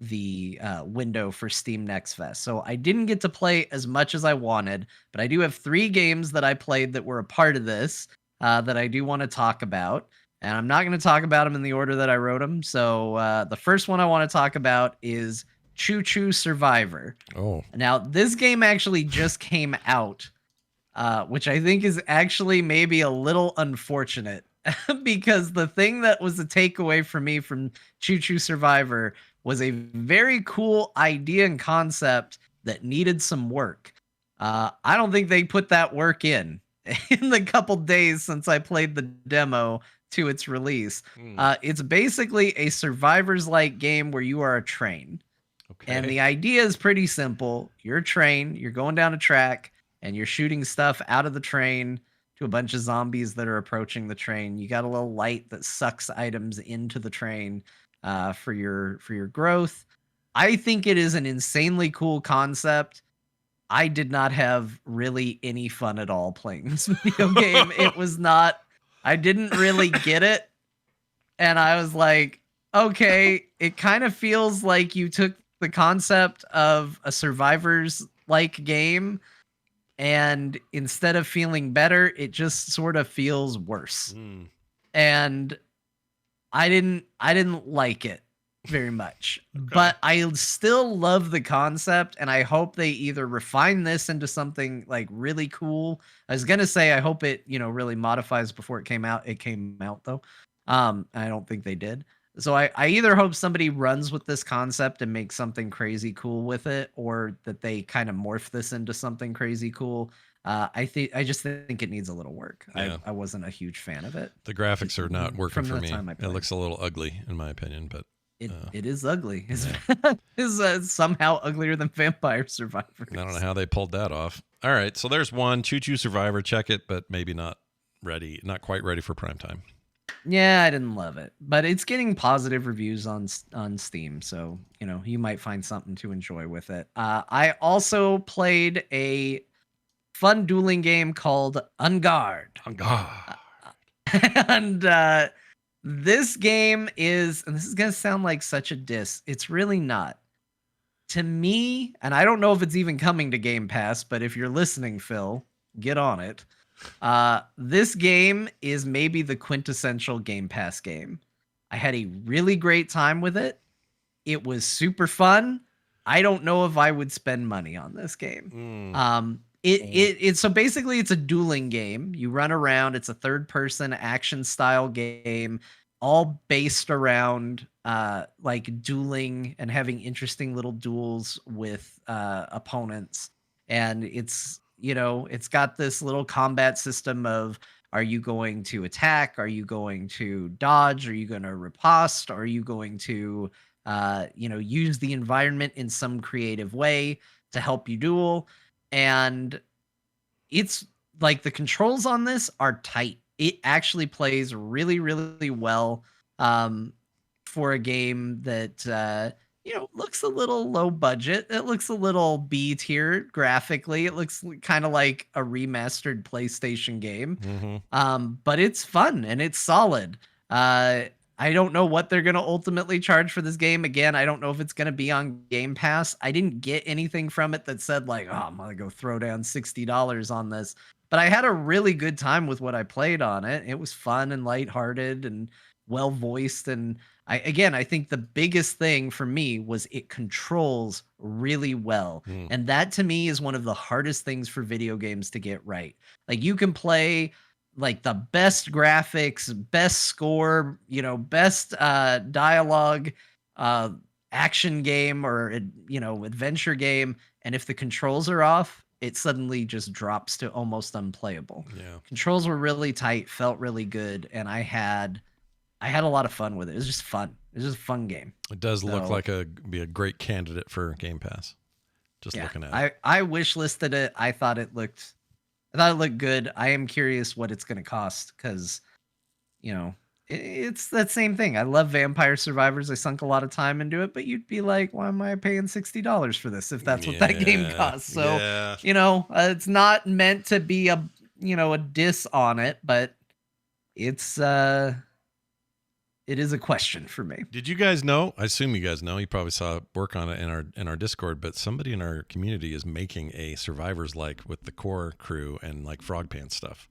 the window for Steam Next Fest. So I didn't get to play as much as I wanted, but I do have 3 games that I played that were a part of this that I do want to talk about. And I'm not going to talk about them in the order that I wrote them. So the first one I want to talk about is Choo Choo Survivor. Oh. Now, this game actually just came out, which I think is actually maybe a little unfortunate because the thing that was a takeaway for me from Choo Choo Survivor was a very cool idea and concept that needed some work. I don't think they put that work in the couple days since I played the demo to its release. It's basically a survivors-like game where you are a train. Okay. And the idea is pretty simple. You're a train, you're going down a track, and you're shooting stuff out of the train to a bunch of zombies that are approaching the train. You got a little light that sucks items into the train for your growth. I think it is an insanely cool concept. I did not have really any fun at all playing this video game. It was not, I didn't really get it. And I was like, okay, it kind of feels like you took the concept of a survivors-like game, and instead of feeling better, it just sort of feels worse. And I didn't like it very much. Okay. But I still love the concept, and I hope they either refine this into something like really cool. I was gonna say I hope it, really modifies before it came out. It came out though. I don't think they did. So I either hope somebody runs with this concept and makes something crazy cool with it, or that they kind of morph this into something crazy cool. I just think it needs a little work. Yeah. I wasn't a huge fan of it. The graphics are not working for me. It looks a little ugly in my opinion, but it is ugly. It's somehow uglier than Vampire Survivors. I don't know how they pulled that off. All right, so there's one, Choo Choo Survivor. Check it, but maybe not quite ready for prime time. Yeah, I didn't love it, but it's getting positive reviews on Steam, so you might find something to enjoy with it. I also played a fun dueling game called Unguard. And this game is, and this is gonna sound like such a diss, it's really not. To me, and I don't know if it's even coming to Game Pass, but if you're listening, Phil, get on it. This game is maybe the quintessential Game Pass game. I had a really great time with it. It was super fun. I don't know if I would spend money on this game. So basically it's a dueling game. You run around. It's a third-person action style game, all based around like dueling and having interesting little duels with opponents. And it's got this little combat system of, are you going to attack? Are you going to dodge? Are you going to riposte? Are you going to, use the environment in some creative way to help you duel? And it's like the controls on this are tight. It actually plays really, really well. um, for a game that looks a little low budget. It looks a little B tier graphically. It looks kind of like a remastered PlayStation game. Mm-hmm. But it's fun and it's solid. I don't know what they're going to ultimately charge for this game. Again, I don't know if it's going to be on Game Pass. I didn't get anything from it that said like, oh, I'm going to go throw down $60 on this. But I had a really good time with what I played on it. It was fun and lighthearted and well voiced. And I think the biggest thing for me was it controls really well. And that to me is one of the hardest things for video games to get right. Like you can play like the best graphics, best score, best dialogue, action game or adventure game, and if the controls are off, it suddenly just drops to almost unplayable. Yeah. Controls were really tight, felt really good, and I had a lot of fun with it. It was just fun. It was just a fun game. It does look like be a great candidate for Game Pass. Just looking at it. I wish listed it. I thought it looked good. I am curious what it's going to cost because, it's that same thing. I love Vampire Survivors. I sunk a lot of time into it, but you'd be like, why am I paying $60 for this if that's what that game costs? So, it's not meant to be a diss on it, but it is a question for me. Did you guys know? I assume you guys know. You probably saw work on it in our Discord, but somebody in our community is making a Survivors like with the core crew and like Frog Pants stuff.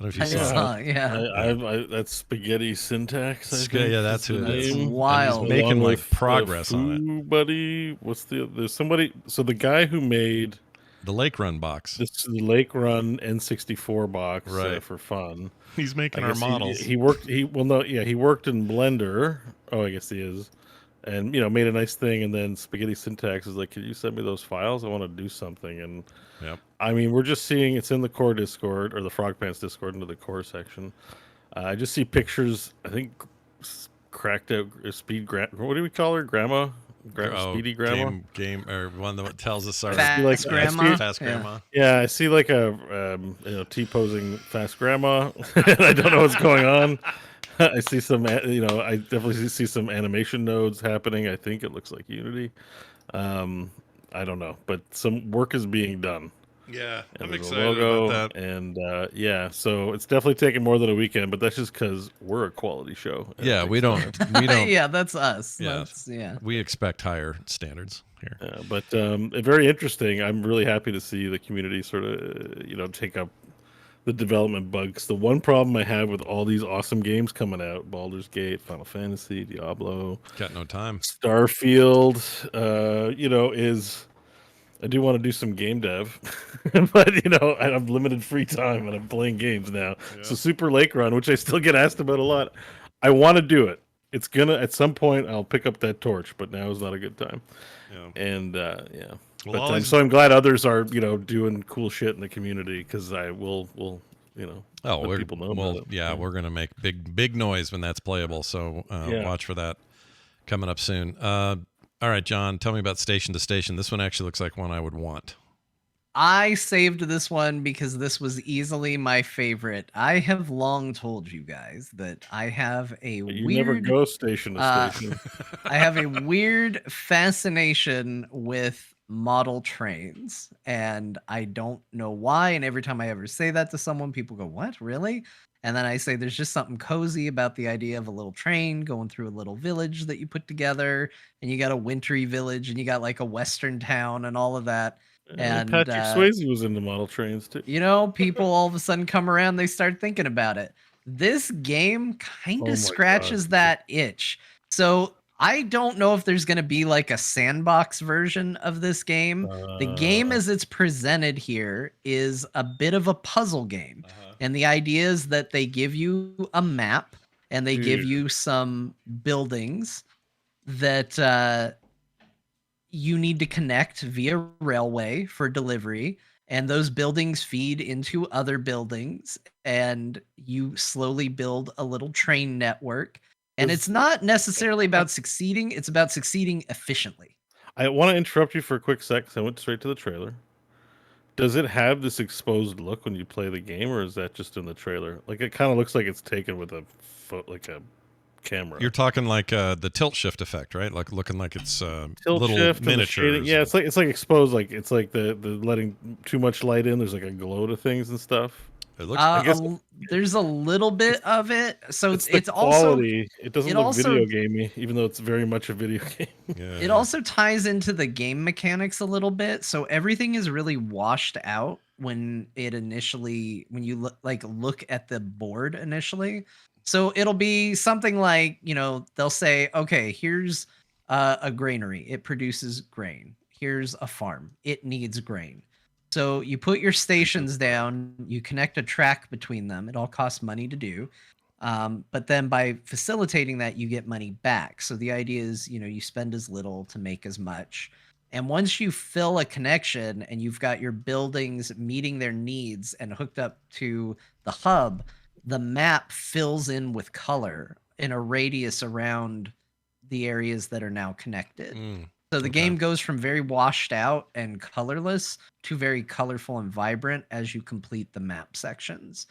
I don't know if you saw it. Yeah. That's Spaghetti Syntax. Yeah, that's who it is. That's wild. He's making like progress on it. Buddy, there's somebody. So the guy who made the Lake Run box, this Lake Run N64 box, right, for fun. He's making our models. He worked in Blender. Oh, I guess he is. And made a nice thing, and then Spaghetti Syntax is like, "Can you send me those files? I want to do something." And I mean, we're just seeing it's in the core Discord or the Frog Pants Discord into the core section. I just see pictures. I think cracked out speed. What do we call her? Grandma. Speedy Grandma. Game or one that tells us our fast grandma. Fast grandma. Yeah, I see like a T-posing fast grandma. I don't know what's going on. I see some, I definitely see some animation nodes happening. I think it looks like Unity. I don't know, but some work is being done. Yeah, and I'm excited about that. And so it's definitely taking more than a weekend, but that's just because we're a quality show. Yeah, we don't. Yeah, that's us. Yeah, we expect higher standards here. But very interesting. I'm really happy to see the community sort of, take up the development bugs. The one problem I have with all these awesome games coming out, Baldur's Gate, Final Fantasy, Diablo, got no time. Starfield, is I do want to do some game dev, but I have limited free time and I'm playing games now. Yeah. So Super Lake Run, which I still get asked about a lot, I want to do it. It's gonna at some point I'll pick up that torch, but now is not a good time. Yeah. And well, but so I'm glad others are doing cool shit in the community because I will let people know. Well, we're gonna make big noise when that's playable. So watch for that coming up soon. All right, John, tell me about Station to Station. This one actually looks like one I would want. I saved this one because this was easily my favorite. I have long told you guys that I have a you weird... never go station to station. I have a weird fascination with model trains, and I don't know why. And every time I ever say that to someone, people go, "What, really?" And then I say there's just something cozy about the idea of a little train going through a little village that you put together, and you got a wintry village, and you got like a western town and all of that. And Patrick Swayze was into model trains too. People all of a sudden come around, they start thinking about it. This game kind of scratches that itch. So I don't know if there's going to be like a sandbox version of this game. The game as it's presented here is a bit of a puzzle game. And the idea is that they give you a map and they give you some buildings that you need to connect via railway for delivery. And those buildings feed into other buildings and you slowly build a little train network. And it's not necessarily about succeeding. It's about succeeding efficiently. I want to interrupt you for a quick sec because I went straight to the trailer. Does it have this exposed look when you play the game, or is that just in the trailer? Like, it kind of looks like it's taken with a camera. You're talking like the tilt shift effect, right? Like looking like it's tilt little shift and the miniatures. shading. Yeah, it's like exposed. Like it's like the letting too much light in. There's like a glow to things and stuff. It looks. I guess there's a little bit of it. So it's the it's also quality. It doesn't it look also- video gamey, even though it's very much a video game. Yeah. it also ties into the game mechanics a little bit. So everything is really washed out when you look at the board initially. So it'll be something like, they'll say, okay, here's a granary. It produces grain. Here's a farm. It needs grain. So you put your stations down, you connect a track between them. It all costs money to do. But then by facilitating that, you get money back. So the idea is, you spend as little to make as much. And once you fill a connection and you've got your buildings meeting their needs and hooked up to the hub, the map fills in with color in a radius around the areas that are now connected. So the game goes from very washed out and colorless to very colorful and vibrant as you complete the map sections,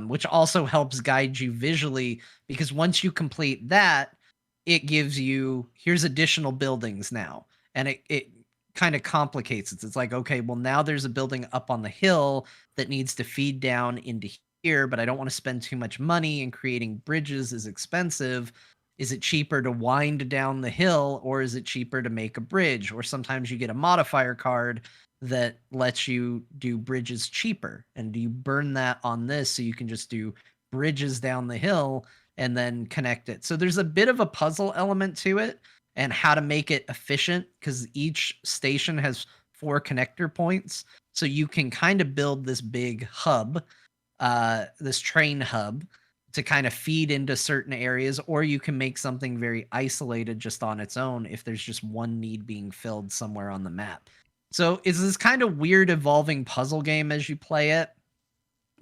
which also helps guide you visually, because once you complete that, it gives you, here's additional buildings now. And it kind of complicates it. It's like, okay, well, now there's a building up on the hill that needs to feed down into here, but I don't want to spend too much money, and creating bridges is expensive. Is it cheaper to wind down the hill, or is it cheaper to make a bridge? Or sometimes you get a modifier card that lets you do bridges cheaper. And do you burn that on this so you can just do bridges down the hill and then connect it? So there's a bit of a puzzle element to it and how to make it efficient, because each station has 4 connector points. So you can kind of build this big hub, this train hub, to kind of feed into certain areas, or you can make something very isolated just on its own if there's just one need being filled somewhere on the map. So it's this kind of weird evolving puzzle game as you play it,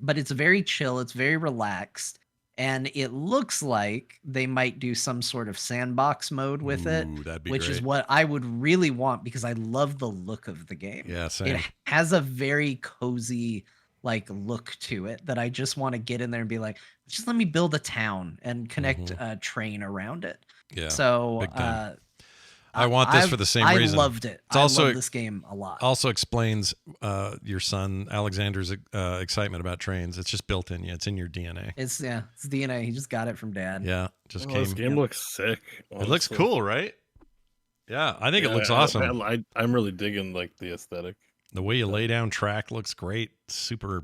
but it's very chill, it's very relaxed, and it looks like they might do some sort of sandbox mode with it, that'd be which is great. what I would really want, because I love the look of the game. Yeah, same. It has a very cozy look to it that I just want to get in there and be like, just let me build a town and connect a train around it. Yeah. So big time. I want this for the same reason. I loved it. I love this game a lot. Also explains your son Alexander's excitement about trains. It's just built in you. It's in your DNA. It's DNA. He just got it from dad. Yeah, just This game looks sick. It looks cool, right? Yeah, I think it looks awesome. I'm really digging the aesthetic. The way you lay down track looks great. Super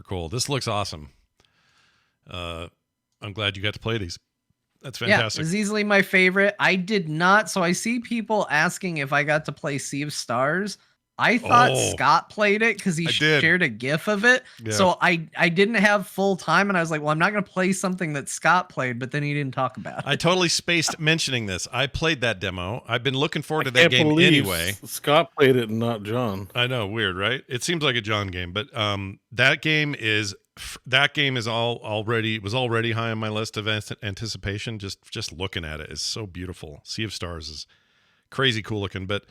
cool. This looks awesome. I'm glad you got to play these. That's fantastic. Yeah, it's easily my favorite. I did not. So I see people asking if I got to play Sea of Stars. I thought Scott played it because he shared a GIF of it. Yeah. So I didn't have full time, and I was like, well, I'm not going to play something that Scott played, but then he didn't talk about it. I totally spaced mentioning this. I played that demo. I've been looking forward to that game anyway. Scott played it and not John. I know, weird, right? It seems like a John game, but that game is already high on my list of anticipation. Just looking at it is so beautiful. Sea of Stars is crazy cool looking, but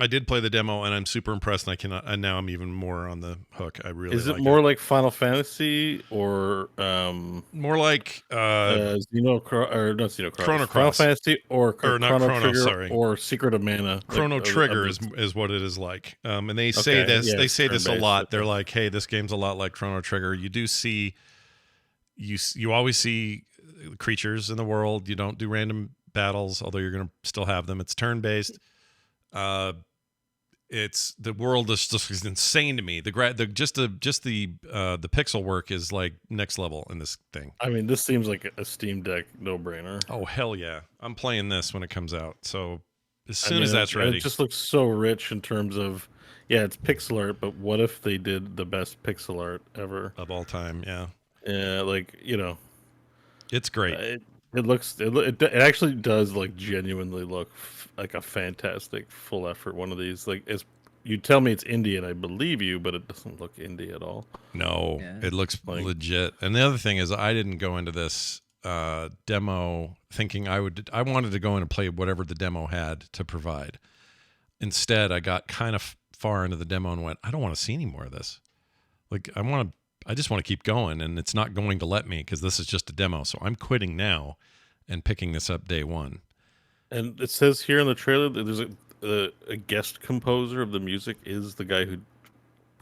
I did play the demo and I'm super impressed, and now I'm even more on the hook. I really is it more like Final Fantasy or more like Chrono Cross. Final Fantasy or not Chrono Trigger, sorry, or Secret of Mana. Chrono Trigger is what it is like. And they say they say this a lot. They're like, hey, this game's a lot like Chrono Trigger. You do see you always see creatures in the world. You don't do random battles, although you're going to still have them. It's turn based. It's the world is just insane to me. The pixel work is like next level in this thing. I mean, this seems like a Steam Deck no-brainer. Oh hell yeah! I'm playing this when it comes out. So as soon as that's ready, it just looks so rich in terms of it's pixel art. But what if they did the best pixel art ever of all time? Yeah, it's great. It actually does genuinely look like a fantastic full effort one of these. You tell me it's indie and I believe you, but it doesn't look indie at all. No, it looks legit. And the other thing is, I didn't go into this demo thinking I wanted to go in and play whatever the demo had to provide. Instead, I got kind of far into the demo and went, I don't want to see any more of this. I want to I just want to keep going, and it's not going to let me because this is just a demo. So I'm quitting now and picking this up day one. And it says here in the trailer that there's a guest composer of the music is the guy who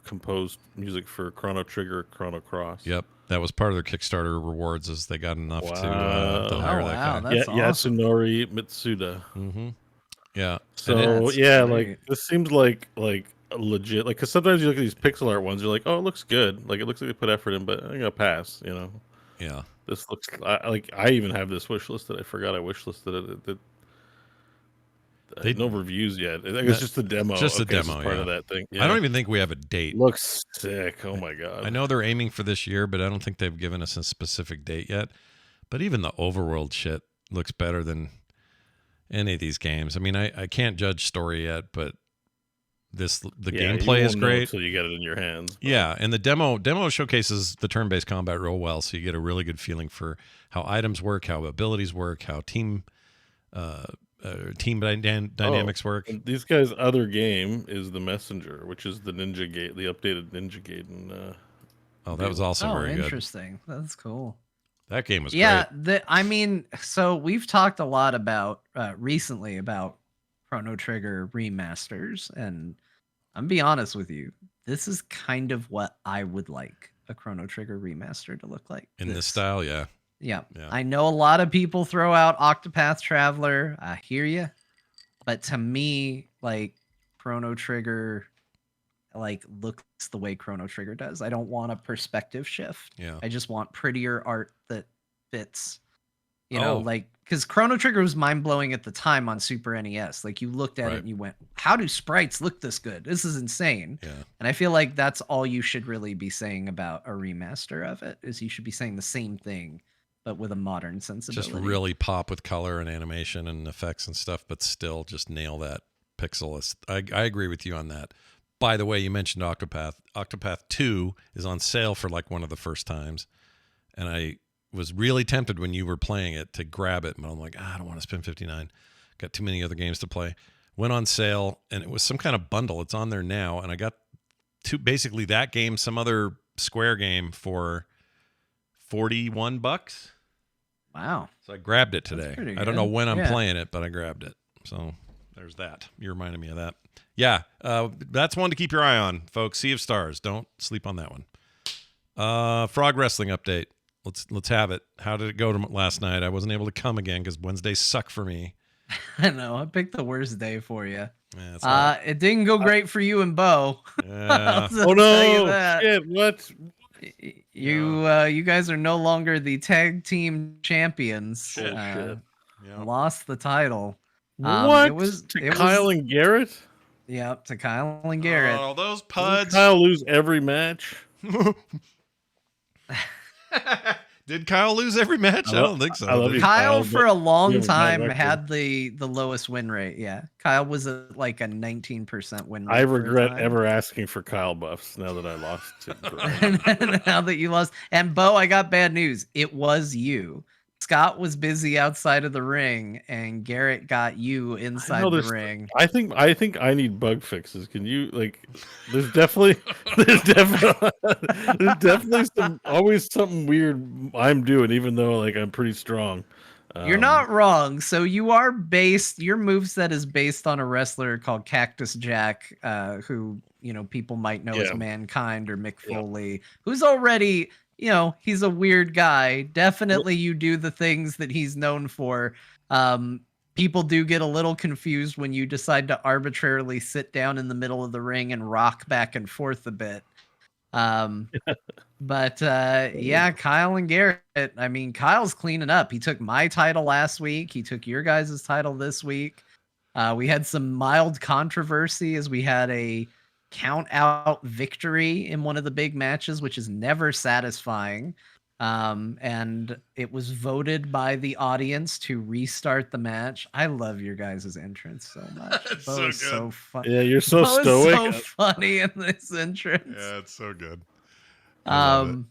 composed music for Chrono Trigger, Chrono Cross. Yep, that was part of their Kickstarter rewards, as they got enough to Wow. hire Oh, that wow, guy. that's awesome. Yasunori Mitsuda. Mm-hmm. Yeah. So That's yeah, great. like this seems like a legit, like, because sometimes you look at these pixel art ones, you're like, oh, it looks good, like it looks like they put effort in, but I'm gonna pass, you know. Yeah. This looks like I even have this wish list that I forgot I wish listed it. They- no reviews yet. I think it's just a demo. Just a Okay, this is demo, part yeah. of that thing. I Yeah. don't even think we have a date. Looks sick. Oh my god. I know they're aiming for this year, but I don't think they've given us a specific date yet. But even the overworld shit looks better than any of these games. I mean, I can't judge story yet, but the gameplay is great. Until you get it in your hands. But. Yeah, and the demo showcases the turn-based combat real well, so you get a really good feeling for how items work, how abilities work, how team dynamics work. And these guys' other game is The Messenger, which is the Ninja Gate, the updated Ninja Gaiden. That was also very good. Interesting. That's cool. That game was Yeah, great. I mean, so we've talked a lot about recently about Chrono Trigger remasters, and I'm gonna be honest with you, this is kind of what I would like a Chrono Trigger remaster to look like. In this style, yeah. Yeah. Yeah. I know a lot of people throw out Octopath Traveler. I hear you. But to me, like, Chrono Trigger like looks the way Chrono Trigger does. I don't want a perspective shift. Yeah. I just want prettier art that fits. You know, Oh. like, because Chrono Trigger was mind-blowing at the time on Super NES. Like, you looked at Right. it and you went, how do sprites look this good? This is insane. Yeah. And I feel like that's all you should really be saying about a remaster of it, is you should be saying the same thing, but with a modern sensibility. Just really pop with color and animation and effects and stuff, but still just nail that pixel. I agree with you on that. By the way, you mentioned Octopath. Octopath 2 is on sale for like one of the first times. And I was really tempted when you were playing it to grab it. But I'm like, I don't want to spend $59. Got too many other games to play. Went on sale, and it was some kind of bundle. It's on there now. And I got basically that game, some other Square game for $41. Wow. So I grabbed it today. pretty I don't know good. when I'm Yeah. playing it, but I grabbed it. So there's that. You reminded me of that. Yeah, that's one to keep your eye on, folks. Sea of Stars. Don't sleep on that one. Frog wrestling update. Let's have it. How did it go last night? I wasn't able to come again because Wednesdays suck for me. I know. I picked the worst day for you. Yeah, it's not- It didn't go great for you and Bo. yeah. I'll Oh tell you no! that. Shit! What? You guys are no longer the tag team champions. Bullshit. Yeah. Lost the title. What? It was Kyle and Garrett? Yep, to Kyle and Garrett. Oh, those Didn't puds. Kyle lose every match? Did Kyle lose every match? I don't think so. I love you, Kyle Kyle, for but a long you have a bad time record. had the lowest win rate. Yeah, Kyle was at like a 19% win rate. I for a regret time. ever asking for Kyle buffs now that I lost to Graham. And now that you lost, and Bo, I got bad news. It was you. Scott was busy outside of the ring, and Garrett got you inside the there's- ring. I think I need bug fixes. Can you there's definitely there's definitely always something weird I'm doing, even though I'm pretty strong. You're not wrong. So you are based. Your moveset is based on a wrestler called Cactus Jack, who people might know as Yeah. Mankind or Mick Yeah. Foley, who's already he's a weird guy. Definitely, you do the things that he's known for. People do get a little confused when you decide to arbitrarily sit down in the middle of the ring and rock back and forth a bit. But yeah, Kyle and Garrett. I mean, Kyle's cleaning up. He took my title last week. He took your guys' title this week. We had some mild controversy as we had a count out victory in one of the big matches, which is never satisfying. And it was voted by the audience to restart the match. I love your guys' entrance so much. It's Bo so is good. so funny. Yeah, you're so Bo is stoic. so funny in this entrance. Yeah, it's so good. I love it.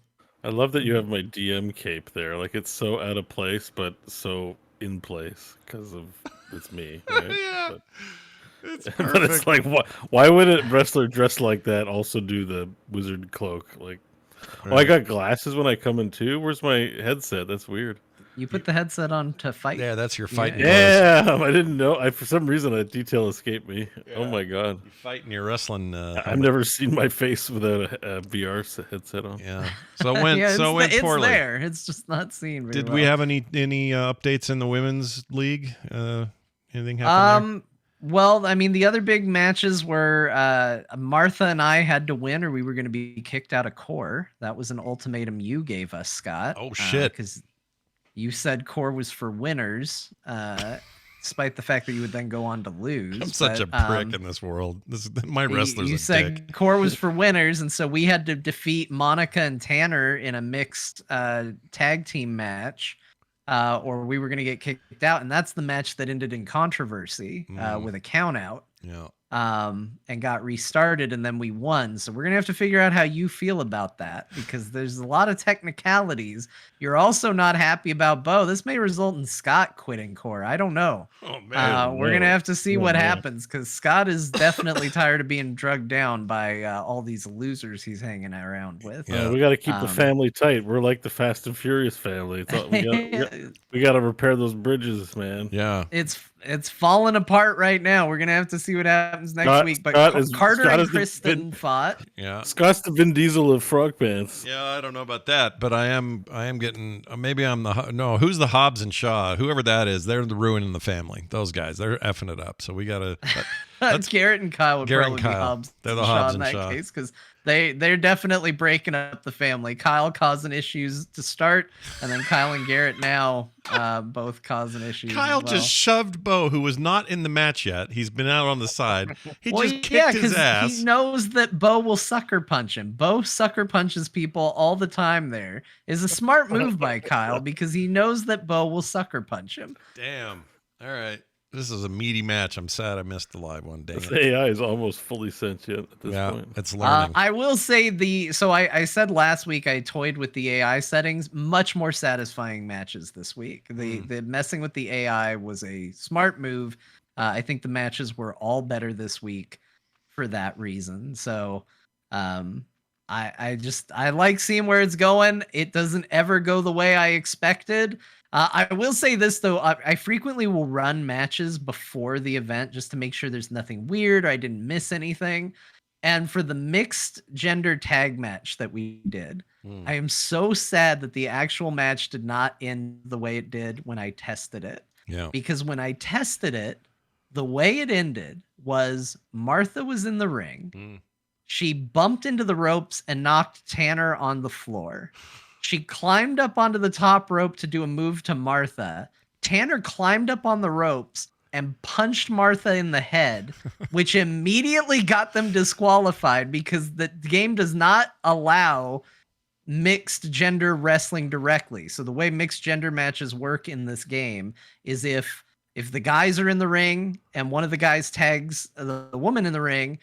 I love that you have my DM cape there. It's so out of place, but so in place because of it's me. Right? Yeah. But, It's but it's perfect. why would a wrestler dressed like that also do the wizard cloak? Oh, I got glasses when I come in too. Where's my headset? That's weird. You put the headset on to fight. Yeah, that's your fighting clothes. Yeah, I didn't know. For some reason, a detail escaped me. Yeah. Oh my god! You fighting your wrestling. I've never seen my face without a VR headset on. Yeah. So it went. Yeah, so it went poorly. It's there. It's just not seen. Very Did well. we have any updates in the women's league? Anything happen there? Well, I mean, the other big matches were Martha and I had to win, or we were going to be kicked out of core. That was an ultimatum you gave us, Scott. Oh shit! Because you said core was for winners, despite the fact that you would then go on to lose. I'm such a prick in this world. My wrestlers. You said core was for winners, and so we had to defeat Monica and Tanner in a mixed tag team match. Or we were going to get kicked out, and that's the match that ended in controversy with a count out. Yeah. And got restarted, and then we won. So we're gonna have to figure out how you feel about that, because there's a lot of technicalities. You're also not happy about Bo. This may result in Scott quitting core. I don't know. Oh man, we're gonna have to see what happens, because Scott is definitely tired of being drugged down by all these losers he's hanging around with. Yeah, we got to keep the family tight. We're like the Fast and Furious family. We got to repair those bridges, man. Yeah, it's falling apart right now. We're gonna have to see what happens next week. But Carter and Kristen fought. Yeah, Scott's the Vin Diesel of frog pants. Yeah, I don't know about that, but I am getting. Maybe I'm who's the Hobbs and Shaw? Whoever that is, they're the ruining the family. Those guys, they're effing it up. So we gotta. That's Garrett and Kyle would probably be Hobbs. They're the Hobbs in and that Shaw case, because they're definitely breaking up the family. Kyle causing issues to start, and then Kyle and Garrett now both causing issues. Kyle just shoved Bo, who was not in the match yet. He's been out on the side. He just kicked his ass. He knows that Bo will sucker punch him. Bo sucker punches people all the time. There is a smart move by Kyle, because he knows that Bo will sucker punch him. Damn. All right. This is a meaty match. I'm sad I missed the live one. Dang it. AI is almost fully sentient at this point. It's learning. I will say I said last week I toyed with the AI settings. Much more satisfying matches this week. The messing with the AI was a smart move. I think the matches were all better this week for that reason. So I like seeing where it's going. It doesn't ever go the way I expected. I will say this, though. I frequently will run matches before the event just to make sure there's nothing weird or I didn't miss anything. And for the mixed gender tag match that we did, I am so sad that the actual match did not end the way it did when I tested it. Yeah. Because when I tested it, the way it ended was Martha was in the ring. She bumped into the ropes and knocked Tanner on the floor. She climbed up onto the top rope to do a move to Martha. Tanner climbed up on the ropes and punched Martha in the head, which immediately got them disqualified, because the game does not allow mixed gender wrestling directly. So the way mixed gender matches work in this game is if the guys are in the ring and one of the guys tags the woman in the ring,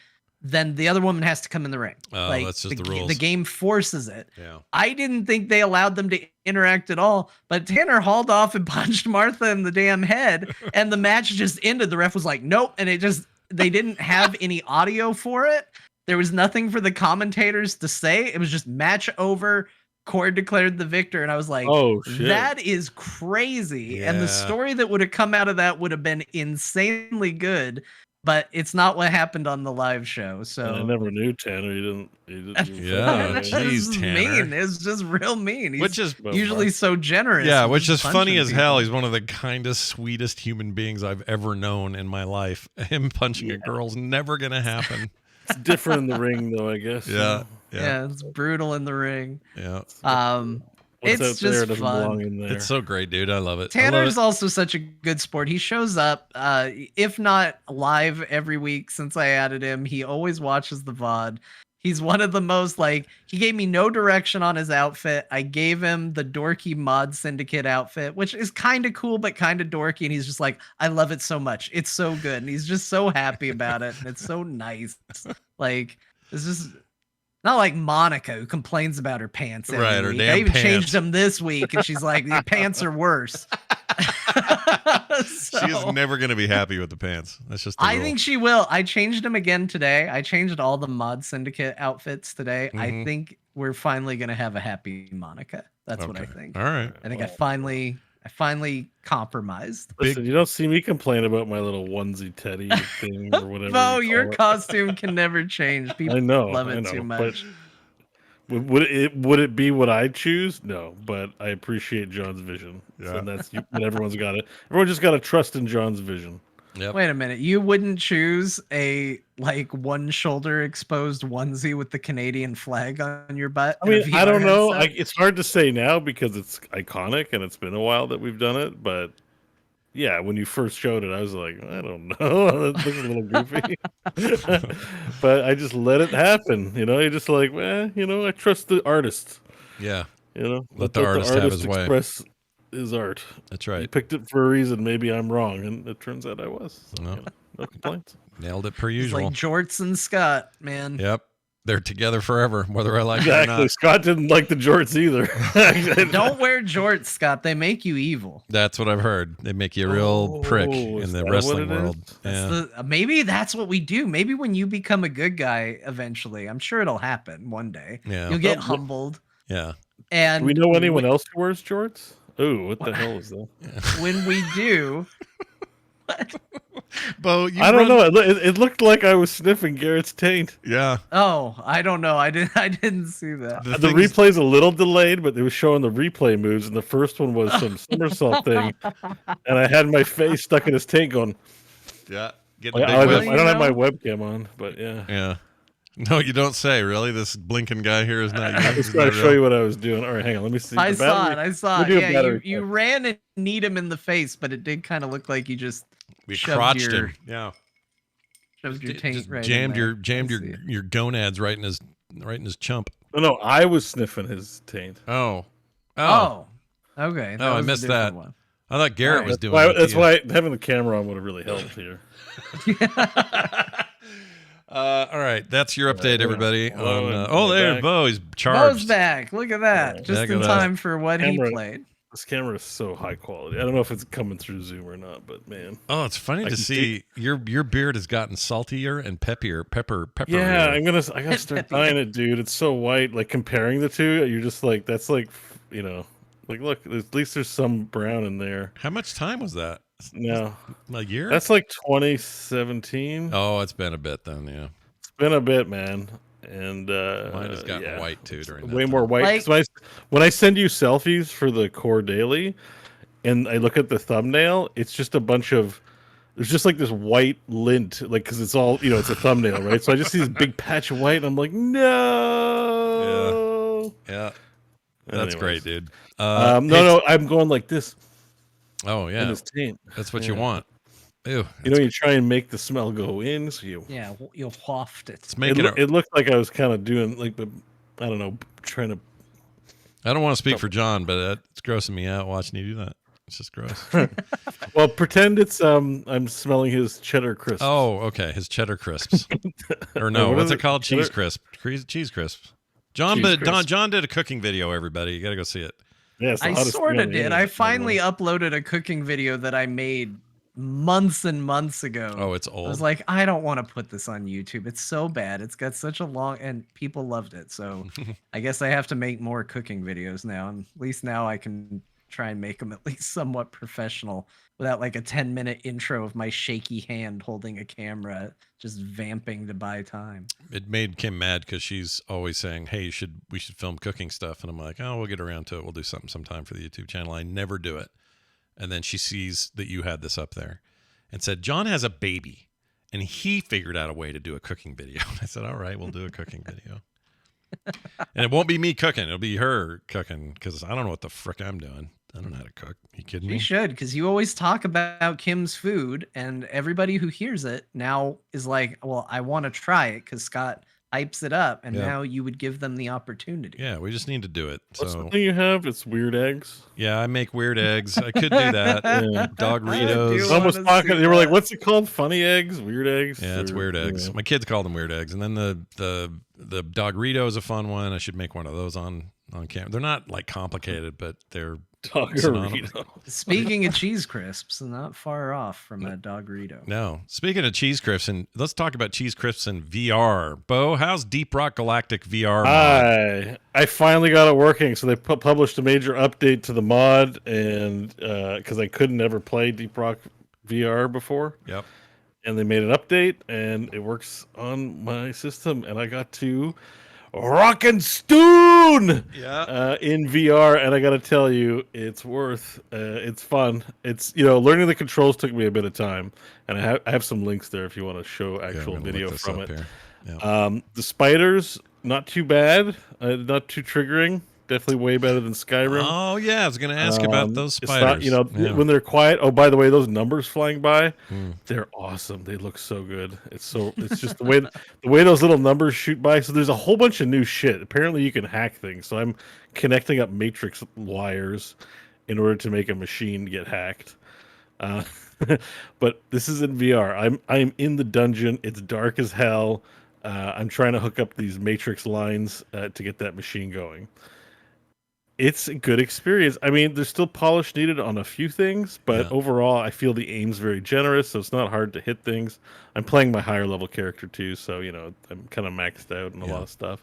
then the other woman has to come in the ring. Oh, that's just the rules. The game forces it. Yeah. I didn't think they allowed them to interact at all, but Tanner hauled off and punched Martha in the damn head, and the match just ended. The ref was like, nope, and they didn't have any audio for it. There was nothing for the commentators to say. It was just match over. Cord declared the victor, and I was like, oh shit, that is crazy. Yeah. And the story that would have come out of that would have been insanely good. But it's not what happened on the live show. So I never knew Tanner. He didn't yeah, jeez, Tanner. Mean. It's just real mean. Which is usually so generous. Yeah, which is funny as hell. He's one of the kindest, sweetest human beings I've ever known in my life. Him punching a girl's never gonna happen. It's different in the ring, though, I guess. Yeah, yeah, it's brutal in the ring. Yeah. What's it's just fun. In there. It's so great, dude. I love it. Tanner's also such a good sport. He shows up, if not live every week since I added him. He always watches the VOD. He's one of the most, he gave me no direction on his outfit. I gave him the dorky Mod Syndicate outfit, which is kind of cool, but kind of dorky. And he's just like, I love it so much. It's so good. And he's just so happy about it. And it's so nice. It's just not like Monica, who complains about her pants every right, week. Her damn I even pants. changed them this week, and she's like, "Your pants are worse." She is never going to be happy with the pants. That's just. I think she will. I changed them again today. I changed all the Mod Syndicate outfits today. I think we're finally gonna have a happy Monica. That's what I Okay. think. All right. I think I finally compromised. Listen, you don't see me complain about my little onesie teddy thing or whatever. Bo, you your call it. costume can never change. People I know, love I it know, too but much. would it be what I choose? No, but I appreciate John's vision. Yeah. So that's but everyone's got it. Everyone just got to trust in John's vision. Yep. Wait a minute. You wouldn't choose a like one shoulder exposed onesie with the Canadian flag on your butt? I mean, and a I VR don't know. headset? It's hard to say now because it's iconic and it's been a while that we've done it. But yeah, when you first showed it, I was like, I don't know, that looks a little goofy. But I just let it happen. You're just like, I trust the artist. Yeah. Let the artist have his way. express his art. That's He right. picked it for a reason. Maybe I'm wrong, and it turns out I was. So, No. no complaints. Nailed it per It's usual. like Jorts and Scott, man. Yep. They're together forever, whether I like it or Exactly. not. Scott didn't like the jorts either. Don't wear jorts, Scott. They make you evil. That's what I've heard. They make you a real prick is in the that wrestling what it world. is? Yeah. Maybe that's what we do. Maybe when you become a good guy eventually, I'm sure it'll happen one day. Yeah. You'll get humbled. Yeah. And Do we know anyone else who wears jorts? Oh, what the hell is that? when we do, Bo, you I don't run- know. It looked like I was sniffing Garrett's taint. Yeah. oh, I don't know. I didn't see that. The things- replay's a little delayed, but they were showing the replay moves, and the first one was some somersault thing, and I had my face stuck in his taint going. Yeah. Get Like, the I big don't whip. have my webcam on, but yeah. Yeah. No, you don't say. Really, this blinking guy here is not you. I was trying to show you what I was doing. All right, hang on. Let me see. I The saw battery- it. I saw we'll it. do a Yeah, battery you check. ran and kneed him in the face, but it did kind of look like you just We shoved crotched your- him. Yeah. shoved your Just taint right jammed in there. jammed I see. your gonads right in his chump. No, I was sniffing his taint. Oh. Oh, okay. Oh, I was a missed different that. one. I thought Garrett was That's doing why, it. that's why having the camera on would have really helped here. All right, that's your update, everybody. Hello, On, and oh, we're there, back. Bo, he's Bo's charged. back. Look at that. Just Look in at that. time for what Camera. he played. This camera is so high quality. I don't know if it's coming through Zoom or not, but man. Oh, it's funny to can see your beard has gotten saltier and pepper. Yeah, I gotta start dyeing it, dude. It's so white. Like comparing the two, you're just like, that's like, like look, at least there's some brown in there. How much time was that? No, A year? that's like 2017. Oh, it's been a bit then. Yeah, It's been a bit, man. And mine has gotten yeah. white too during that Way time. more white. Like- So when I send you selfies for the core daily, and I look at the thumbnail, it's just a bunch of. There's just like this white lint, like because it's all it's a thumbnail, right? So I just see this big patch of white, and I'm like, no. Yeah, that's Anyways. great, dude. No, I'm going like this Oh in yeah, his taint. that's what you want. Ew, You try and make the smell go in, so you. Yeah, you'll waft it. it's making it. It looked like I was kind of doing like the, I don't know, trying to. I don't want to speak for John, but it's grossing me out watching you do that. It's just gross. Well, pretend it's I'm smelling his cheddar crisps. Oh, okay. His cheddar crisps, or no, What what's is it it? called? Cheddar- Cheese crisp. Cheese crisps. John, Cheese but crisp. John did a cooking video. Everybody, you got to go see it. Yeah, it's the I hottest thing sort on of the did. internet, I by the finally way. uploaded a cooking video that I made months and months ago. Oh, it's I old. was like, I don't want to put this on YouTube. It's so bad. It's got such a long, and people loved it. So I guess I have to make more cooking videos now. And at least now I can try and make them at least somewhat professional without like a 10-minute intro of my shaky hand holding a camera, just vamping to buy time. It made Kim mad because she's always saying, "Hey, we should film cooking stuff," and I'm like, "Oh, we'll get around to it. We'll do something sometime for the YouTube channel." I never do it, and then she sees that you had this up there, and said, "John has a baby, and he figured out a way to do a cooking video." I said, "All right, we'll do a cooking video." And it won't be me cooking; it'll be her cooking because I don't know what the frick I'm doing. I don't know how to cook. You kidding You me? should, because you always talk about Kim's food, and everybody who hears it now is like, well, I want to try it because Scott hypes it up, and Yeah. now you would give them the opportunity. Yeah, we just need to do it. What's the So thing you have? It's weird eggs. yeah, I make weird eggs. I could do that. Yeah. Dog I do Ritos. It's almost wanna talking. see They were like, that. "What's it called? Funny eggs? Weird eggs?" Yeah, it's Or- weird eggs. yeah. My kids call them weird eggs. And then the Dogrito is a fun one. I should make one of those on camera. They're not like complicated, but they're Doggerito. Speaking of cheese crisps, not far off from a Doggerito. No. Speaking of cheese crisps, and let's talk about cheese crisps in VR. Bo, how's Deep Rock Galactic VR mod? I finally got it working. So they published a major update to the mod, and because I couldn't ever play Deep Rock VR before. Yep. And they made an update, and it works on my system, and I got to Rockin' Stoon in VR, and I gotta tell you, it's it's fun. It's learning the controls took me a bit of time, and I have some links there if you want to show actual video from it. Yeah. The spiders, not too bad, not too triggering. Definitely way better than Skyrim. Oh yeah, I was going to ask about those spiders. It's not, when they're quiet. Oh, by the way, those numbers flying by, they're awesome. They look so good. It's just the way those little numbers shoot by. So there's a whole bunch of new shit. Apparently, you can hack things. So I'm connecting up matrix wires in order to make a machine get hacked. But this is in VR. I'm in the dungeon. It's dark as hell. I'm trying to hook up these matrix lines to get that machine going. It's a good experience. I mean, there's still polish needed on a few things, but overall, I feel the aim's very generous, so it's not hard to hit things. I'm playing my higher level character too, so I'm kind of maxed out in a lot of stuff.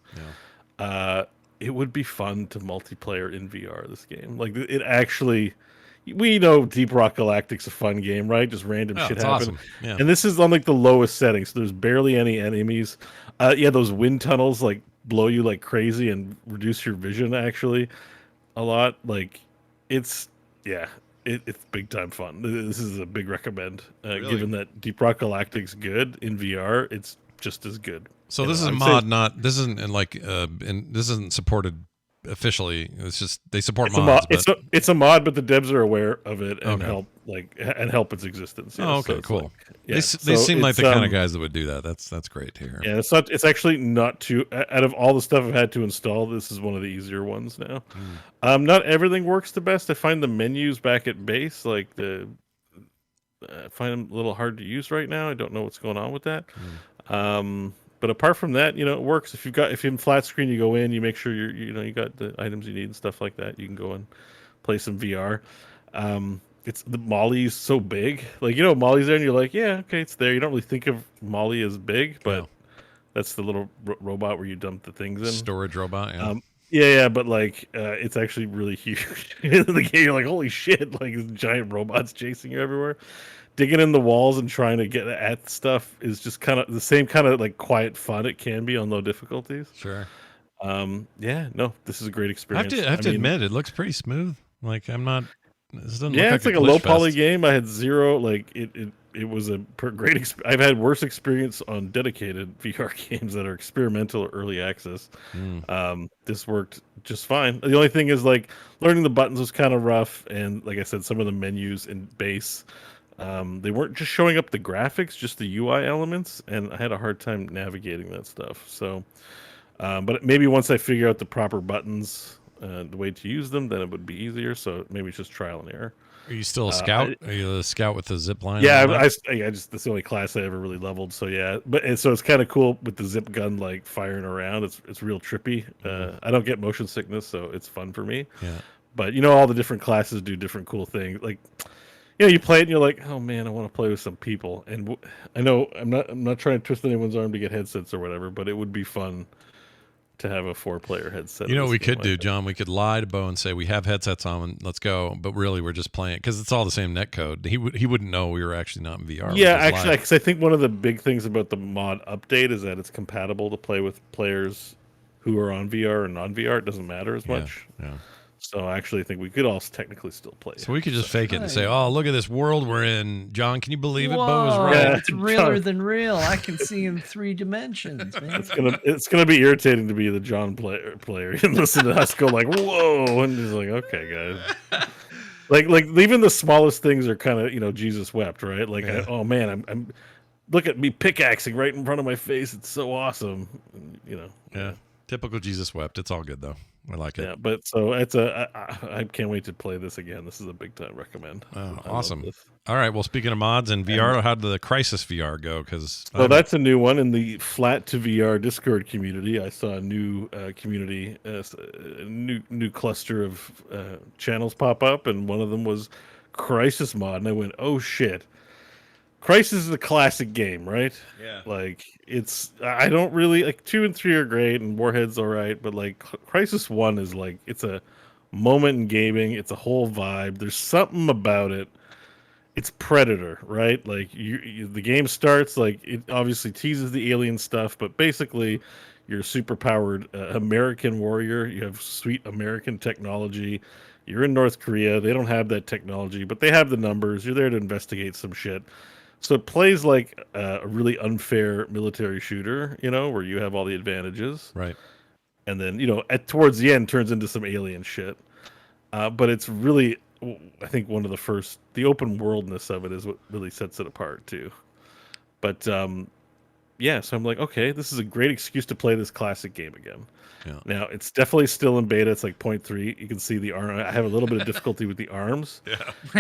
Yeah. It would be fun to multiplayer in VR. This game, like it actually, we know Deep Rock Galactic's a fun game, right? Just random shit happen. Awesome. Yeah. And this is on like the lowest settings. So there's barely any enemies. Those wind tunnels like blow you like crazy and reduce your vision actually a lot. Like it's big time fun. This is a big recommend. Really? Given that Deep Rock Galactic's good in VR, it's just as good. So this is a mod, this isn't supported officially. It's just they support mods. It's a mod, but the devs are aware of it and help its existence. Oh, okay, so cool. Like, they seem like the kind of guys that would do that. That's great to hear. Yeah, it's actually not too. Out of all the stuff I've had to install, this is one of the easier ones now. Not everything works the best. I find the menus back at base, like I find them a little hard to use right now. I don't know what's going on with that. But apart from that, it works. If you're in flat screen, you go in, you make sure you got the items you need and stuff like that. You can go and play some VR. It's the Molly's so big, like Molly's there, and you're like, yeah, okay, it's there. You don't really think of Molly as big, but that's the little robot where you dump the things in. Storage robot. But like it's actually really huge. In the game, you're like, holy shit! Like giant robots chasing you everywhere. Digging in the walls and trying to get at stuff is just kind of the same kind of like quiet fun it can be on low difficulties. Sure. This is a great experience. I have to admit, it looks pretty smooth. Like I'm not. This doesn't look it's like a low poly game. I had zero. Like it was a great. I've had worse experience on dedicated VR games that are experimental or early access. This worked just fine. The only thing is like learning the buttons was kind of rough, and like I said, some of the menus in base. They weren't just showing up the graphics, just the UI elements, and I had a hard time navigating that stuff. So, but maybe once I figure out the proper buttons, the way to use them, then it would be easier. So maybe it's just trial and error. Are you still a scout? Are you the scout with the zip line? Yeah, that's the only class I ever really leveled. So yeah, so it's kind of cool with the zip gun like firing around. It's real trippy. I don't get motion sickness, so it's fun for me. Yeah, but all the different classes do different cool things. Like you play it and you're like, oh man, I want to play with some people. And I know I'm not trying to twist anyone's arm to get headsets or whatever, but it would be fun to have a 4-player headset. You know what we could do, John? We could lie to Bo and say we have headsets on and let's go, but really we're just playing because it's all the same net code. He wouldn't know we were actually not in VR. Yeah, actually, because I think one of the big things about the mod update is that it's compatible to play with players who are on VR and non-VR. It doesn't matter as much. Yeah. So I actually think we could all technically still play. So we could just fake it and say, "Oh, look at this world we're in." John, can you believe it? Whoa, Bo was right. Yeah, it's realer than real. I can see in 3 dimensions, man. It's gonna be irritating to be the John player and listen to us go like, "Whoa," and just like, "Okay, guys." like even the smallest things are kind of Jesus wept, right? Like, oh man, I'm look at me pickaxing right in front of my face. It's so awesome, Yeah, typical Jesus wept. It's all good though. I like it. Yeah, but so it's I can't wait to play this again. This is a big time recommend. Oh, I love awesome. this. All right. Well, speaking of mods and VR, how did the Crisis VR go? Because So that's a new one in the Flat to VR Discord community. I saw a new community, a new cluster of channels pop up, and one of them was Crisis mod, and I went, "Oh shit!" Crisis is a classic game, right? Yeah. Like I don't really like 2 and 3 are great, and Warhead's all right, but like Crisis 1 is like it's a moment in gaming. It's a whole vibe. There's something about it. It's Predator, right? Like the game starts like it obviously teases the alien stuff, but basically you're a super powered American warrior. You have sweet American technology. You're in North Korea. They don't have that technology, but they have the numbers. You're there to investigate some shit. So it plays like a really unfair military shooter, where you have all the advantages, Right. and then towards the end turns into some alien shit. But it's really, I think, one of the open worldness of it is what really sets it apart too. But yeah, so I'm like, okay, this is a great excuse to play this classic game again. Yeah. Now it's definitely still in beta. It's like 0.3. You can see the arm. I have a little bit of difficulty with the arms,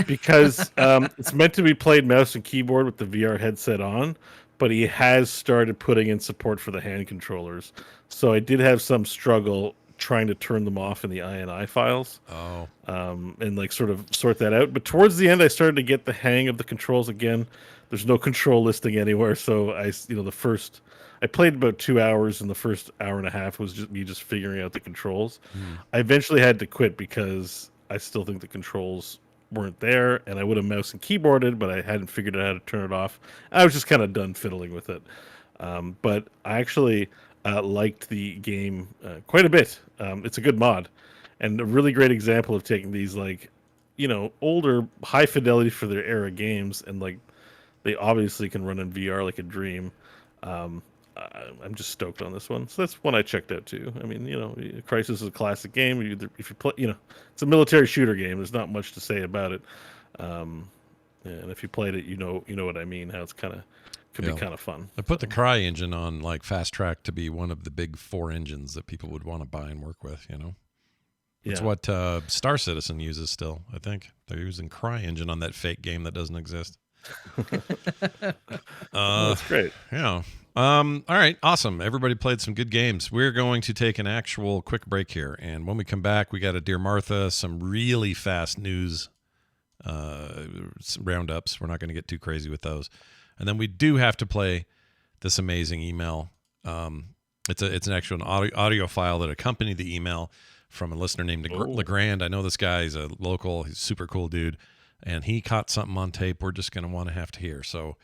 because it's meant to be played mouse and keyboard with the VR headset on. But he has started putting in support for the hand controllers, so I did have some struggle trying to turn them off in the INI files. Oh. And like sort of sort that out. But towards the end, I started to get the hang of the controls again. There's no control listing anywhere, so I played about 2 hours, and the first hour and a half was just me figuring out the controls. I eventually had to quit because I still think the controls weren't there, and I would have mouse and keyboarded, but I hadn't figured out how to turn it off. I was just kind of done fiddling with it. But I actually liked the game quite a bit. It's a good mod, and a really great example of taking these older, high fidelity for their era games, and like they obviously can run in VR like a dream. I'm just stoked on this one. So that's one I checked out too. I mean, Crisis is a classic game. If you play, it's a military shooter game. There's not much to say about it. And if you played it, you know what I mean. How it's can be kind of fun. I put the Cry engine on like fast track to be one of the big 4 engines that people would want to buy and work with. It's what Star Citizen uses still. I think they're using Cry engine on that fake game that doesn't exist. That's great. Yeah. All right. Awesome. Everybody played some good games. We're going to take an actual quick break here. And when we come back, we got a Dear Martha, some really fast news roundups. We're not going to get too crazy with those. And then we do have to play this amazing email. It's an actual audio file that accompanied the email from a listener named LeGrand. I know this guy. He's a local. He's a super cool dude. And he caught something on tape we're just going to want to have to hear. So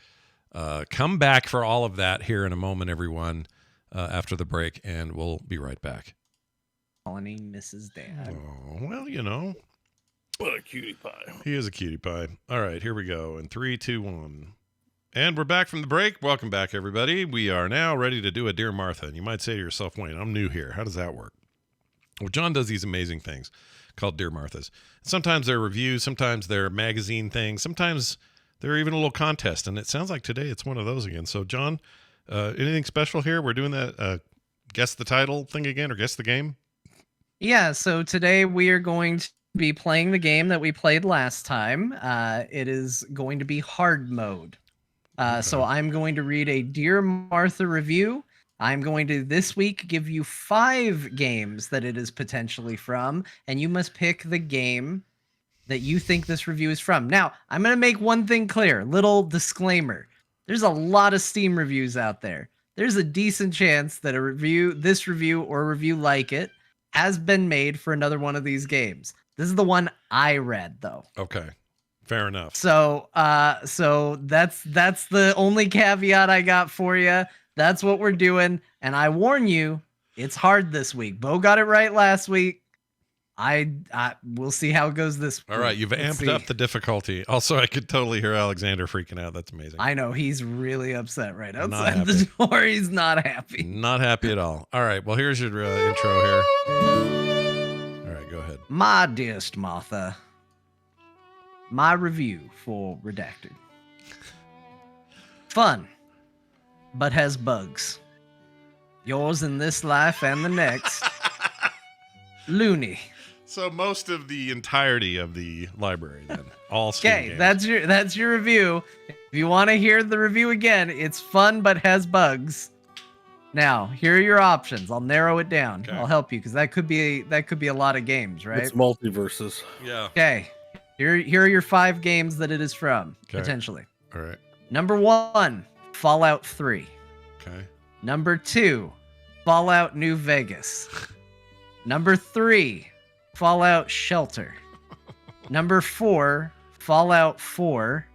come back for all of that here in a moment, everyone, after the break, and we'll be right back. Calling Mrs. Dad. Oh, well, What a cutie pie. He is a cutie pie. All right, here we go. In 3, 2, 1. And we're back from the break. Welcome back, everybody. We are now ready to do a Dear Martha. And you might say to yourself, Wayne, I'm new here. How does that work? Well, John does these amazing things called Dear Marthas. Sometimes they're reviews, sometimes they're magazine things, sometimes they're even a little contest. And it sounds like today it's one of those again. So, John, anything special here? We're doing that guess the title thing again, or guess the game? Yeah, so today we are going to be playing the game that we played last time. It is going to be hard mode. So I'm going to read a Dear Martha review. I'm going to this week give you 5 games that it is potentially from, and you must pick the game that you think this review is from. Now, I'm going to make one thing clear, little disclaimer. There's a lot of Steam reviews out there. There's a decent chance that this review or a review like it has been made for another one of these games. This is the one I read, though. Okay. Fair enough. So that's the only caveat I got for you. That's what we're doing. And I warn you, it's hard this week. Bo got it right last week. We'll see how it goes this week. All right, you've amped up the difficulty. Also, I could totally hear Alexander freaking out. That's amazing. I know, he's really upset right outside the door. He's not happy. Not happy at all. All right, well, here's your intro here. All right, go ahead. My dearest Martha, my review for Redacted. Fun, but has bugs. Yours in this life and the next. loony. So most of the entirety of the library, then, all Steam Okay, games. that's your review. If you want to hear the review again, it's fun but has bugs. Now, here are your options. I'll narrow it down. Okay. I'll help you because that could be a lot of games, right? It's multiverses. Yeah. Okay. Here are your 5 games that it is from, Okay. potentially. All right. Number 1, Fallout 3. Okay. Number 2, Fallout New Vegas. Number 3, Fallout Shelter. Number 4, Fallout 4.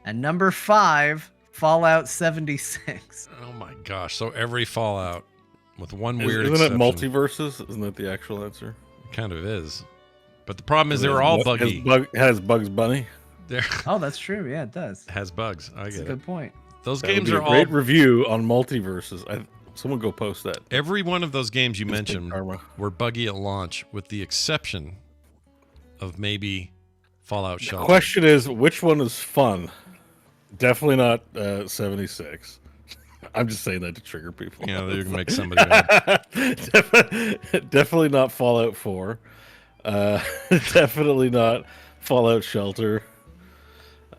And number 5, Fallout 76. Oh my gosh! So every Fallout, with one weird Isn't exception, it multiverses? Isn't that the actual answer? kind of is. But the problem is they were all buggy. Has Bugs Bunny. There Oh, that's true. Yeah, it does. has bugs. I That's a get it. good point. Those That would games be are a all. great review on multiverses. Someone go post that. Every one of those games you Instant mentioned karma. were buggy at launch, with the exception of maybe Fallout The Shelter. question is, which one is fun? Definitely not 76. I'm just saying that to trigger people. You know, you can make somebody mad. Definitely not Fallout 4. Definitely not Fallout Shelter.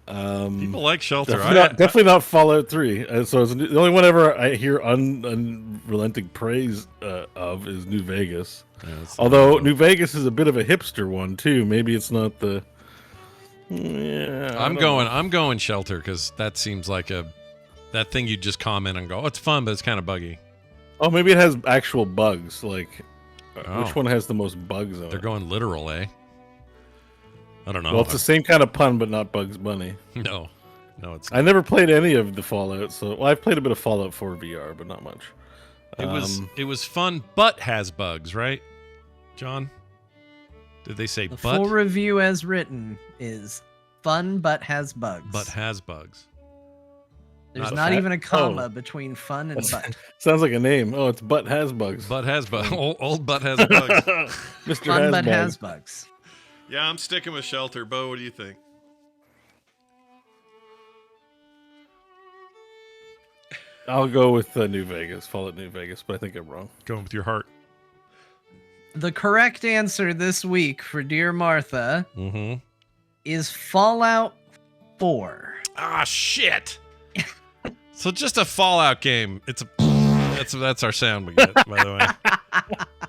People like Shelter. Definitely not Fallout 3. So it's the only one ever I hear unrelenting praise of is New Vegas. Yeah, it's Although New Vegas is a bit of a hipster one too. Maybe it's not the. Yeah, I I'm don't going. know. I'm going Shelter because that seems like that thing you just comment and go, oh, it's fun, but it's kind of buggy. Oh, maybe it has actual bugs. Like, Oh. which one has the most bugs in They're it? going literal, eh? I don't know. Well, it's the same kind of pun, but not Bugs Bunny. No, it's. I never played any of the Fallout, so I've played a bit of Fallout 4 VR, but not much. It was fun, but has bugs, right, John? Did they say The but? full review as written is fun but has bugs. But has bugs. There's not not fat- even a comma oh. between fun and but. Sounds like a name. Oh, it's Butt Has Bugs. But has bugs. Old butt has bugs. Mr. Fun Has but Bugs. has bugs. Yeah, I'm sticking with Shelter. Bo, what do you think? I'll go with New Vegas. Fallout New Vegas, but I think I'm wrong. Going with your heart. The correct answer this week for Dear Martha Mm-hmm. is Fallout 4. Ah, shit. So just a Fallout game. That's our sound we get, by the way.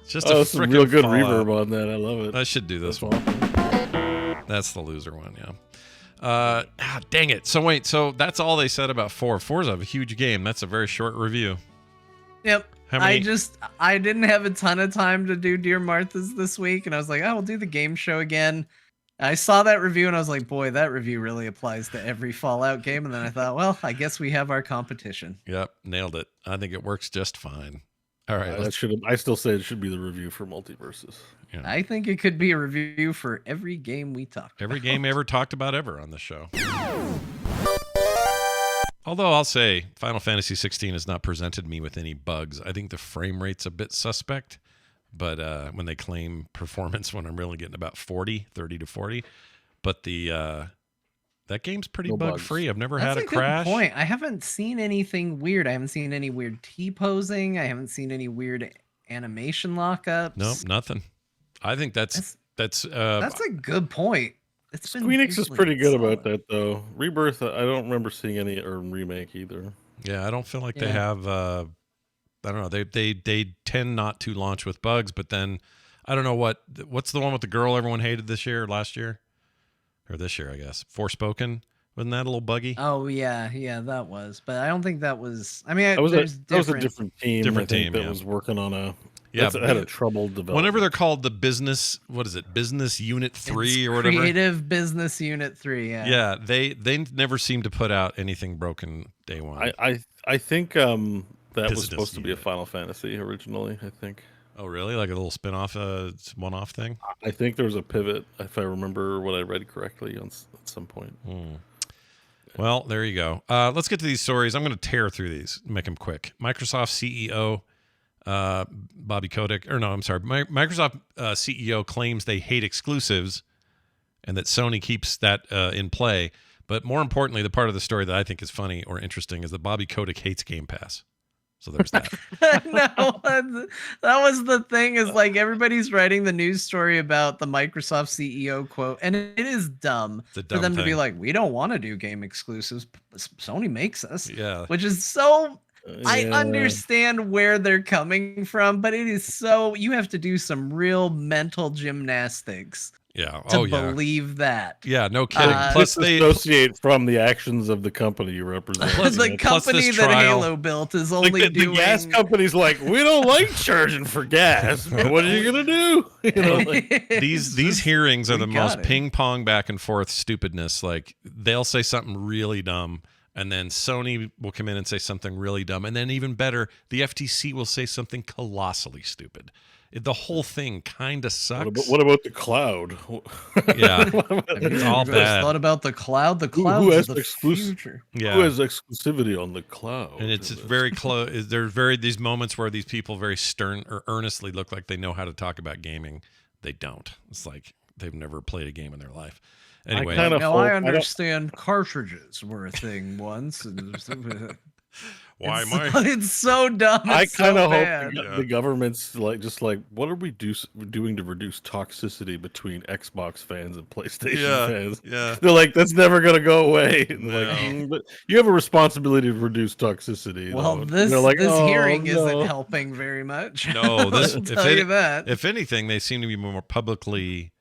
It's just a some frickin' real good Fallout. reverb on that. I love it. I should do this That's one. That's the loser one, yeah. Dang it. So that's all they said about 4. 4's a huge game. That's a very short review. Yep. How many? I didn't have a ton of time to do Dear Martha's this week, and I was like, oh, we'll do the game show again. I saw that review and I was like, boy, that review really applies to every Fallout game. And then I thought, well, I guess we have our competition. Yep, nailed it. I think it works just fine. All right, I still say it should be the review for Multiverses. yeah. I think it could be a review for every game we talked Every about. game ever talked about ever on the show. Although I'll say Final Fantasy XVI has not presented me with any bugs. I think the frame rate's a bit suspect, but when they claim performance when I'm really getting about 30 to 40. But that game's pretty No bug bugs. free. I've never That's had a good crash. point. I haven't seen anything weird. I haven't seen any weird T-posing. I haven't seen any weird animation lockups. Nope, nothing. I think that's That's a good point. It's been Squeenix is usually pretty good solid. about that, though. Rebirth, I don't remember seeing any, or remake either. yeah. I don't feel like they Yeah. have. I don't know. They tend not to launch with bugs, but then I don't know what's the one with the girl everyone hated last year, or this year, I guess. Forspoken, wasn't that a little buggy? Oh yeah, that was. But I don't think that was. I mean, That was there's a different team. Different I think, team, that yeah. was working on a. Yeah, Yeah, had a troubled development. Whenever they're called the business, what is it? Business Unit 3 or whatever. Creative Business Unit 3. Yeah. Yeah, they never seem to put out anything broken day one. I think that was Business supposed to be a unit. Final Fantasy originally. I think. Oh, really? Like a little spin-off, one-off thing? I think there was a pivot, if I remember what I read correctly, at some point. Well, there you go. Let's get to these stories. I'm going to tear through these, make them quick. Microsoft CEO Bobby Kotick, Microsoft CEO claims they hate exclusives and that Sony keeps that in play. But more importantly, the part of the story that I think is funny or interesting is that Bobby Kotick hates Game Pass. So there's that. No, that was the thing, is like everybody's writing the news story about the Microsoft CEO quote, and it is dumb It's a for dumb them to be thing. like, we don't want to do game exclusives. Sony makes us. Yeah. Which is so, I Yeah. understand where they're coming from, but it is so, you have to do some real mental gymnastics Yeah. to Oh yeah. believe that. Yeah. No kidding. Uh, Plus they. Disassociate from the actions of the company you represent. Because the you know? Plus this company that trial- Halo built is Like only the doing gas company's like, we don't like charging for gas, but what are you gonna do? You know, like, These hearings are the we most got it. ping pong back and forth stupidness. Like they'll say something really dumb, and then Sony will come in and say something really dumb, and then even better, the FTC will say something colossally stupid. The whole thing kind of sucks. what about the cloud? Yeah, Have you it's all guys bad. thought about the cloud? The Who cloud has is the future. Yeah, Who has exclusivity on the cloud? and it's very close. There's these moments where these people very stern or earnestly look like they know how to talk about gaming. They don't. It's like they've never played a game in their life. Anyway, kinda Now hope- I I don't- understand cartridges were a thing once. why it's, am I? It's so dumb. I It's kind so of bad. hope the government's just like, what are we doing to reduce toxicity between Xbox fans and PlayStation fans? Yeah. They're like, that's never gonna go away. And they're like, No. but you have a responsibility to reduce toxicity. Well, though." this They're like, this "Oh, hearing no." isn't helping very much. No, this I'll tell you that. If anything, they seem to be more publicly,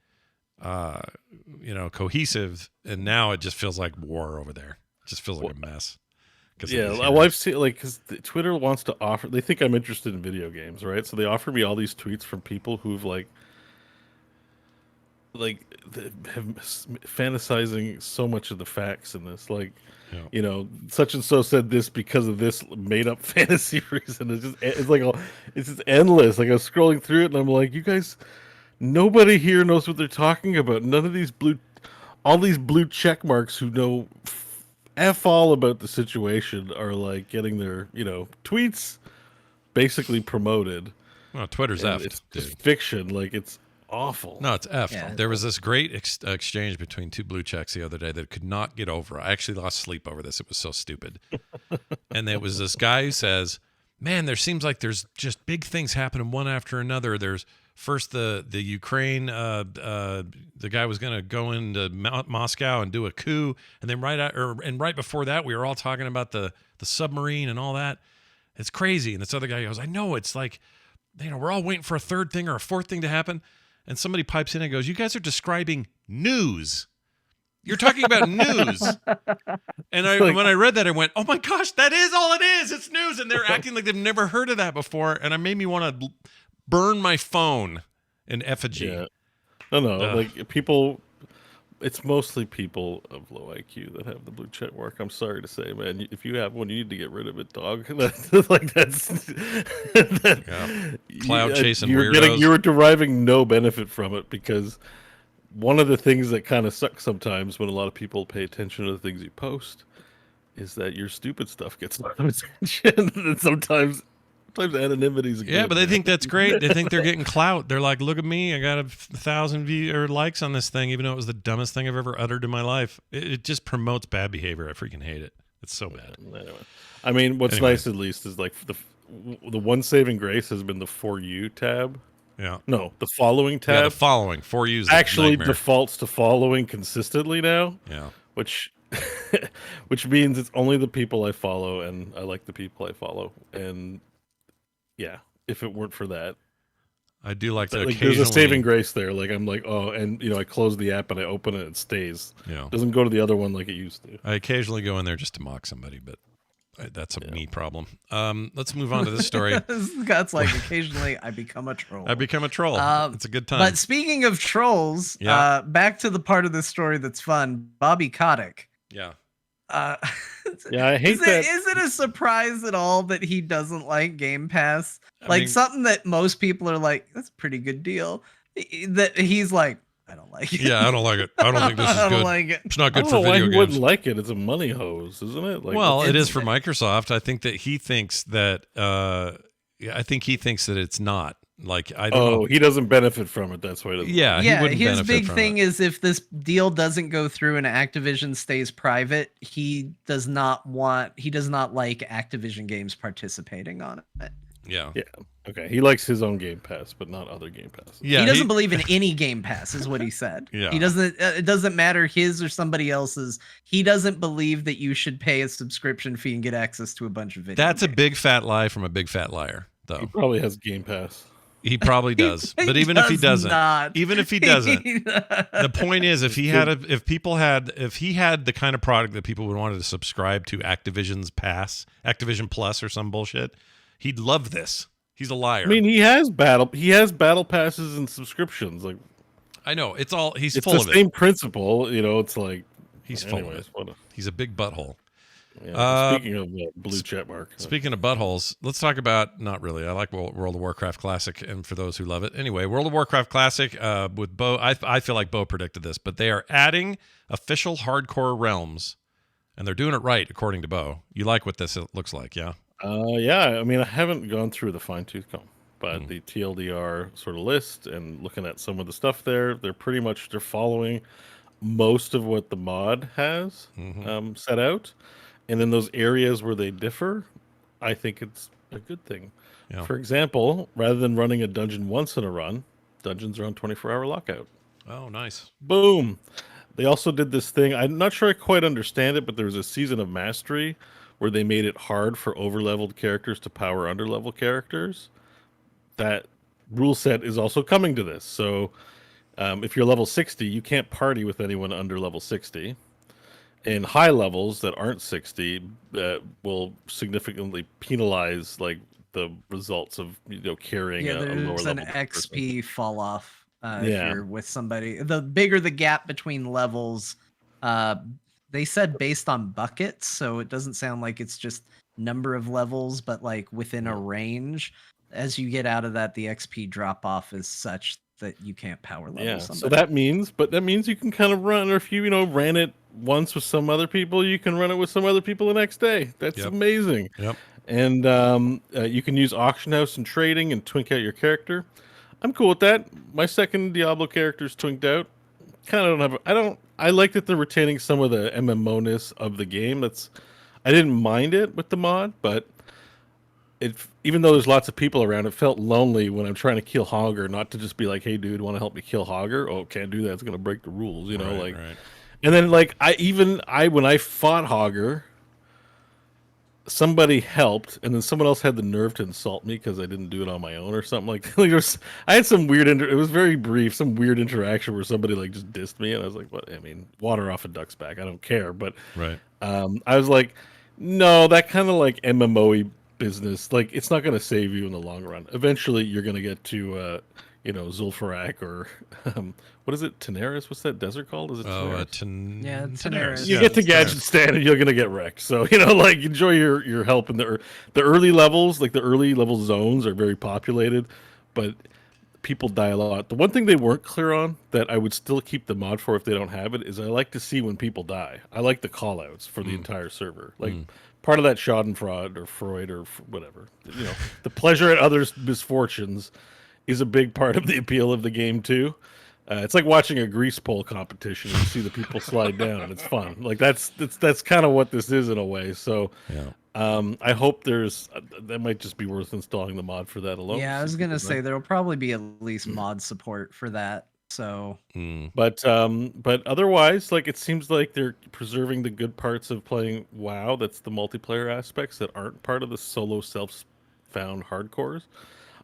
cohesive, and now it just feels like war over there. It just feels like a mess. Yeah, well, I've seen because Twitter wants to offer. They think I'm interested in video games, right? So they offer me all these tweets from people who've have fantasizing so much of the facts in this, such and so said this because of this made up fantasy reason. It's just endless. Like I was scrolling through it and I'm like, you guys, nobody here knows what they're talking about. None of these all these blue check marks who know F all about the situation are like getting their, tweets basically promoted. Well, Twitter's And effed, it's dude. just fiction. Like it's awful. No, it's effed. Yeah. There was this great exchange between two blue checks the other day that I could not get over. I actually lost sleep over this. It was so stupid. And there was this guy who says, man, there seems like there's just big things happening one after another. There's first the Ukraine, the guy was going to go into Moscow and do a coup. And then right before that, we were all talking about the submarine and all that. It's crazy. And this other guy goes, I know, it's like, we're all waiting for a third thing or a fourth thing to happen. And somebody pipes in and goes, you guys are describing news. You're talking about news. And when I read that, I went, oh my gosh, that is all it is. It's news. And they're acting like they've never heard of that before. And it made me want to burn my phone in effigy. Yeah. No, like people, it's mostly people of low IQ that have the blue check mark. I'm sorry to say, man. If you have one, you need to get rid of it, dog. Cloud chasing you're weirdos. You're deriving no benefit from it because one of the things that kind of sucks sometimes when a lot of people pay attention to the things you post is that your stupid stuff gets a lot of attention. And sometimes anonymity is Yeah, but they think that's great. They think they're getting clout. They're like, look at me. I got 1,000 views or likes on this thing, even though it was the dumbest thing I've ever uttered in my life. It just promotes bad behavior. I freaking hate it. It's so bad. Anyway. I mean, what's nice at least is like the one saving grace has been the For You tab. Yeah. No, the following tab. Yeah, the following. For you actually nightmare. defaults to following consistently now. Yeah. Which means it's only the people I follow, and I like the people I follow. And yeah, if it weren't for that, I do like to like, occasionally. there's a saving grace there. Like I'm like, oh, and I close the app and I open it, it stays. Yeah. It doesn't go to the other one like it used to. I occasionally go in there just to mock somebody, but that's a me problem. Let's move on to this story. Scott's like, occasionally I become a troll. I become a troll. It's a good time. But speaking of trolls, back to the part of the story that's fun. Bobby Kotick. Yeah. Yeah, I hate that. Is it a surprise at all that he doesn't like Game Pass? I mean, something that most people are like, that's a pretty good deal. That he's like, I don't like it. Yeah, I don't like it. I don't think this is I don't good. like it. It's not I good don't for know why video he games. wouldn't like it. It's a money hose, isn't it? Like, Well, it is for Microsoft. I think that he thinks that. I think he thinks that it's not. Like, I don't know. He doesn't benefit from it. That's why he doesn't. Yeah, he Yeah, wouldn't his benefit big from thing it. is if this deal doesn't go through and Activision stays private, he does not like Activision games participating on it. Yeah. Yeah. Okay. He likes his own Game Pass, but not other Game Passes. Yeah, He doesn't believe in any Game Pass, is what he said. Yeah. He doesn't. It doesn't matter his or somebody else's. He doesn't believe that you should pay a subscription fee and get access to a bunch of videos. That's a big fat lie from a big fat liar, He though. probably has Game Pass. He probably does. But even if he doesn't, the point is, if he had the kind of product that people would want to subscribe to Activision Plus or some bullshit, he'd love this. He's a liar. I mean, he has battle passes and subscriptions. Like, I know it's full the of it. same principle. You know, it's like He's full of it. He's a big butthole. Yeah, speaking of blue check mark. Speaking of buttholes, let's talk about, not really. I like World of Warcraft Classic, and for those who love it. Anyway, World of Warcraft Classic with Bo, I feel like Bo predicted this, but they are adding official hardcore realms, and they're doing it right, according to Bo. You like what this looks like, yeah? Yeah, I mean, I haven't gone through the fine-tooth comb, but the TLDR sort of list and looking at some of the stuff there, they're following most of what the mod has set out. And in those areas where they differ, I think it's a good thing. Yeah. For example, rather than running a dungeon once in a run, dungeons are on 24-hour lockout. Oh, nice. Boom. They also did this thing. I'm not sure I quite understand it, but there was a season of Mastery where they made it hard for over-leveled characters to power under-level characters. That rule set is also coming to this. So if you're level 60, you can't party with anyone under level 60. And high levels that aren't 60 will significantly penalize like the results of carrying a lower there's level an XP fall off if Yeah. you're with somebody. The bigger the gap between levels, they said based on buckets, so it doesn't sound like it's just number of levels, but like within a range. As you get out of that, the XP drop off is such that you can't power level somebody. So that means you can kind of run, or if you ran it once with some other people, you can run it with some other people the next day. That's amazing. Yep. And you can use auction house and trading and twink out your character. I'm cool with that. My second Diablo character's twinked out. Kind of don't have. I like that they're retaining some of the MMO-ness of the game. I didn't mind it with the mod, but even though there's lots of people around, it felt lonely when I'm trying to kill Hogger, not to just be like, hey dude, want to help me kill Hogger? Oh, can't do that, it's gonna break the rules, Right. And then like when I fought Hogger, somebody helped, and then someone else had the nerve to insult me because I didn't do it on my own or something like I had some weird it was very brief, some weird interaction where somebody like just dissed me, and I was like, what? I mean, water off a duck's back, I don't care. But I was like, no, that kind of like MMO-y business, like it's not going to save you in the long run. Eventually you're going to get to Zul'Farrak or what is it, Tenaris? What's that desert called? Is it Tenaris. You get to Gadget Stand and you're going to get wrecked, so like enjoy your help in the early levels. Like the early level zones are very populated, but people die a lot. The one thing they weren't clear on that I would still keep the mod for if they don't have it is I like to see when people die. I like the call outs for the entire server, like part of that Schadenfreude or Freud or whatever. The pleasure at others' misfortunes is a big part of the appeal of the game too. It's like watching a grease pole competition and you see the people slide down. It's fun. Like that's kind of what this is in a way. So I hope that might just be worth installing the mod for that alone. Yeah, I was gonna say there'll probably be at least mod support for that. So, but otherwise, like it seems like they're preserving the good parts of playing WoW. That's the multiplayer aspects that aren't part of the solo self-found hardcores.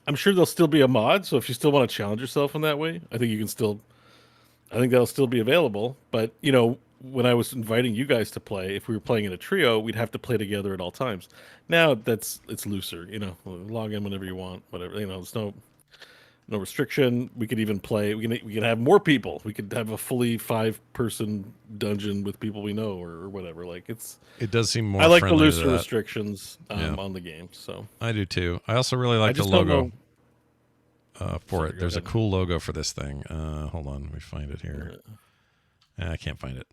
I'm sure there'll still be a mod, so if you still want to challenge yourself in that way, I think that'll still be available. But when I was inviting you guys to play, if we were playing in a trio, we'd have to play together at all times. Now it's looser. Log in whenever you want, whatever. There's no restriction. We could even play. We can have more people. We could have a fully 5-person dungeon with people we know or whatever. Like it does seem more. I like the friendly looser to that. restrictions on the game. So I do too. I also really like the logo for it. There's a cool logo for this thing. Hold on, let me find it here. I can't find it.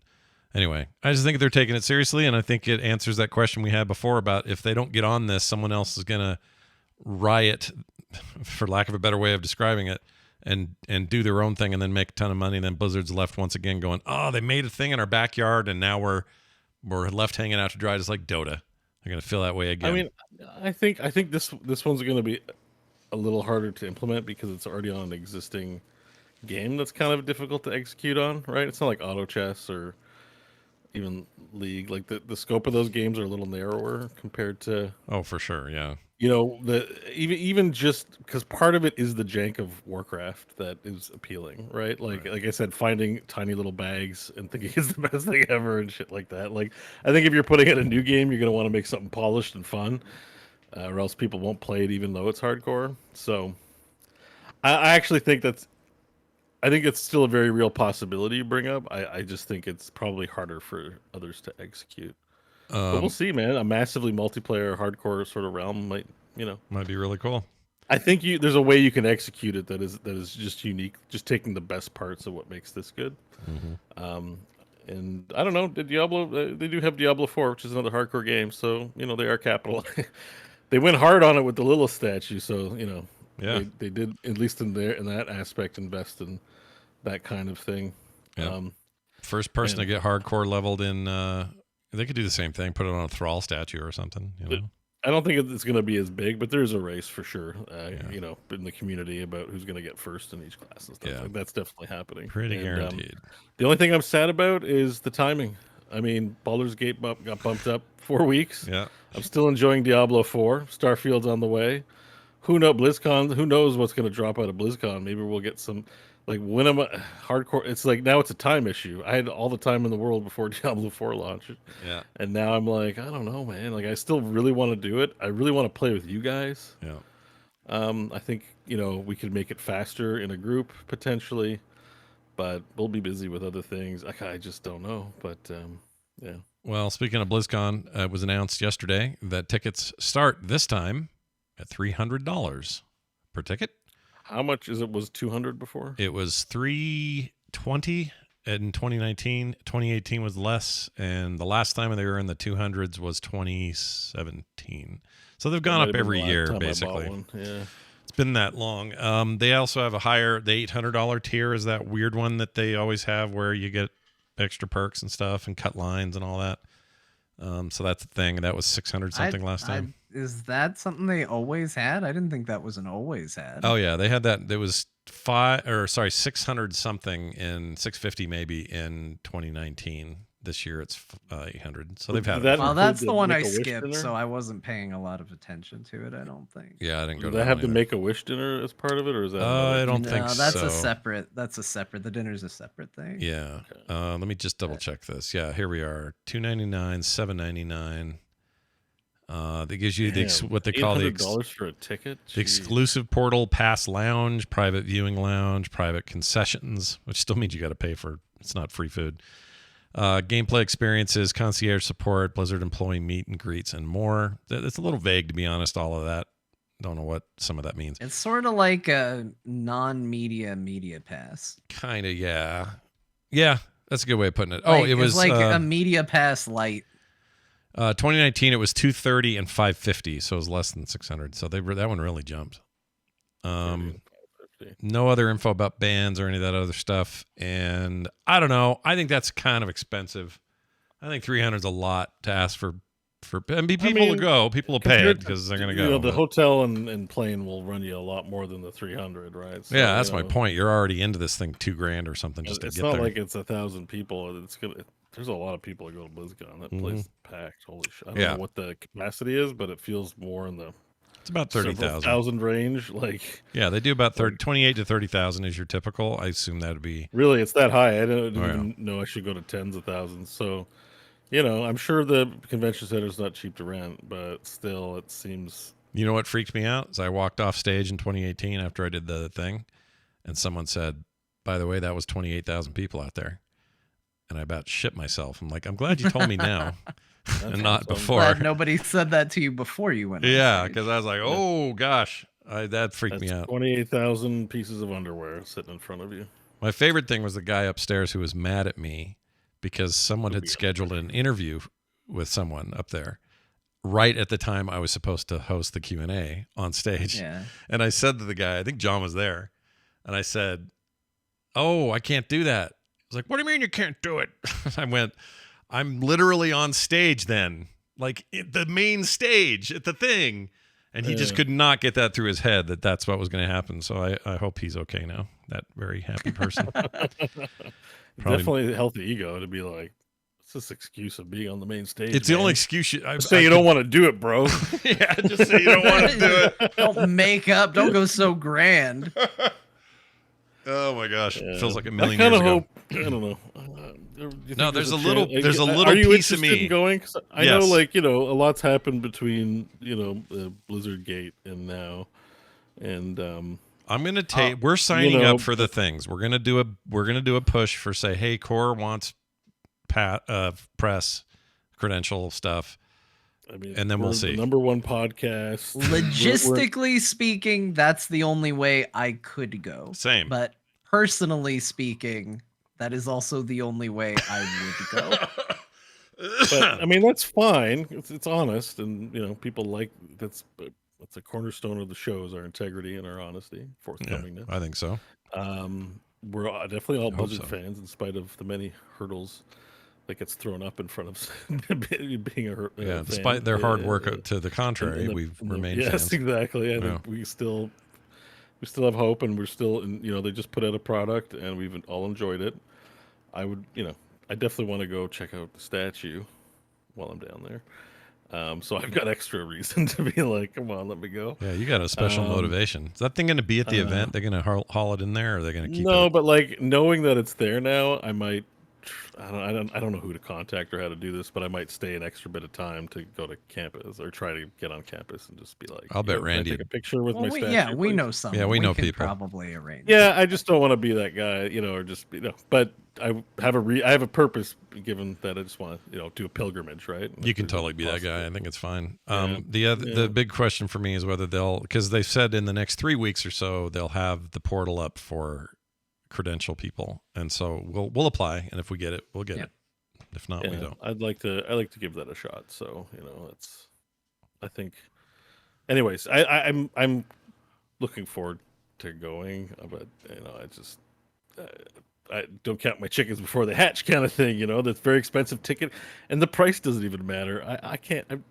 Anyway, I just think they're taking it seriously, and I think it answers that question we had before about if they don't get on this, someone else is gonna riot for lack of a better way of describing it, and do their own thing and then make a ton of money. And then Blizzard's left once again going, oh, they made a thing in our backyard and now we're left hanging out to dry, just like Dota. They're going to feel that way again. I mean, I think this one's going to be a little harder to implement because it's already on an existing game that's kind of difficult to execute on, right? It's not like auto chess or even League. Like the scope of those games are a little narrower compared to. Oh, for sure, yeah. Even just because part of it is the jank of Warcraft that is appealing, right? Like I said, finding tiny little bags and thinking it's the best thing ever and shit like that. Like I think if you're putting out a new game, you're gonna want to make something polished and fun, or else people won't play it even though it's hardcore. So I actually think I think it's still a very real possibility you bring up. I just think it's probably harder for others to execute. But we'll see, man. A massively multiplayer, hardcore sort of realm might be really cool. I think there's a way you can execute it that is just unique, just taking the best parts of what makes this good. Mm-hmm. And I don't know, they do have Diablo 4, which is another hardcore game, so they are capital. They went hard on it with the Lilith statue, so yeah, they did, at least in that aspect, invest in that kind of thing. Yeah. First person to get hardcore leveled in. They could do the same thing, put it on a Thrall statue or something. I don't think it's going to be as big, but there's a race for sure. In the community about who's going to get first in each class and stuff. Yeah. Like that's definitely happening. Pretty guaranteed. The only thing I'm sad about is the timing. I mean, Baldur's Gate got bumped up 4 weeks. Yeah. I'm still enjoying Diablo 4. Starfield's on the way. Who knows BlizzCon? Who knows what's going to drop out of BlizzCon? Maybe we'll get some. Like when I'm hardcore, it's like now it's a time issue. I had all the time in the world before Diablo 4 launched. Yeah. And now I'm like, I don't know, man. Like I still really want to do it. I really want to play with you guys. Yeah. I think, we could make it faster in a group potentially, but we'll be busy with other things. I just don't know. But yeah. Well, speaking of BlizzCon, it was announced yesterday that tickets start this time at $300 per ticket. How much was 200 before? It was $320 in 2019. 2018 was less, and the last time they were in the 200s was 2017. So they've gone up every year, basically. Yeah. It's been that long. They also have the $800 tier is that weird one that they always have where you get extra perks and stuff and cut lines and all that. So that's the thing. That was 600 something last time. Is that something they always had? I didn't think that was an always had. Oh yeah, they had that. There was 600 something in 650 maybe in 2019. This year it's 800. So they've had that. Well, that's the one I skipped, so I wasn't paying a lot of attention to it. I don't think. Yeah, I didn't go. Do they have the Make-A-Wish dinner as part of it, or is that? I don't think so. That's a separate. The dinner's a separate thing. Yeah. Okay. Let me just double check this. Yeah, here we are. $299, $799. That gives you what they call the $800 for a ticket. The exclusive portal pass lounge, private viewing lounge, private concessions, which still means you got to pay for. It's not free food. Gameplay experiences, concierge support, Blizzard employee meet and greets, and more. It's a little vague, to be honest, all of that. Don't know what some of that means. It's sort of like a non-media media pass. Kind of, yeah. Yeah, that's a good way of putting it. It was like a media pass light. 2019, it was $230 and $550, so it was less than 600. So that one really jumped. No other info about bands or any of that other stuff. And I don't know. I think that's kind of expensive. I think 300 is a lot to ask for. People will go. People will pay it because they're going to go. The hotel and plane will run you a lot more than the 300, right? So, yeah, that's my point. You're already into this thing $2,000 or something just to get there. It's not like it's 1,000 people. There's a lot of people that go to BlizzCon. That place is packed. Holy shit! I don't know what the capacity is, but it feels more in the. It's about 30,000 range. Yeah, they do about 28 to 30,000 is your typical. I assume that would be really. It's that high. I didn't even know I should go to tens of thousands. So, I'm sure the convention center is not cheap to rent, but still, it seems. You know what freaked me out? Is I walked off stage in 2018 after I did the thing, and someone said, "By the way, that was 28,000 people out there," and I about shit myself. I'm like, I'm glad you told me now. And not before. Glad nobody said that to you before you went. Yeah, because I was like, oh gosh, that freaked me out. 28,000 pieces of underwear sitting in front of you. My favorite thing was the guy upstairs who was mad at me because someone had scheduled an interview with someone up there. right at the time I was supposed to host the Q&A on stage. Yeah. And I said to the guy, I think John was there, and I said, "Oh, I can't do that." He's like, "What do you mean you can't do it?" I went, "I'm literally on stage then, like the main stage at the thing." And he just could not get that through his head that that's what was going to happen. So I hope he's okay now. That very happy person. Definitely a healthy ego to be like, it's this excuse of being on the main stage. It's the only excuse. Say you don't want to do it, bro. Yeah, just say you don't want to do it. Don't make up. Don't go so grand. Oh my gosh, Yeah. it feels like a million I years kind of ago. hope. I don't know. No, there's a chance- little Are you piece of interested me. in going? 'Cause I Yes. know, like, a lot's happened between Blizzard Gate and now, and I'm gonna take. We're signing know, up for the things. We're gonna do a push for say, hey, Core wants press credential stuff. I mean, And then we'll we're see. the number one podcast. Logistically speaking, that's the only way I could go. Same. But personally speaking, that is also the only way I would go. But I mean, that's fine. It's honest, and people like that's a cornerstone of the show is our integrity and our honesty, forthcomingness. I think so. We're definitely all I hope Blizzard so. fans, in spite of the many hurdles that gets thrown up in front of being a fan. Despite their hard work to the contrary, we've remained yes, fans. exactly. I Yeah. think we still have hope, and we're still, they just put out a product, and we've all enjoyed it. I would, I definitely want to go check out the statue while I'm down there. So I've got extra reason to be like, come on, let me go. Yeah, you got a special motivation. Is that thing going to be at the event? They're going to haul it in there, or are they going to keep it? No, but like knowing that it's there now, I might. I don't know who to contact or how to do this, but I might stay an extra bit of time to go to campus or try to get on campus and just be like, I'll bet "Yo, can I Randy- take a picture with my statue." Yeah, we please?" know some. Yeah, we know can people. Probably arrange. Yeah, I just don't want to be that guy, or just But I have I have a purpose, given that I just want to do a pilgrimage, right? You can totally be that guy. I think it's fine. Yeah. The big question for me is whether because they said in the next 3 weeks or so they'll have the portal up for credential people, and so we'll apply, and if we get it, we'll get it. If not, we don't. I like to give that a shot. So I think. Anyways, I'm looking forward to going, but I just. I don't count my chickens before they hatch, kind of thing. That's very expensive ticket, and the price doesn't even matter. I can't.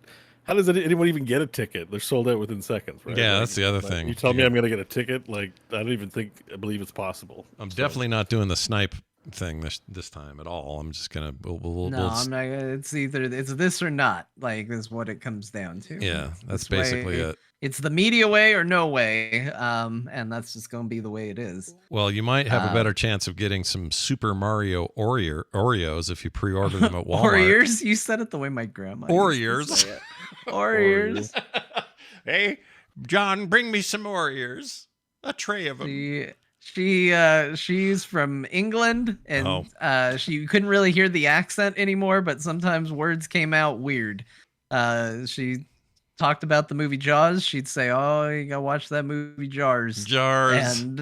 How does anyone even get a ticket? They're sold out within seconds, right? Yeah, that's the other thing. You tell me I'm going to get a ticket, I don't even believe it's possible. I'm definitely not doing the snipe thing this time at all. I'm just gonna. I'm not. It's either this or not. Is what it comes down to. Yeah, that's This way, basically it. It's the media way or no way, and that's just going to be the way it is. Well, you might have a better chance of getting some Super Mario Oreos if you pre-order them at Walmart. Warriors, you said it the way my grandma. Warriors. Warriors. Hey, John, bring me some Warriors. A tray of them. She's from England, and she couldn't really hear the accent anymore, but sometimes words came out weird. She talked about the movie Jaws. She'd say, "Oh, you gotta watch that movie Jars." And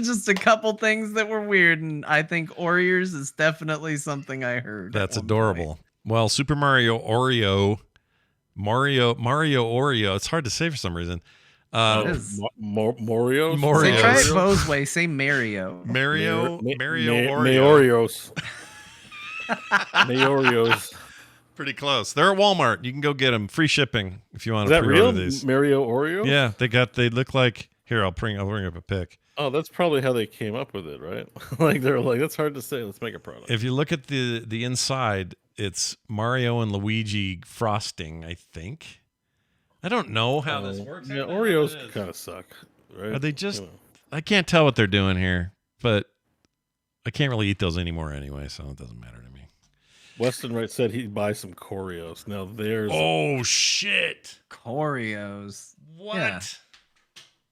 just a couple things that were weird, and I think Warriors is definitely something I heard. That's adorable. Well, Super Mario Oreo. It's hard to say for some reason. Morios. Say, try it Bo's way. Say Mario. Mario Oreo. Maorios. Maorios. Pretty close. They're at Walmart. You can go get them. Free shipping if you want to pre-order real? These. Mario Oreo? Yeah, they look like. Here, I'll bring up a pic. Oh, that's probably how they came up with it, right? They're like, that's hard to say. Let's make a product. If you look at the inside, it's Mario and Luigi frosting, I think. I don't know how this works. Yeah, Oreos kind of suck, right? Are they just? I can't tell what they're doing here, but I can't really eat those anymore anyway, so it doesn't matter to me. Weston Wright said he'd buy some Coreos. Now there's. Oh shit! Coreos. What? Yeah.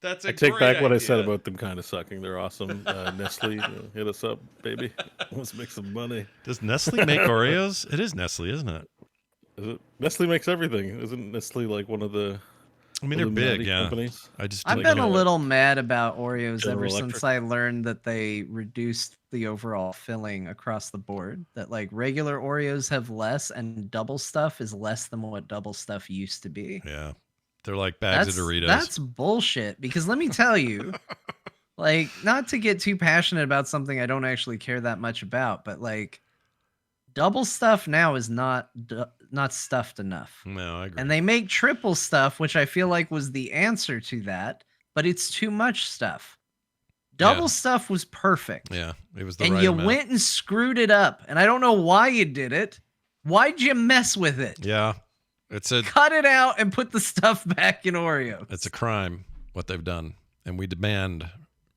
That's a I take great back what I idea. said about them kind of sucking. They're awesome. Nestle, hit us up, baby. Let's make some money. Does Nestle make Oreos? It is Nestle, isn't it? Is it? Nestle makes everything. Isn't Nestle like one of the? I mean, they're big, Illuminati yeah. companies. I've been a little mad about Oreos General ever Electric. since I learned that they reduced the overall filling across the board. That like regular Oreos have less, and double stuff is less than what double stuff used to be. Yeah. They're like bags of Doritos. That's bullshit. Because let me tell you, like, not to get too passionate about something I don't actually care that much about, but like, double stuff now is not stuffed enough. No, I agree. And they make triple stuff, which I feel like was the answer to that, but it's too much stuff. Double stuff was perfect. Yeah, it was the and right you amount. went and screwed it up. And I don't know why you did it. Why'd you mess with it? Yeah. Cut it out and put the stuff back in Oreo. It's a crime what they've done. And we demand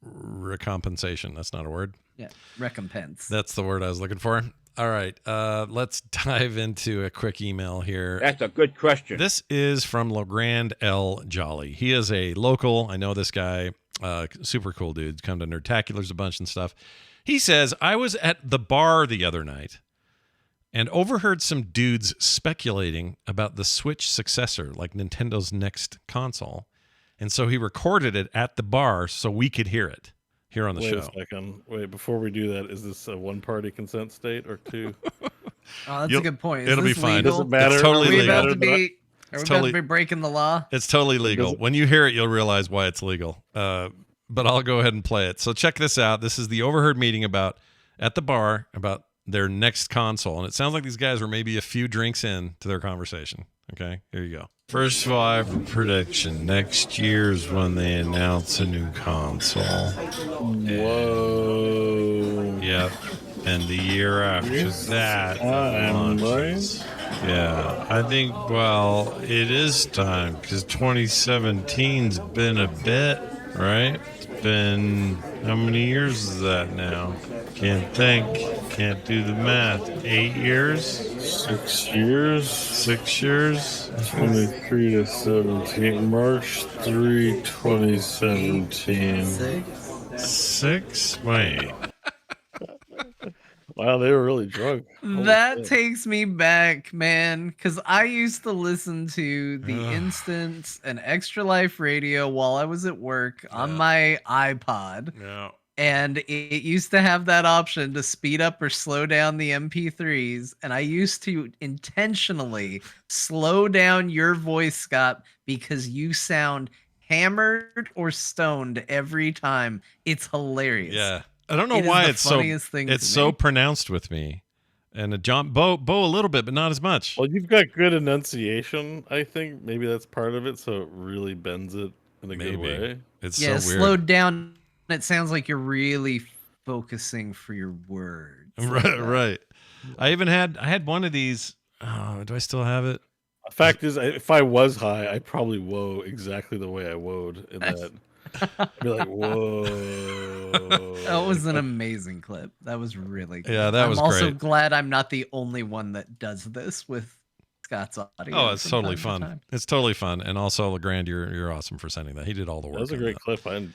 recompensation. That's not a word. Yeah, recompense. That's the word I was looking for. All right, let's dive into a quick email here. That's a good question. This is from Legrand L. Jolly. He is a local. I know this guy. Super cool dude. Come to Nerdtaculars a bunch and stuff. He says, I was at the bar the other night and overheard some dudes speculating about the Switch successor, like Nintendo's next console. And so he recorded it at the bar so we could hear it here on the show. Wait a second. Wait, before we do that, is this a one-party consent state or two? Oh, that's a good point. It'll be fine. Legal? Does it matter? It's totally Are we legal. about to be? Are we about to be breaking the law? It's totally legal. When you hear it, you'll realize why it's legal. But I'll go ahead and play it. So check this out. This is the overheard meeting at the bar about their next console. And it sounds like these guys were maybe a few drinks in to their conversation. Okay, here you go. First of all, I have a prediction. Next year's when they announce a new console. Whoa. Yep. And the year after that, launches. Yeah, I think, well, it is time because 2017's been a bit, right? It's been, how many years is that now? Can't think, can't do the math. 8 years? 6 years? 6 years? 23 to 17. March 3, 2017. Six? Wait. Wow, they were really drunk. That takes me back, man, because I used to listen to the Instance and Extra Life Radio while I was at work on my iPod. Yeah. And it used to have that option to speed up or slow down the MP3s. And I used to intentionally slow down your voice, Scott, because you sound hammered or stoned every time. It's hilarious. Yeah. I don't know why it's so pronounced with me. And Bo a little bit, but not as much. Well, you've got good enunciation, I think. Maybe that's part of it, so it really bends it in a good way. It's so weird. Slowed down. It sounds like you're really focusing for your words. Right. I had one of these. Oh, do I still have it? The fact is, if I was high, I'd probably woe exactly the way I woed in that. I'd be like, whoa. That was an amazing clip. That was really good. Yeah, that was great. I'm also glad I'm not the only one that does this with Scott's audio. Oh, it's totally fun. It's totally fun. And also, LeGrand, you're awesome for sending that. He did all the work. That was a great clip. I'm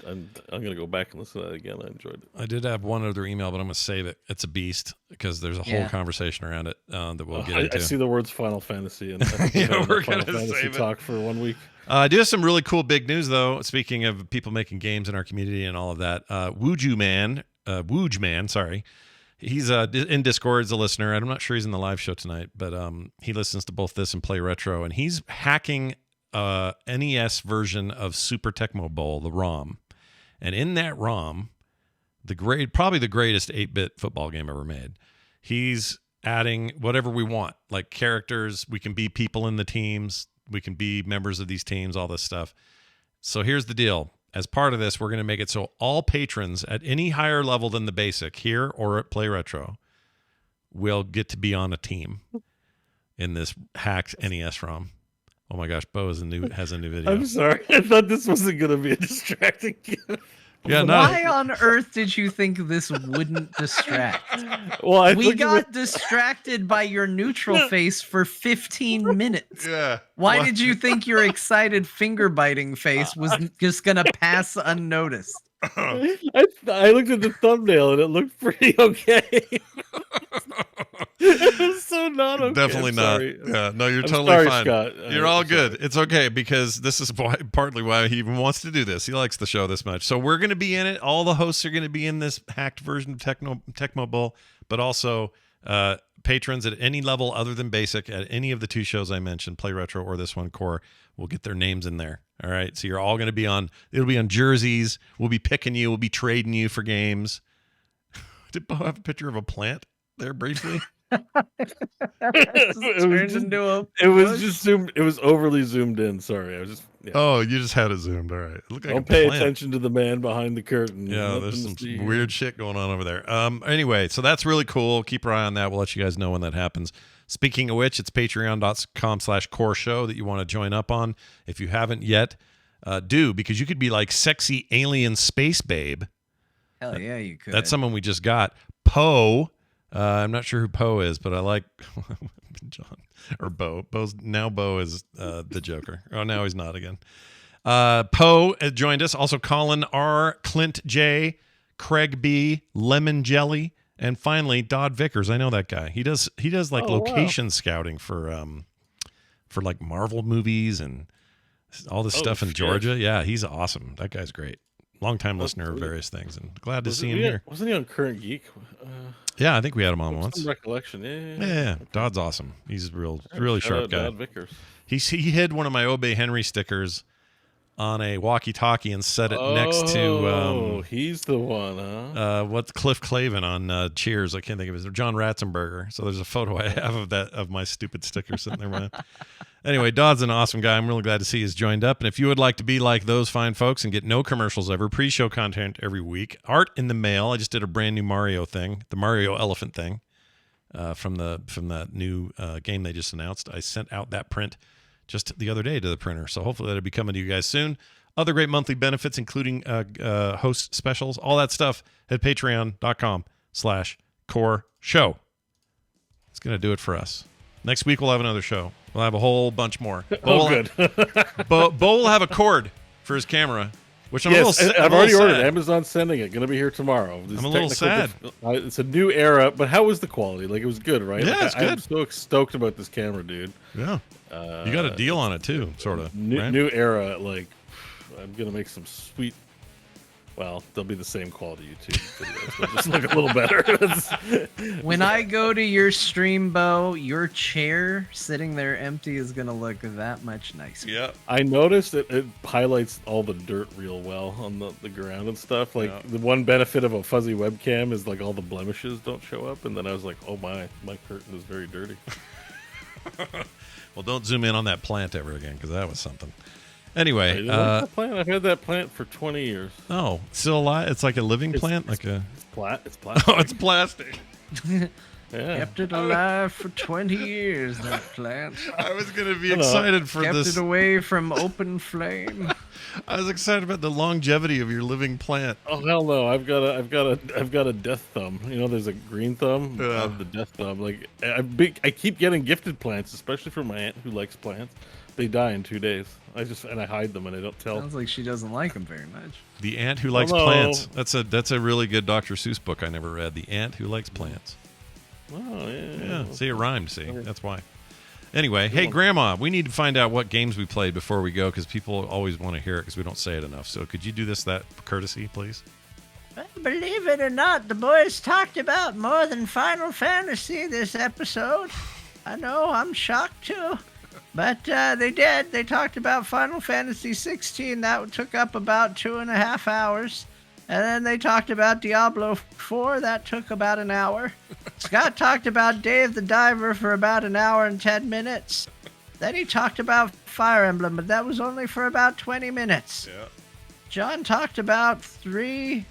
going to go back and listen to that again. I enjoyed it. I did have one other email, but I'm going to save it. It's a beast because there's a whole conversation around it that we'll get into. I see the words Final Fantasy and we're Final going to Fantasy talk for 1 week. I do have some really cool big news, though. Speaking of people making games in our community and all of that, Wooj Man, sorry. He's in Discord as a listener. I'm not sure he's in the live show tonight, but he listens to both this and Play Retro, and he's hacking NES version of Super Tecmo Bowl, the ROM. And in that ROM, probably the greatest 8-bit football game ever made, he's adding whatever we want, like characters. We can be people in the teams. We can be members of these teams, all this stuff. So here's the deal. As part of this, we're going to make it so all patrons at any higher level than the basic here or at Play Retro will get to be on a team in this hacked NES ROM. Oh my gosh, Bo has a new video. I'm sorry. I thought this wasn't going to be a distracting gift. Yeah, no. Why on earth did you think this wouldn't distract? Well, we got distracted by your neutral face for 15 minutes. Yeah. Why did you think your excited finger biting face was just gonna pass unnoticed? I looked at the thumbnail and it looked pretty okay. It was so not okay. Definitely I'm not. sorry. Yeah, no, you're I'm totally sorry, fine. Scott. You're all I'm good. sorry. It's okay because this is partly why he even wants to do this. He likes the show this much. So we're going to be in it. All the hosts are going to be in this hacked version of Tecmo Bowl, but also patrons at any level other than basic at any of the two shows I mentioned, Play Retro or this one, Core, will get their names in there. All right. So you're all going to be on. It'll be on jerseys. We'll be picking you. We'll be trading you for games. Did Bo have a picture of a plant there briefly? It was just zoomed. It was overly zoomed in. Sorry, I was just. Yeah. Oh, you just had it zoomed. All right. It looked like Don't pay attention to the man behind the curtain. Yeah, there's some weird shit going on over there. Anyway, so that's really cool. Keep your eye on that. We'll let you guys know when that happens. Speaking of which, it's patreon.com/core show that you want to join up on. If you haven't yet, do, because you could be like sexy alien space babe. Hell yeah, you could. That's someone we just got. Poe. I'm not sure who Poe is, but I like John or Bo. Bo is the Joker. Oh, now he's not again. Poe joined us. Also Colin R, Clint J, Craig B, Lemon Jelly, and finally Dodd Vickers. I know that guy. He does like location scouting for like Marvel movies and all this stuff in Georgia. Yeah, he's awesome. That guy's great. Longtime listener of various things, and glad to see him here. Wasn't he on Current Geek? Yeah, I think we had him on once. Some recollection. Yeah. Dodd's awesome. He's a really sharp guy. Dodd Vickers. He hid one of my Obey Henry stickers on a walkie-talkie and set it next to. Oh, he's the one, huh? What's Cliff Clavin on Cheers? I can't think of his. John Ratzenberger. So there's a photo I have of my stupid sticker sitting there. Man. Anyway, Dodd's an awesome guy. I'm really glad to see he's joined up. And if you would like to be like those fine folks and get no commercials ever, pre-show content every week, art in the mail. I just did a brand new Mario thing, the Mario Elephant thing, from that new game they just announced. I sent out that print just the other day to the printer. So hopefully that'll be coming to you guys soon. Other great monthly benefits, including host specials, all that stuff at patreon.com/core show. It's going to do it for us. Next week, we'll have another show. We'll have a whole bunch more. Good. Bo will have a cord for his camera, which I'm a little sad. I've already ordered. Amazon's sending it. Going to be here tomorrow. I'm a little sad. It's a new era, but how was the quality? Like, it was good, right? Yeah, it's good. I'm so stoked about this camera, dude. Yeah. You got a deal on it, too, sort of. New era. Like, I'm going to make some sweet... Well, they'll be the same quality YouTube videos. They'll just look a little better. When I go to your stream, Bo, your chair sitting there empty is going to look that much nicer. Yeah. I noticed it highlights all the dirt real well on the ground and stuff. Like, the one benefit of a fuzzy webcam is, like, all the blemishes don't show up. And then I was like, oh, my curtain is very dirty. Well, don't zoom in on that plant ever again, because that was something. Anyway, I've had that plant for 20 years. Oh, still alive? It's like a living plant, It's plastic. Oh, it's plastic. Yeah. Kept it alive for 20 years, that plant. I was gonna be excited for Kept this. Kept it away from open flame. I was excited about the longevity of your living plant. Oh hell no! I've got a death thumb. You know, there's a green thumb. I have the death thumb. Like I keep getting gifted plants, especially from my aunt who likes plants. They die in 2 days. I hide them and I don't tell. Sounds like she doesn't like them very much. The Ant Who Likes Plants. That's a really good Dr. Seuss book I never read. The Ant Who Likes Plants. Oh yeah. See, it rhymed. See, that's why. Anyway, hey Grandma, we need to find out what games we played before we go because people always want to hear it because we don't say it enough. So could you do that courtesy, please? Well, believe it or not, the boys talked about more than Final Fantasy this episode. I know, I'm shocked too. But they did. They talked about Final Fantasy XVI. That took up about 2.5 hours. And then they talked about Diablo IV. That took about an hour. Scott talked about Dave the Diver for about an hour and 10 minutes. Then he talked about Fire Emblem, but that was only for about 20 minutes. Yeah. John talked about three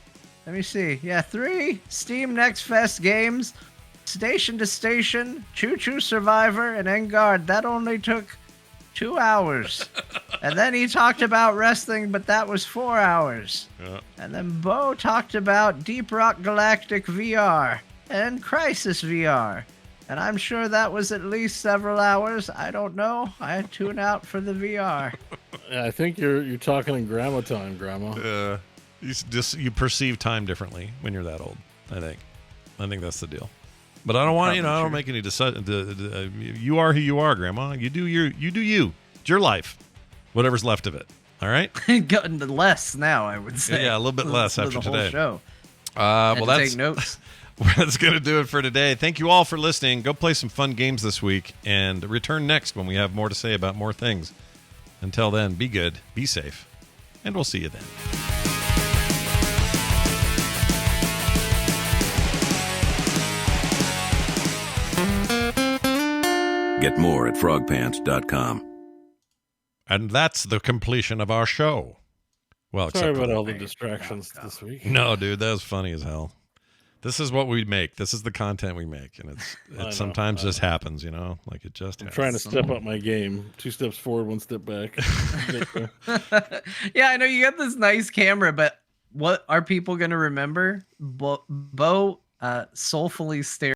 Steam Next Fest games. Station to Station, Choo Choo Survivor, and Engard. That only took 2 hours. And then he talked about wrestling, but that was 4 hours. Yeah. And then Bo talked about Deep Rock Galactic VR and Crisis VR. And I'm sure that was at least several hours. I don't know. I tune out for the VR. Yeah, I think you're talking in grandma time, Grandma. You perceive time differently when you're that old. I think that's the deal. But I don't want I Probably don't true. make any decisions. You are who you are, Grandma. You do you. It's your life, whatever's left of it. All right. Gotten less now, I would say. Yeah, a little bit less Listen after to the today. whole show. Well, Had to that's take notes. that's going to do it for today. Thank you all for listening. Go play some fun games this week and return next when we have more to say about more things. Until then, be good, be safe, and we'll see you then. Get more at frogpants.com. And that's the completion of our show. Well, Sorry except about for all the distractions this week. no, dude, that was funny as hell. This is what we make. This is the content we make, and know, it sometimes I just happens, like it just I'm happens. trying to step up my game. 2 steps forward, 1 step back. Yeah, I know you got this nice camera, but what are people going to remember? Bo soulfully staring